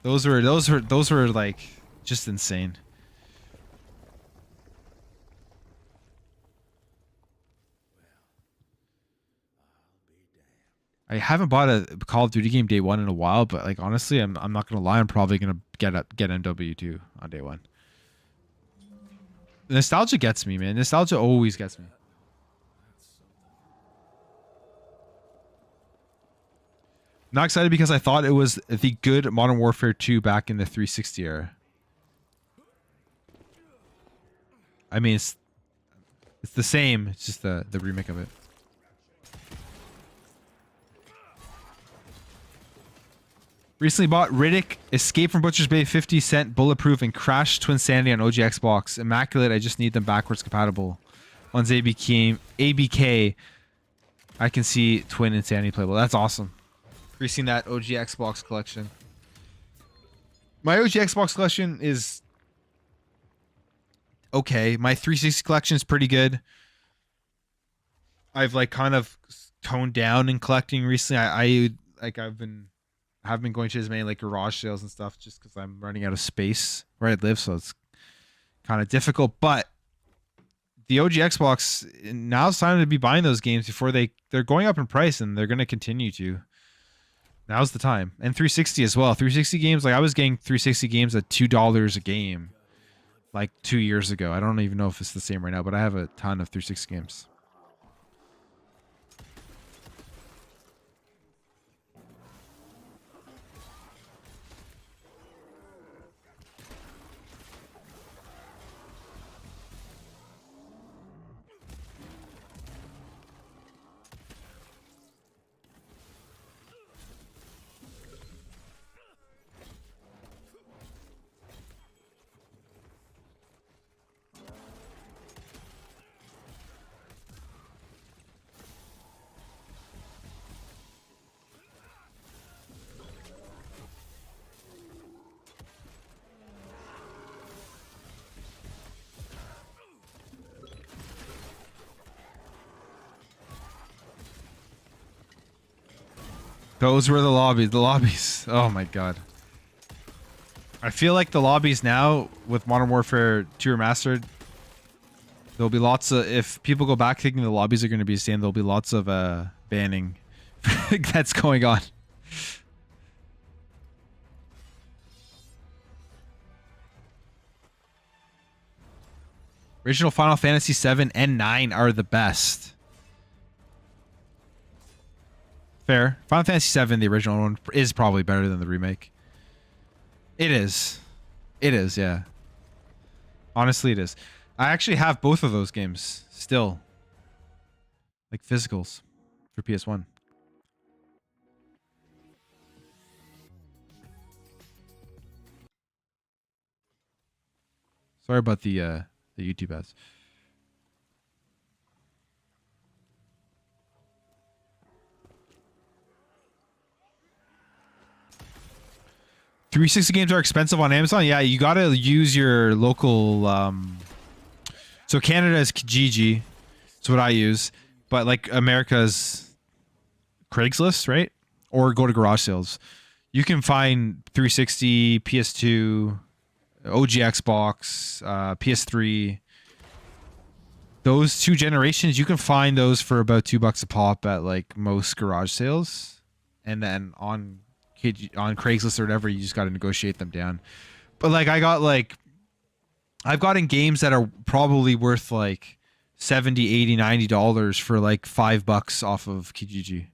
Those were like just insane. I haven't bought a Call of Duty game day one in a while, but like honestly, I'm not gonna lie, I'm probably gonna get MW2 on day one. Nostalgia gets me, man. Nostalgia always gets me. Not excited because I thought it was the good Modern Warfare 2 back in the 360 era. I mean, it's the same. It's just the remake of it. Recently bought Riddick, Escape from Butcher's Bay, 50-cent, bulletproof, and Crash Twin Sanity on OG Xbox. Immaculate. I just need them backwards compatible. One's ABK. I can see Twin Insanity playable. That's awesome. Increasing that OG Xbox collection. My OG Xbox collection is okay. My 360 collection is pretty good. I've like kind of toned down in collecting recently. I've been going to as many like garage sales and stuff just because I'm running out of space where I live, so it's kind of difficult. But the OG Xbox, now it's time to be buying those games before they're going up in price, and they're going to continue to. Now's the time. And 360 as well. 360 games, like I was getting 360 games at $2 a game like 2 years ago. I don't even know if it's the same right now, but I have a ton of 360 games. Those were the lobbies. The lobbies. Oh my god. I feel like the lobbies now with Modern Warfare 2 Remastered, there'll be lots of, if people go back thinking the lobbies are going to be the same, there'll be lots of banning that's going on. Original Final Fantasy 7 and 9 are the best. Fair. Final Fantasy 7, the original one, is probably better than the remake. It is. It is, yeah. Honestly, it is. I actually have both of those games still. Like physicals for PS1. Sorry about the YouTube ads. $360 games are expensive on Amazon. Yeah, you gotta use your local. So Canada is Kijiji. That's what I use. But like America's Craigslist, right? Or go to garage sales. You can find 360, PS2, OG Xbox, PS3. Those two generations, you can find those for about $2 a pop at like most garage sales, and then on Craigslist or whatever, you just got to negotiate them down. But like I've gotten games that are probably worth like $70, $80, $90 for like $5 off of Kijiji.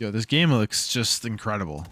Yo, this game looks just incredible.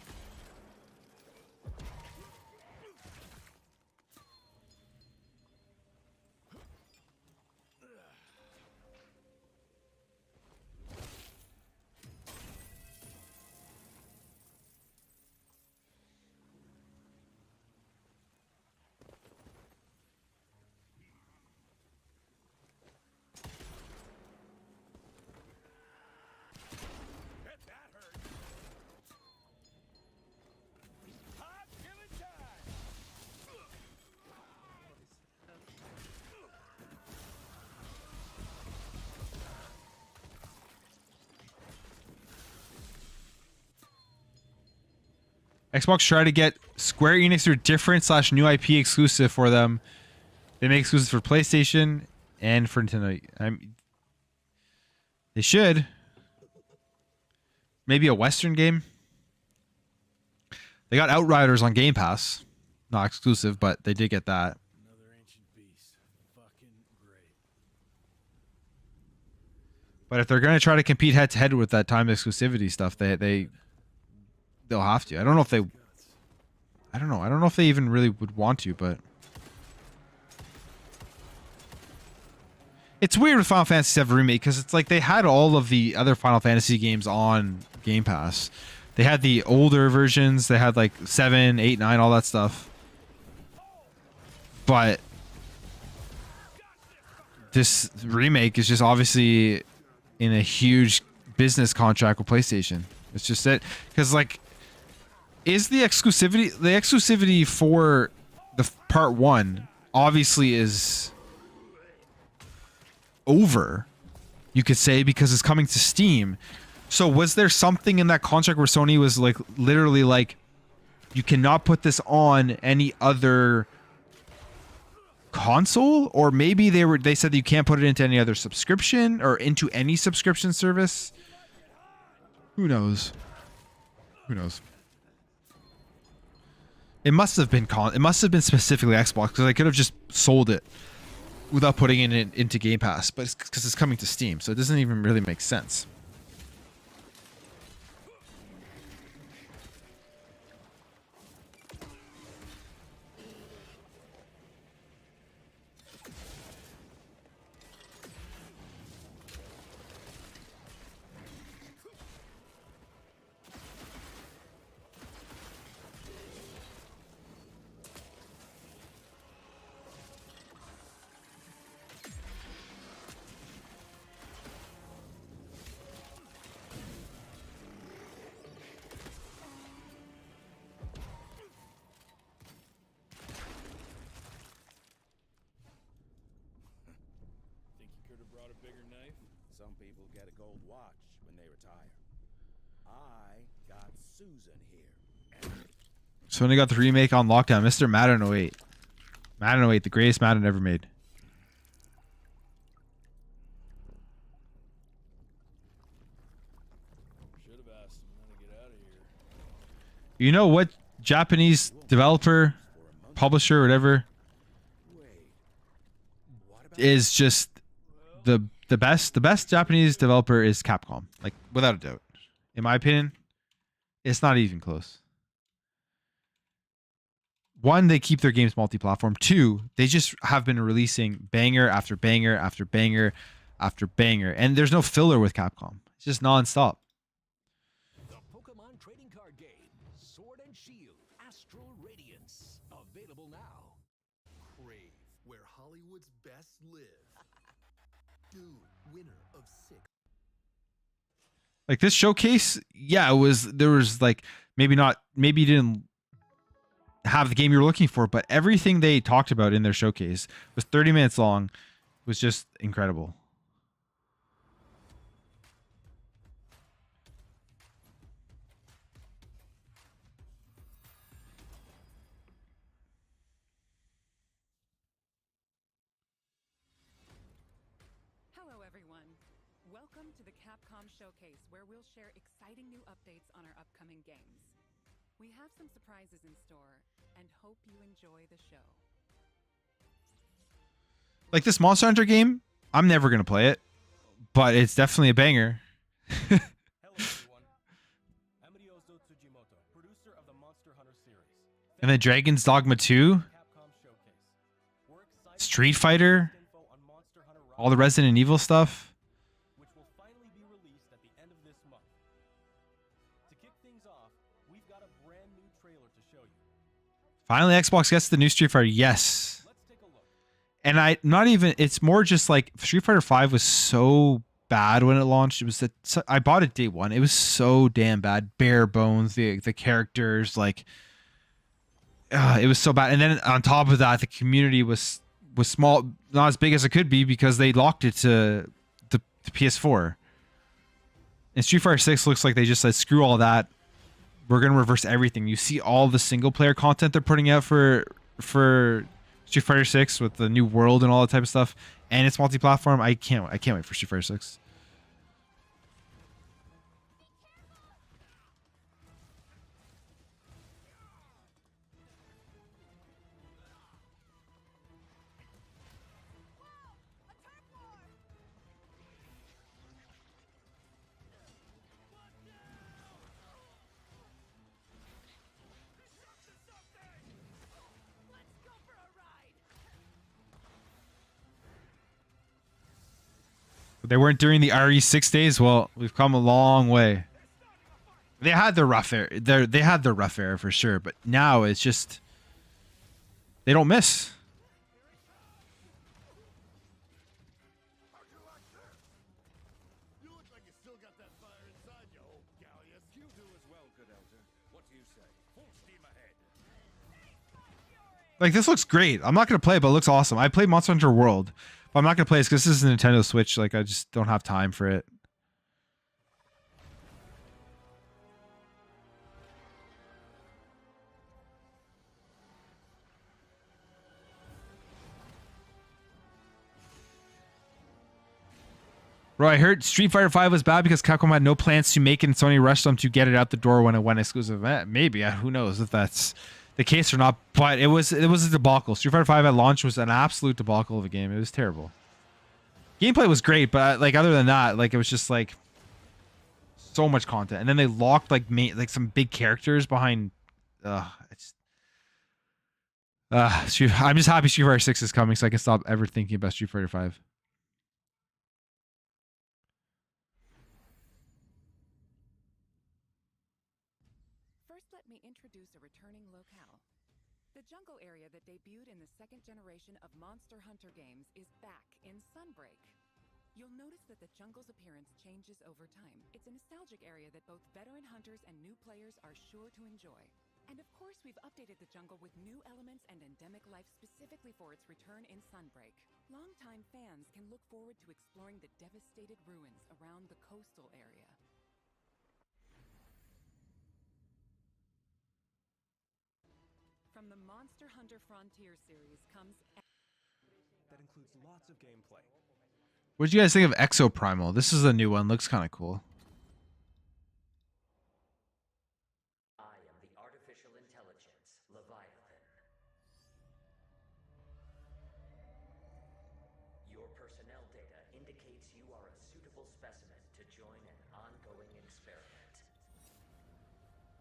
Xbox tried to get Square Enix their different / new IP exclusive for them. They make exclusives for PlayStation and for Nintendo. They should. Maybe a Western game. They got Outriders on Game Pass. Not exclusive, but they did get that. Another ancient beast. Fucking great. But if they're going to try to compete head to head with that time exclusivity stuff, they'll have to. I don't know if they. I don't know. I don't know if they even really would want to, but it's weird with Final Fantasy VII Remake because it's like they had all of the other Final Fantasy games on Game Pass. They had the older versions. They had like 7, 8, 9, all that stuff. But this remake is just obviously in a huge business contract with PlayStation. It's just it. Because like, is the exclusivity for the part 1 obviously is over, you could say, because it's coming to Steam. So was there something in that contract where Sony was like literally like, you cannot put this on any other console? Or maybe they said that you can't put it into any other subscription or into any subscription service? Who knows? Who knows? It must have been specifically Xbox, because I could have just sold it without putting it into Game Pass, but it's because it's coming to Steam, so it doesn't even really make sense. Some people get a gold watch when they retire. I got Susan here. So when they got the remake on lockdown, Mr. Madden 08. Madden 08, the greatest Madden ever made. Should have asked him how to get out of here. You know what Japanese developer, publisher, whatever, is just the best? The best Japanese developer is Capcom. Like, without a doubt. In my opinion, it's not even close. One, they keep their games multi-platform. Two, they just have been releasing banger after banger after banger after banger. And there's no filler with Capcom. It's just non-stop. The Pokemon trading card game, Sword and Shield, Astral Radiance. Available now. Crave, where Hollywood's best live. Dude, winner of 6. Like this showcase, yeah, there was like, maybe you didn't have the game you were looking for, but everything they talked about in their showcase was 30 minutes long, was just incredible. Hello everyone. Welcome to the Capcom Showcase, where we'll share exciting new updates on our upcoming games. We have some surprises in store and hope you enjoy the show. Like this Monster Hunter game, I'm never going to play it, but it's definitely a banger. Hello everyone. I'm Ryozo Tsujimoto, producer of the Monster Hunter series. And then Dragon's Dogma 2, Capcom Showcase. We're excited Street Fighter, info on Monster Hunter all the Resident Evil stuff. which will finally be released at the end of this month. To kick things off, we've got a brand new trailer to show you. Finally, Xbox gets the new Street Fighter. Yes. Let's take a look. And it's more just like Street Fighter 5 was so bad when it launched. It was I bought it day one. It was so damn bad. Bare bones, the characters, like it was so bad. And then on top of that, the community was small, not as big as it could be because they locked it to the PS4. And Street Fighter 6 looks like they just said, screw all that. We're going to reverse everything. You see all the single player content they're putting out for Street Fighter 6 with the new world and all that type of stuff, and it's multi-platform. I can't wait for Street Fighter 6. They weren't during the RE6 days. Well, we've come a long way. They had their rough era. They had their rough era for sure, but now it's just they don't miss. You look like you still got that fire inside you, old galleon. You do as well, good elder. What do you say? Full steam ahead. Like this looks great. I'm not gonna play it, but it looks awesome. I played Monster Hunter World, but I'm not gonna play this because this is a Nintendo Switch. Like I just don't have time for it. Bro, I heard Street Fighter 5 was bad because Capcom had no plans to make it and Sony rushed them to get it out the door when it went exclusive. Maybe, who knows if that's the case or not, but it was a debacle. Street Fighter 5 at launch was an absolute debacle of a game. It was terrible. Gameplay was great, but like other than that, like it was just like so much content. And then they locked like some big characters behind I'm just happy Street Fighter 6 is coming so I can stop ever thinking about Street Fighter 5. First, let me introduce a returning locale. The jungle area that debuted in the second generation of Monster Hunter games is back in Sunbreak. You'll notice that the jungle's appearance changes over time. It's a nostalgic area that both veteran hunters and new players are sure to enjoy. And of course, we've updated the jungle with new elements and endemic life specifically for its return in Sunbreak. Longtime fans can look forward to exploring the devastated ruins around the coastal area. From the Monster Hunter Frontier series comes That includes lots of gameplay. What did you guys think of Exoprimal? This is a new one. Looks kind of cool. I am the artificial intelligence, Leviathan. Your personnel data indicates you are a suitable specimen to join an ongoing experiment.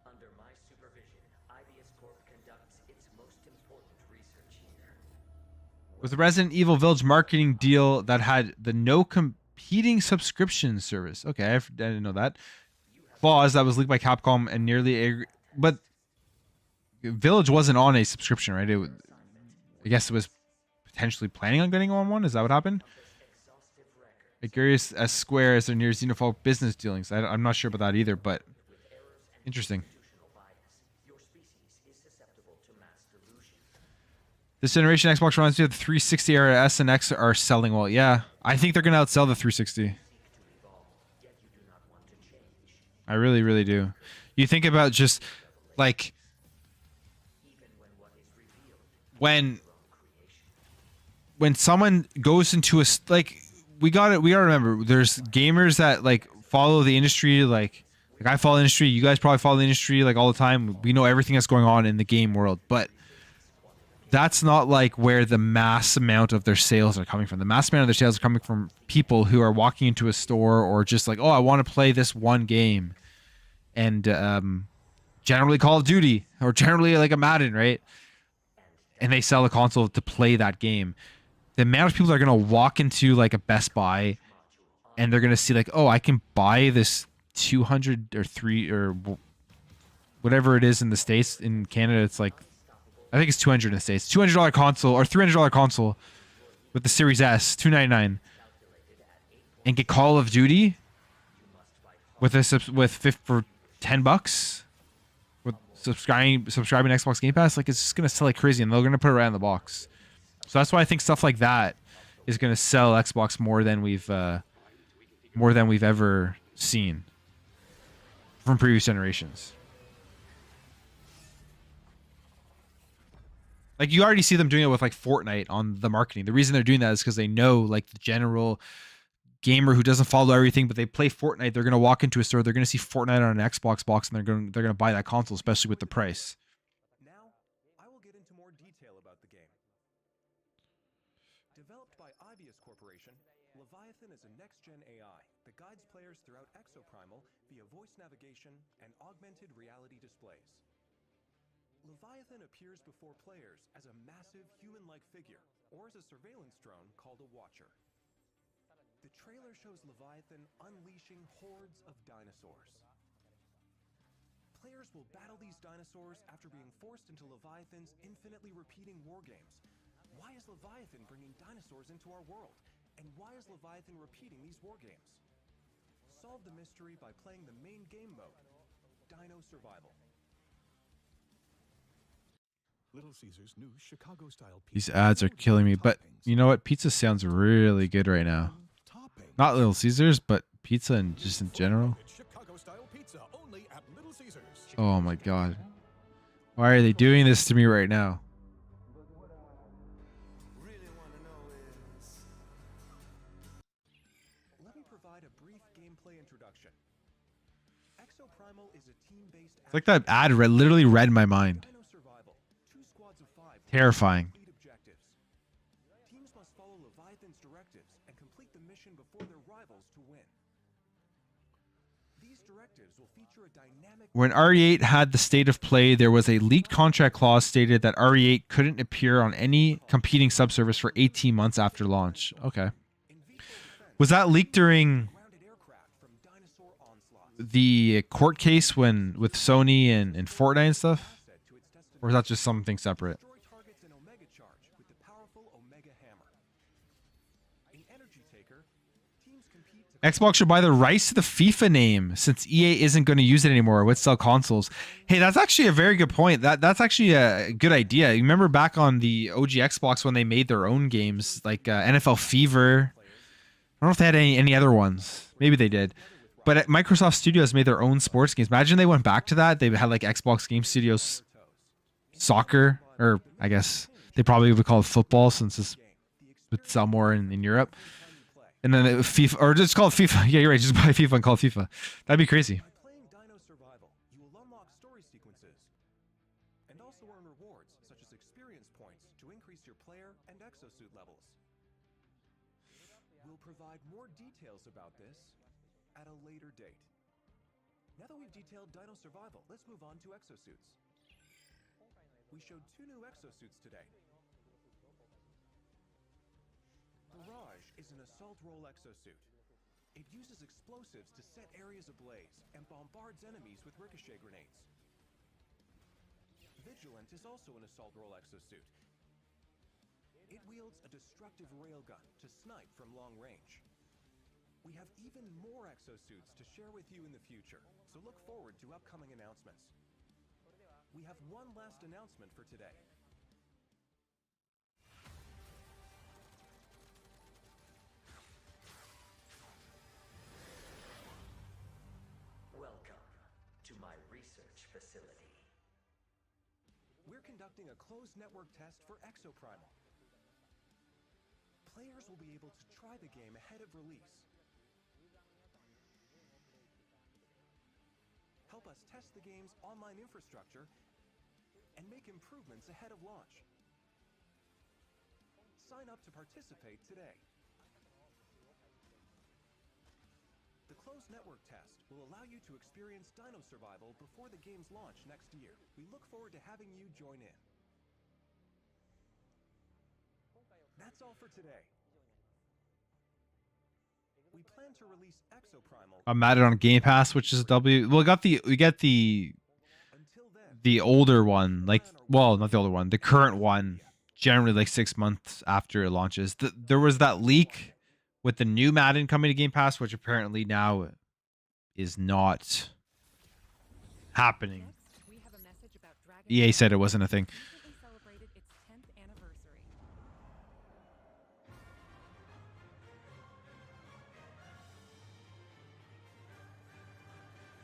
Under my supervision, Ibius Corp conducts its most important research here. With the Resident Evil Village marketing deal that had the no competing subscription service. Okay, I didn't know that. Clause that was leaked by Capcom and but Village wasn't on a subscription, right? I guess it was potentially planning on getting on one. Is that what happened? Curious as Square as their near xenophobic business dealings. I'm not sure about that either, but interesting. This generation Xbox reminds me of the 360 era. S and X are selling well. Yeah, I think they're going to outsell the 360. I really, really do. You think about just like when someone goes into a we gotta remember there's gamers that like follow the industry like I follow the industry. You guys probably follow the industry like all the time. We know everything that's going on in the game world, but that's not like where the mass amount of their sales are coming from. The mass amount of their sales are coming from people who are walking into a store or just like, oh, I want to play this one game. And generally Call of Duty or generally like a Madden, right? And they sell a console to play that game. The amount of people that are going to walk into like a Best Buy and they're going to see like, oh, I can buy this 200 or 3 or whatever it is in the States. In Canada, it's like, I think it's 200 in the States. $200 console or $300 console with the Series S, $299, and get Call of Duty with for $10 with subscribing Xbox Game Pass. Like it's just gonna sell like crazy, and they're gonna put it right in the box. So that's why I think stuff like that is gonna sell Xbox more than we've ever seen from previous generations. Like you already see them doing it with like Fortnite on the marketing. The reason they're doing that is because they know like the general gamer who doesn't follow everything, but they play Fortnite. They're gonna walk into a store. They're gonna see Fortnite on an Xbox box, and they're gonna buy that console, especially with the price. Now, I will get into more detail about the game. Developed by Ibius Corporation, Leviathan is a next-gen AI that guides players throughout Exoprimal via voice navigation and augmented reality displays. Leviathan appears before players as a massive human-like figure, or as a surveillance drone called a Watcher. The trailer shows Leviathan unleashing hordes of dinosaurs. Players will battle these dinosaurs after being forced into Leviathan's infinitely repeating wargames. Why is Leviathan bringing dinosaurs into our world? And why is Leviathan repeating these wargames? Solve the mystery by playing the main game mode, Dino Survival. Little Caesar's new Chicago-style pizza. These ads are killing me, but you know what? Pizza sounds really good right now. Not Little Caesars, but pizza and just in general. Chicago-style pizza only at Little Caesar's. Oh my god. Why are they doing this to me right now? Let me provide a brief gameplay introduction. Exoprimal is a team-based It's like that ad literally read my mind. Dino Survival. 2 squads of 5 Terrifying. complete objectives. Teams must follow Leviathan's directives and complete the mission before their rivals to win. These directives will feature a dynamic When RE8 had the state of play, there was a leaked contract clause stated that RE8 couldn't appear on any competing subservice for 18 months after launch. Okay. in vitro defense Was that leaked during grounded aircraft from dinosaur onslaughts. the court case with Sony and Fortnite and stuff? Asset to its destination. Or is that just something separate? Destroy targets in Omega Charge with the powerful Omega Hammer. In Energy Taker, teams compete to Xbox should buy the rights to the FIFA name since EA isn't going to use it anymore with sell consoles. Hey, that's actually a very good point. That's actually a good idea. You remember back on the OG Xbox when they made their own games like NFL Fever. I don't know if they had any other ones. Maybe they did. But Microsoft Studios made their own sports games. Imagine they went back to that. They had like Xbox Game Studios soccer, or I guess they probably would call it football since this would sell more in Europe. And then FIFA, or just call it FIFA. Yeah, you're right. Just buy FIFA and call it FIFA. That'd be crazy. By playing Dino Survival, you will unlock story sequences and also earn rewards such as experience points to increase your player and exosuit levels. We'll provide more details about this at a later date. Now that we've detailed Dino Survival, let's move on to exosuits. We showed 2 new exosuits today. Barrage is an assault role exosuit. It uses explosives to set areas ablaze and bombards enemies with ricochet grenades. Vigilant is also an assault role exosuit. It wields a destructive railgun to snipe from long range. We have even more exosuits to share with you in the future, so look forward to upcoming announcements. We have one last announcement for today. Welcome to my research facility. We're conducting a closed network test for Exoprimal. Players will be able to try the game ahead of release. Help us test the game's online infrastructure and make improvements ahead of launch. Sign up to participate today. The closed network test will allow you to experience Dino Survival before the game's launch next year. We look forward to having you join in. That's all for today. We plan to release Exoprimal. I'm at it on Game Pass, which is W. Well, we get the older one, like, well, not the older one, the current one, generally like 6 months after it launches. There was that leak with the new Madden coming to Game Pass, which apparently now is not happening. Next, we have a message about Dragon EA said it wasn't a thing. recently celebrated its 10th anniversary.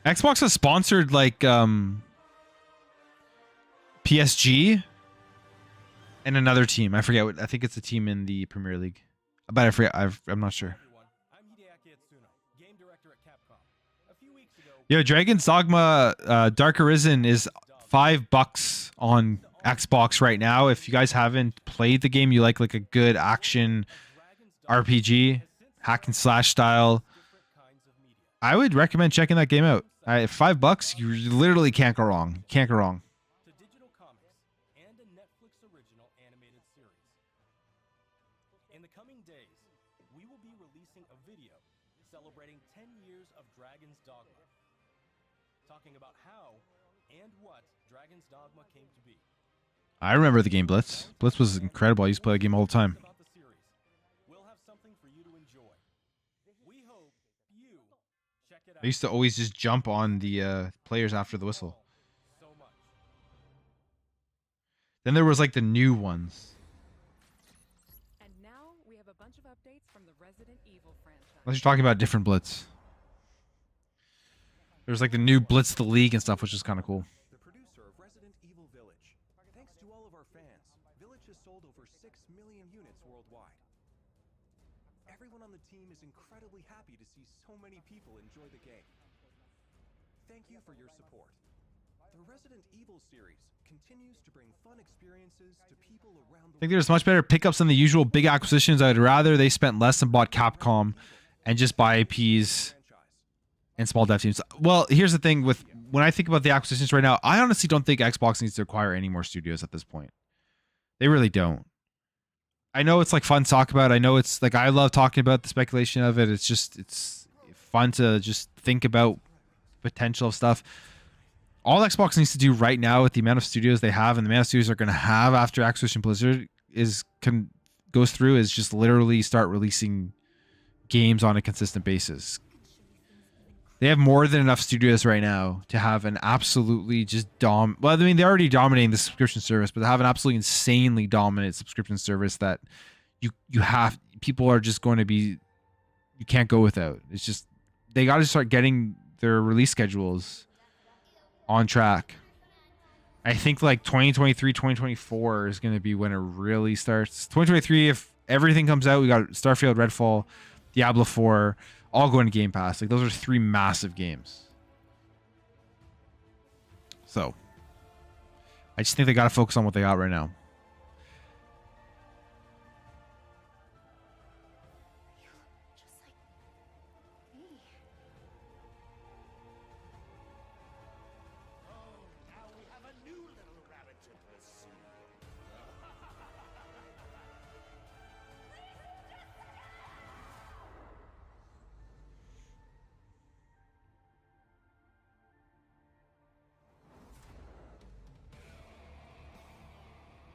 Xbox has sponsored like PSG and another team. I forget what. I think it's a team in the Premier League, but I forget. I'm not sure. I'm Hideaki Atsuno, game director at Capcom. A few weeks ago, Yo, Dragon's Dogma Dark Arisen is $5 on Xbox right now. If you guys haven't played the game, you like a good action RPG, hack and slash style, I would recommend checking that game out. $5, you literally can't go wrong. Can't go wrong. to digital comics and a Netflix original animated series. In the coming days, we will be releasing a video celebrating 10 years of Dragon's Dogma, talking about how and what Dragon's Dogma came to be. I remember the game Blitz. Blitz was incredible. I used to play the game all the time. About the series, we'll have something for you to enjoy. We hope you check it out. I used to always just jump on the players after the whistle. So much. Then there was like the new ones. And now we have a bunch of updates from the Resident Evil franchise. Unless you're talking about different Blitz. There's like the new Blitz the League and stuff, which is kind of cool. The producer of Resident Evil Village. Thanks to all of our fans, Village has sold over 6 million units worldwide. Everyone on the team is incredibly happy to see so many people enjoy the game. Thank you for your support. The Resident Evil series continues to bring fun experiences to people around I the think there's much better pickups than the usual big acquisitions. I'd rather they spent less and bought Capcom and just buy IPs and small dev teams. Well, here's the thing with when I think about the acquisitions right now, I honestly don't think Xbox needs to acquire any more studios at this point. They really don't. I know it's like fun to talk about. I know it's like I love talking about the speculation of it. It's fun to just think about potential of stuff. All Xbox needs to do right now with the amount of studios they have and the amount of studios they're going to have after Activision Blizzard goes through is just literally start releasing games on a consistent basis. They have more than enough studios right now to have an absolutely just well, I mean, they're already dominating the subscription service, but they have an absolutely insanely dominant subscription service that people are just going to be, you can't go without. It's just, they got to start getting their release schedules on track. I think like 2023, 2024 is going to be when it really starts. 2023, if everything comes out, we got Starfield, Redfall, Diablo 4, all going to Game Pass. Like, those are 3 massive games. So I just think they got to focus on what they got right now.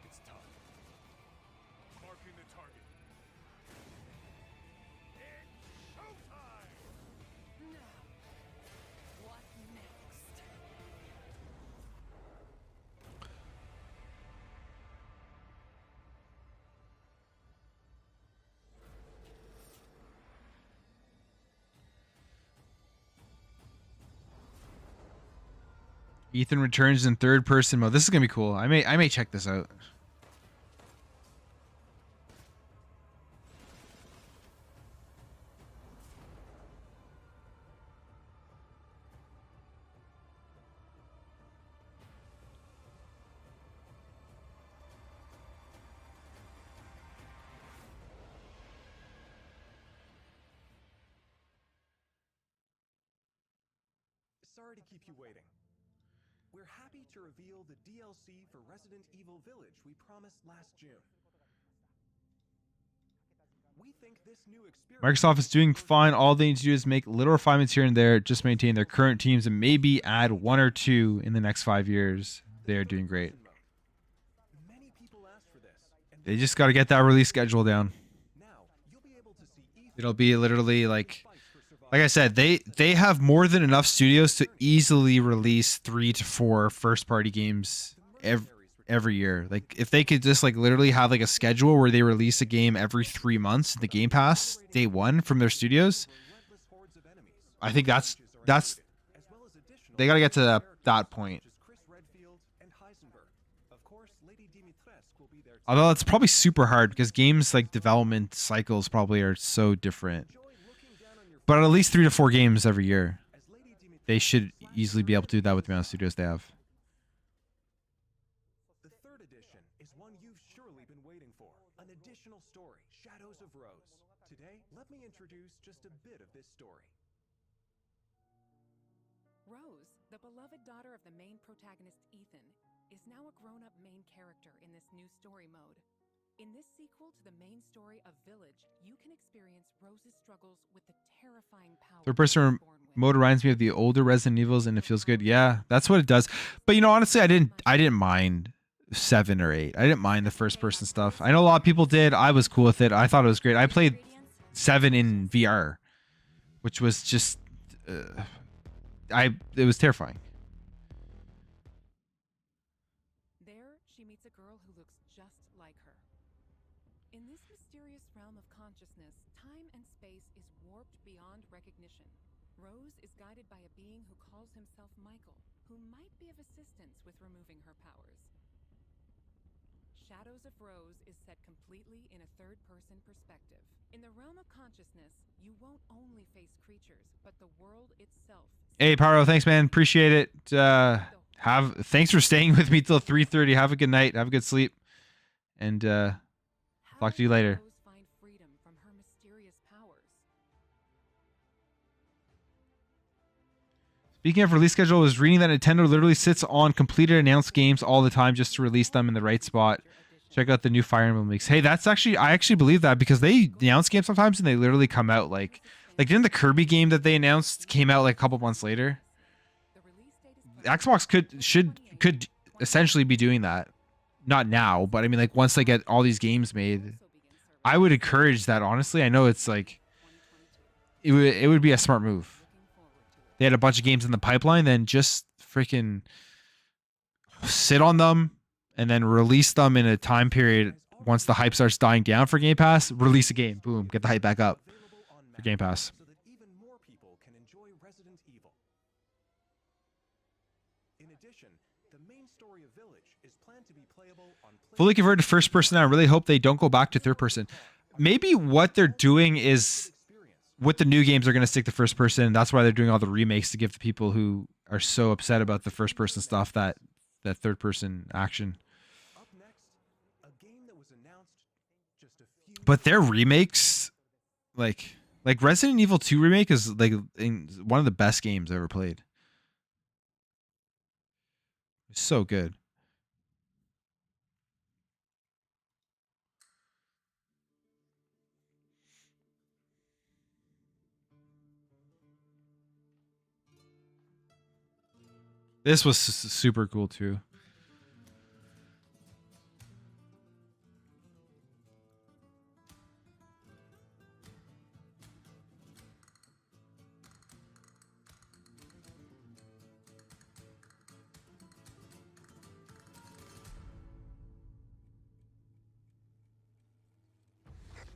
It's tough. Marking the target. It's showtime! What next? Ethan returns in third person mode. This is gonna be cool. I may check this out. Sorry to keep you waiting. We're happy to reveal the DLC for Resident Evil Village we promised last June. We think this new experience Microsoft is doing fine. All they need to do is make little refinements here and there, just maintain their current teams, and maybe add 1 or 2 in the next 5 years. They're doing great. Many people asked for this, and They just got to get that release schedule down. now you'll be able to see Ethan It'll be literally like fight for survival. I said, they have more than enough studios to easily release 3 to 4 first party games every year. Like, if they could just like literally have like a schedule where they release a game every 3 months in the Game Pass day 1 from their studios, Relentless hordes of enemies, I think that's as well as additional they got to get to characters that point. such as Chris Redfield and Heisenberg. Of course, Lady Dimitrescu will be there too. Although it's probably super hard because games like development cycles probably are so different. Enjoy looking down on your But at least 3 to 4 games every year. as Lady Dimitrescu They should easily be able to do that with the amount of studios they have. The third edition is one you've surely been waiting for. An additional story, Shadows of Rose. Today, let me introduce just a bit of this story. Rose, the beloved daughter of the main protagonist Ethan, is now a grown-up main character in this new story mode. In this sequel to the main story of Village, you can experience Rose's struggles with the terrifying power Third person mode reminds me of the older Resident Evils, and it feels good. Yeah, that's what it does. But you know, honestly, I didn't mind 7 or 8. I didn't mind the first person stuff. I know a lot of people did. I was cool with it. I thought it was great. I played 7 in VR, which was just it was terrifying. There, she meets a girl who looks just like her. In this mysterious realm of consciousness, time and space is warped beyond recognition. Rose is guided by a being who calls himself Michael, who might be of assistance with removing her powers. Shadows of Rose is set completely in a third-person perspective. In the realm of consciousness, you won't only face creatures, but the world itself. Hey, Paro, thanks, man. Appreciate it. Thanks for staying with me till 3:30. Have a good night. Have a good sleep. And talk to you later. Rose find freedom from her mysterious powers? Speaking of release schedule, I was reading that Nintendo literally sits on completed announced games all the time just to release them in the right spot. Check out the new Fire Emblem leaks. Hey, I actually believe that because they announce games sometimes and they literally come out like didn't the Kirby game that they announced came out like a couple months later? The release date is Xbox could essentially be doing that. Not now, but I mean like once they get all these games made. I would encourage that, honestly. I know it's like it would be a smart move. They had a bunch of games in the pipeline, then just freaking sit on them and then release them in a time period. Once the hype starts dying down for Game Pass, release a game. Boom, get the hype back up Available on for Game Mac, Pass. so that even more people can enjoy Resident Evil. In addition, the main story of Village is planned to be playable on Fully converted to first person. I really hope they don't go back to third person. Maybe what they're doing is with the new games, they're going to stick to first person. That's why they're doing all the remakes to give the people who are so upset about the first person stuff that third person action. Up next, a game that was announced just a few But their remakes, like Resident Evil 2 remake is like one of the best games I ever played. It's so good. This was super cool too.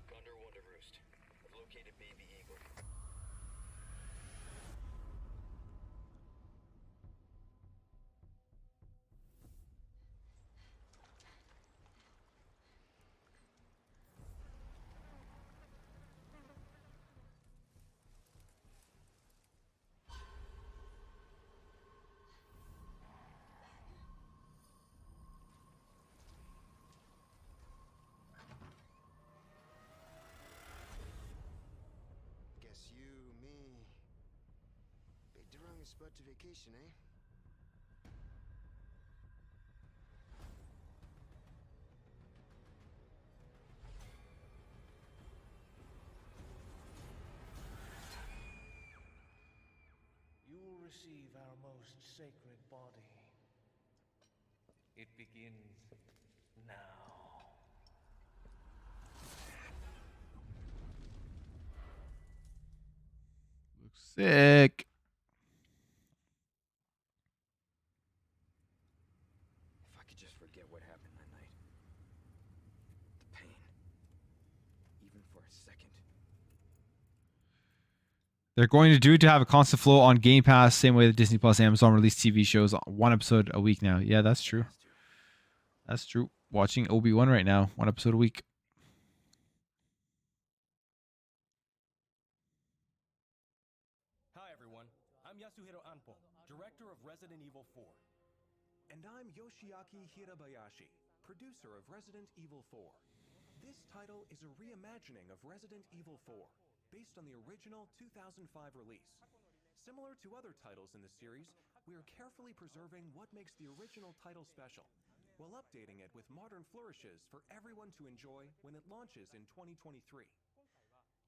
Condor 1 to Roost. I've located Baby Eagle. Guess you, me, picked the wrong spot to vacation, eh? You will receive our most sacred body. It begins now. Looks sick. If I could just forget what happened that night. The pain. Even for a second. They're going to do it to have a constant flow on Game Pass, same way that Disney Plus, Amazon release TV shows, one episode a week now. Yeah, that's true. That's true. Watching Obi-Wan right now, one episode a week. Hi everyone, I'm Yasuhiro Anpo, director of Resident Evil 4. And I'm Yoshiaki Hirabayashi, producer of Resident Evil 4. This title is a reimagining of Resident Evil 4, based on the original 2005 release. Similar to other titles in the series, we are carefully preserving what makes the original title special, while updating it with modern flourishes for everyone to enjoy when it launches in 2023.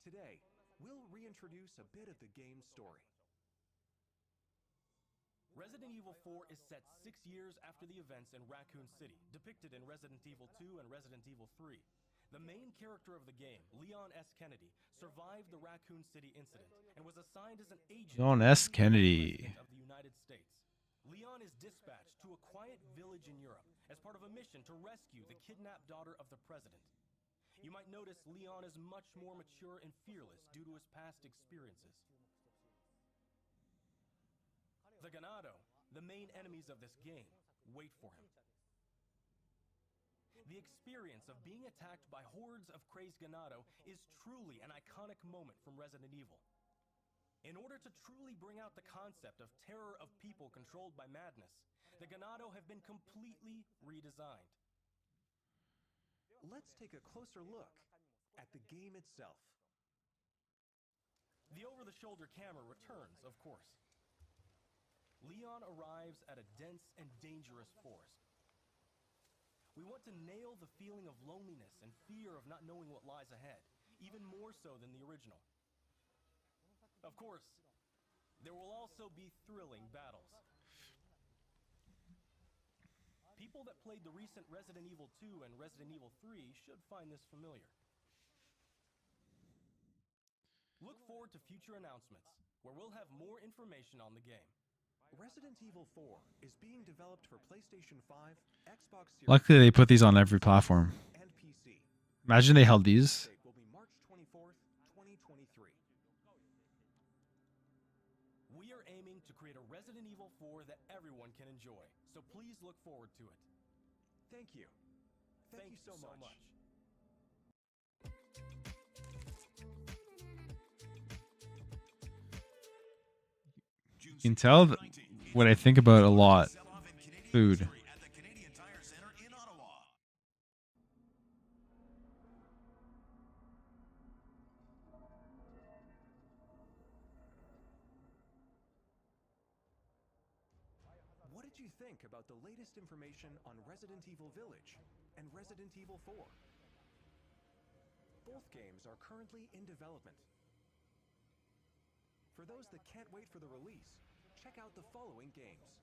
Today, we'll reintroduce a bit of the game's story. Resident Evil 4 is set 6 years after the events in Raccoon City, depicted in Resident Evil 2 and Resident Evil 3. The main character of the game, Leon S. Kennedy, survived the Raccoon City incident and was assigned as an agent Leon S. Kennedy. of the United States. Leon is dispatched to a quiet village in Europe as part of a mission to rescue the kidnapped daughter of the president. You might notice Leon is much more mature and fearless due to his past experiences. The Ganado, the main enemies of this game, wait for him. The experience of being attacked by hordes of crazed Ganado is truly an iconic moment from Resident Evil. In order to truly bring out the concept of terror of people controlled by madness, the Ganado have been completely redesigned. Let's take a closer look at the game itself. The over-the-shoulder camera returns, of course. Leon arrives at a dense and dangerous forest. We want to nail the feeling of loneliness and fear of not knowing what lies ahead, even more so than the original. Of course, there will also be thrilling battles. People that played the recent Resident Evil 2 and Resident Evil 3 should find this familiar. Look forward to future announcements, where we'll have more information on the game. Resident Evil 4 is being developed for PlayStation 5, Xbox Series Luckily, they put these on every platform. and PC. Imagine they held these. Date will be March 24th, 2023. We are aiming to create a Resident Evil 4 that everyone can enjoy, so please look forward to it. Thank you. Thank you so much. You can tell what I think about a lot. Food. What did you think about the latest information on Resident Evil Village and Resident Evil 4? Both games are currently in development. For those that can't wait for the release, check out the following games.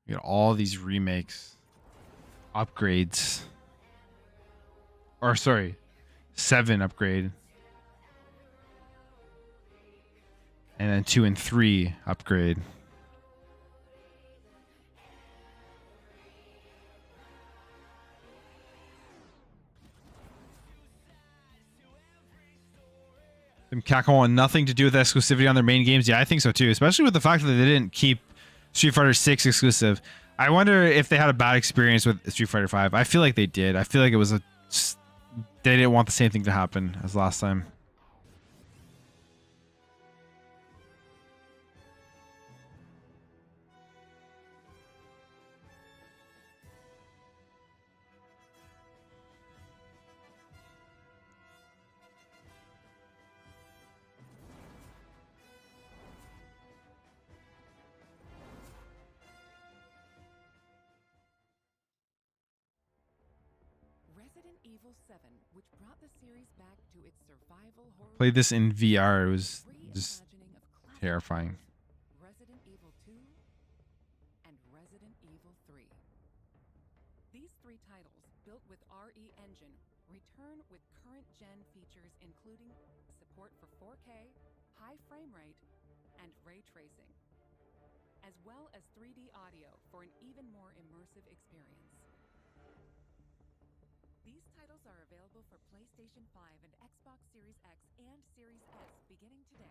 You got all these remakes, upgrades. Or sorry, 7 upgrade. And then 2 and 3 upgrade. And Capcom want nothing to do with exclusivity on their main games. Yeah, I think so too. Especially with the fact that they didn't keep Street Fighter 6 exclusive. I wonder if they had a bad experience with Street Fighter 5. I feel like they did. I feel like it was they didn't want the same thing to happen as last time. Resident Evil 7, which brought the series back to its survival horror. Played this in VR. It was just reimagining of classic terrifying. titles, Resident Evil 2 and Resident Evil 3. These 3 titles, built with RE Engine, return with current gen features including support for 4K, high frame rate, and ray tracing, as well as 3D audio for an even more immersive experience. These titles are available for PlayStation 5 and Xbox Series X and Series S beginning today.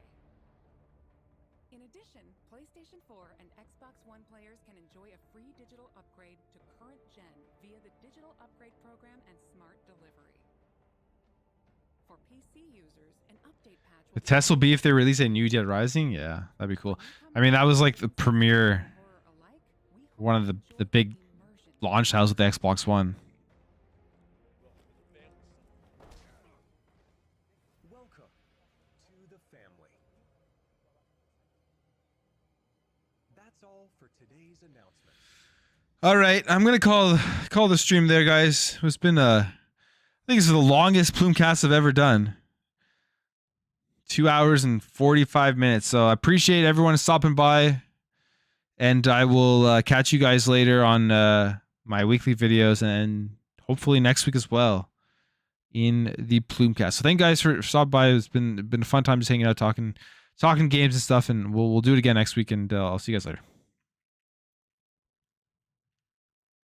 In addition, PlayStation 4 and Xbox One players can enjoy a free digital upgrade to current gen via the Digital Upgrade Program and Smart Delivery. For PC users, an update patch The test will be if they release a new Dead Rising. Yeah, that'd be cool. I mean, that was like the premiere, one of the big launch titles with the Xbox One. Welcome to the family. That's all for today's announcement. All right, I'm gonna call the stream there, guys. It's been I think this is the longest Plumecast I've ever done. 2 hours and 45 minutes. So I appreciate everyone stopping by, and I will catch you guys later on my weekly videos and hopefully next week as well in the Plumecast. So thank you guys for stopping by. It's been a fun time just hanging out, talking games and stuff, and we'll do it again next week, and I'll see you guys later.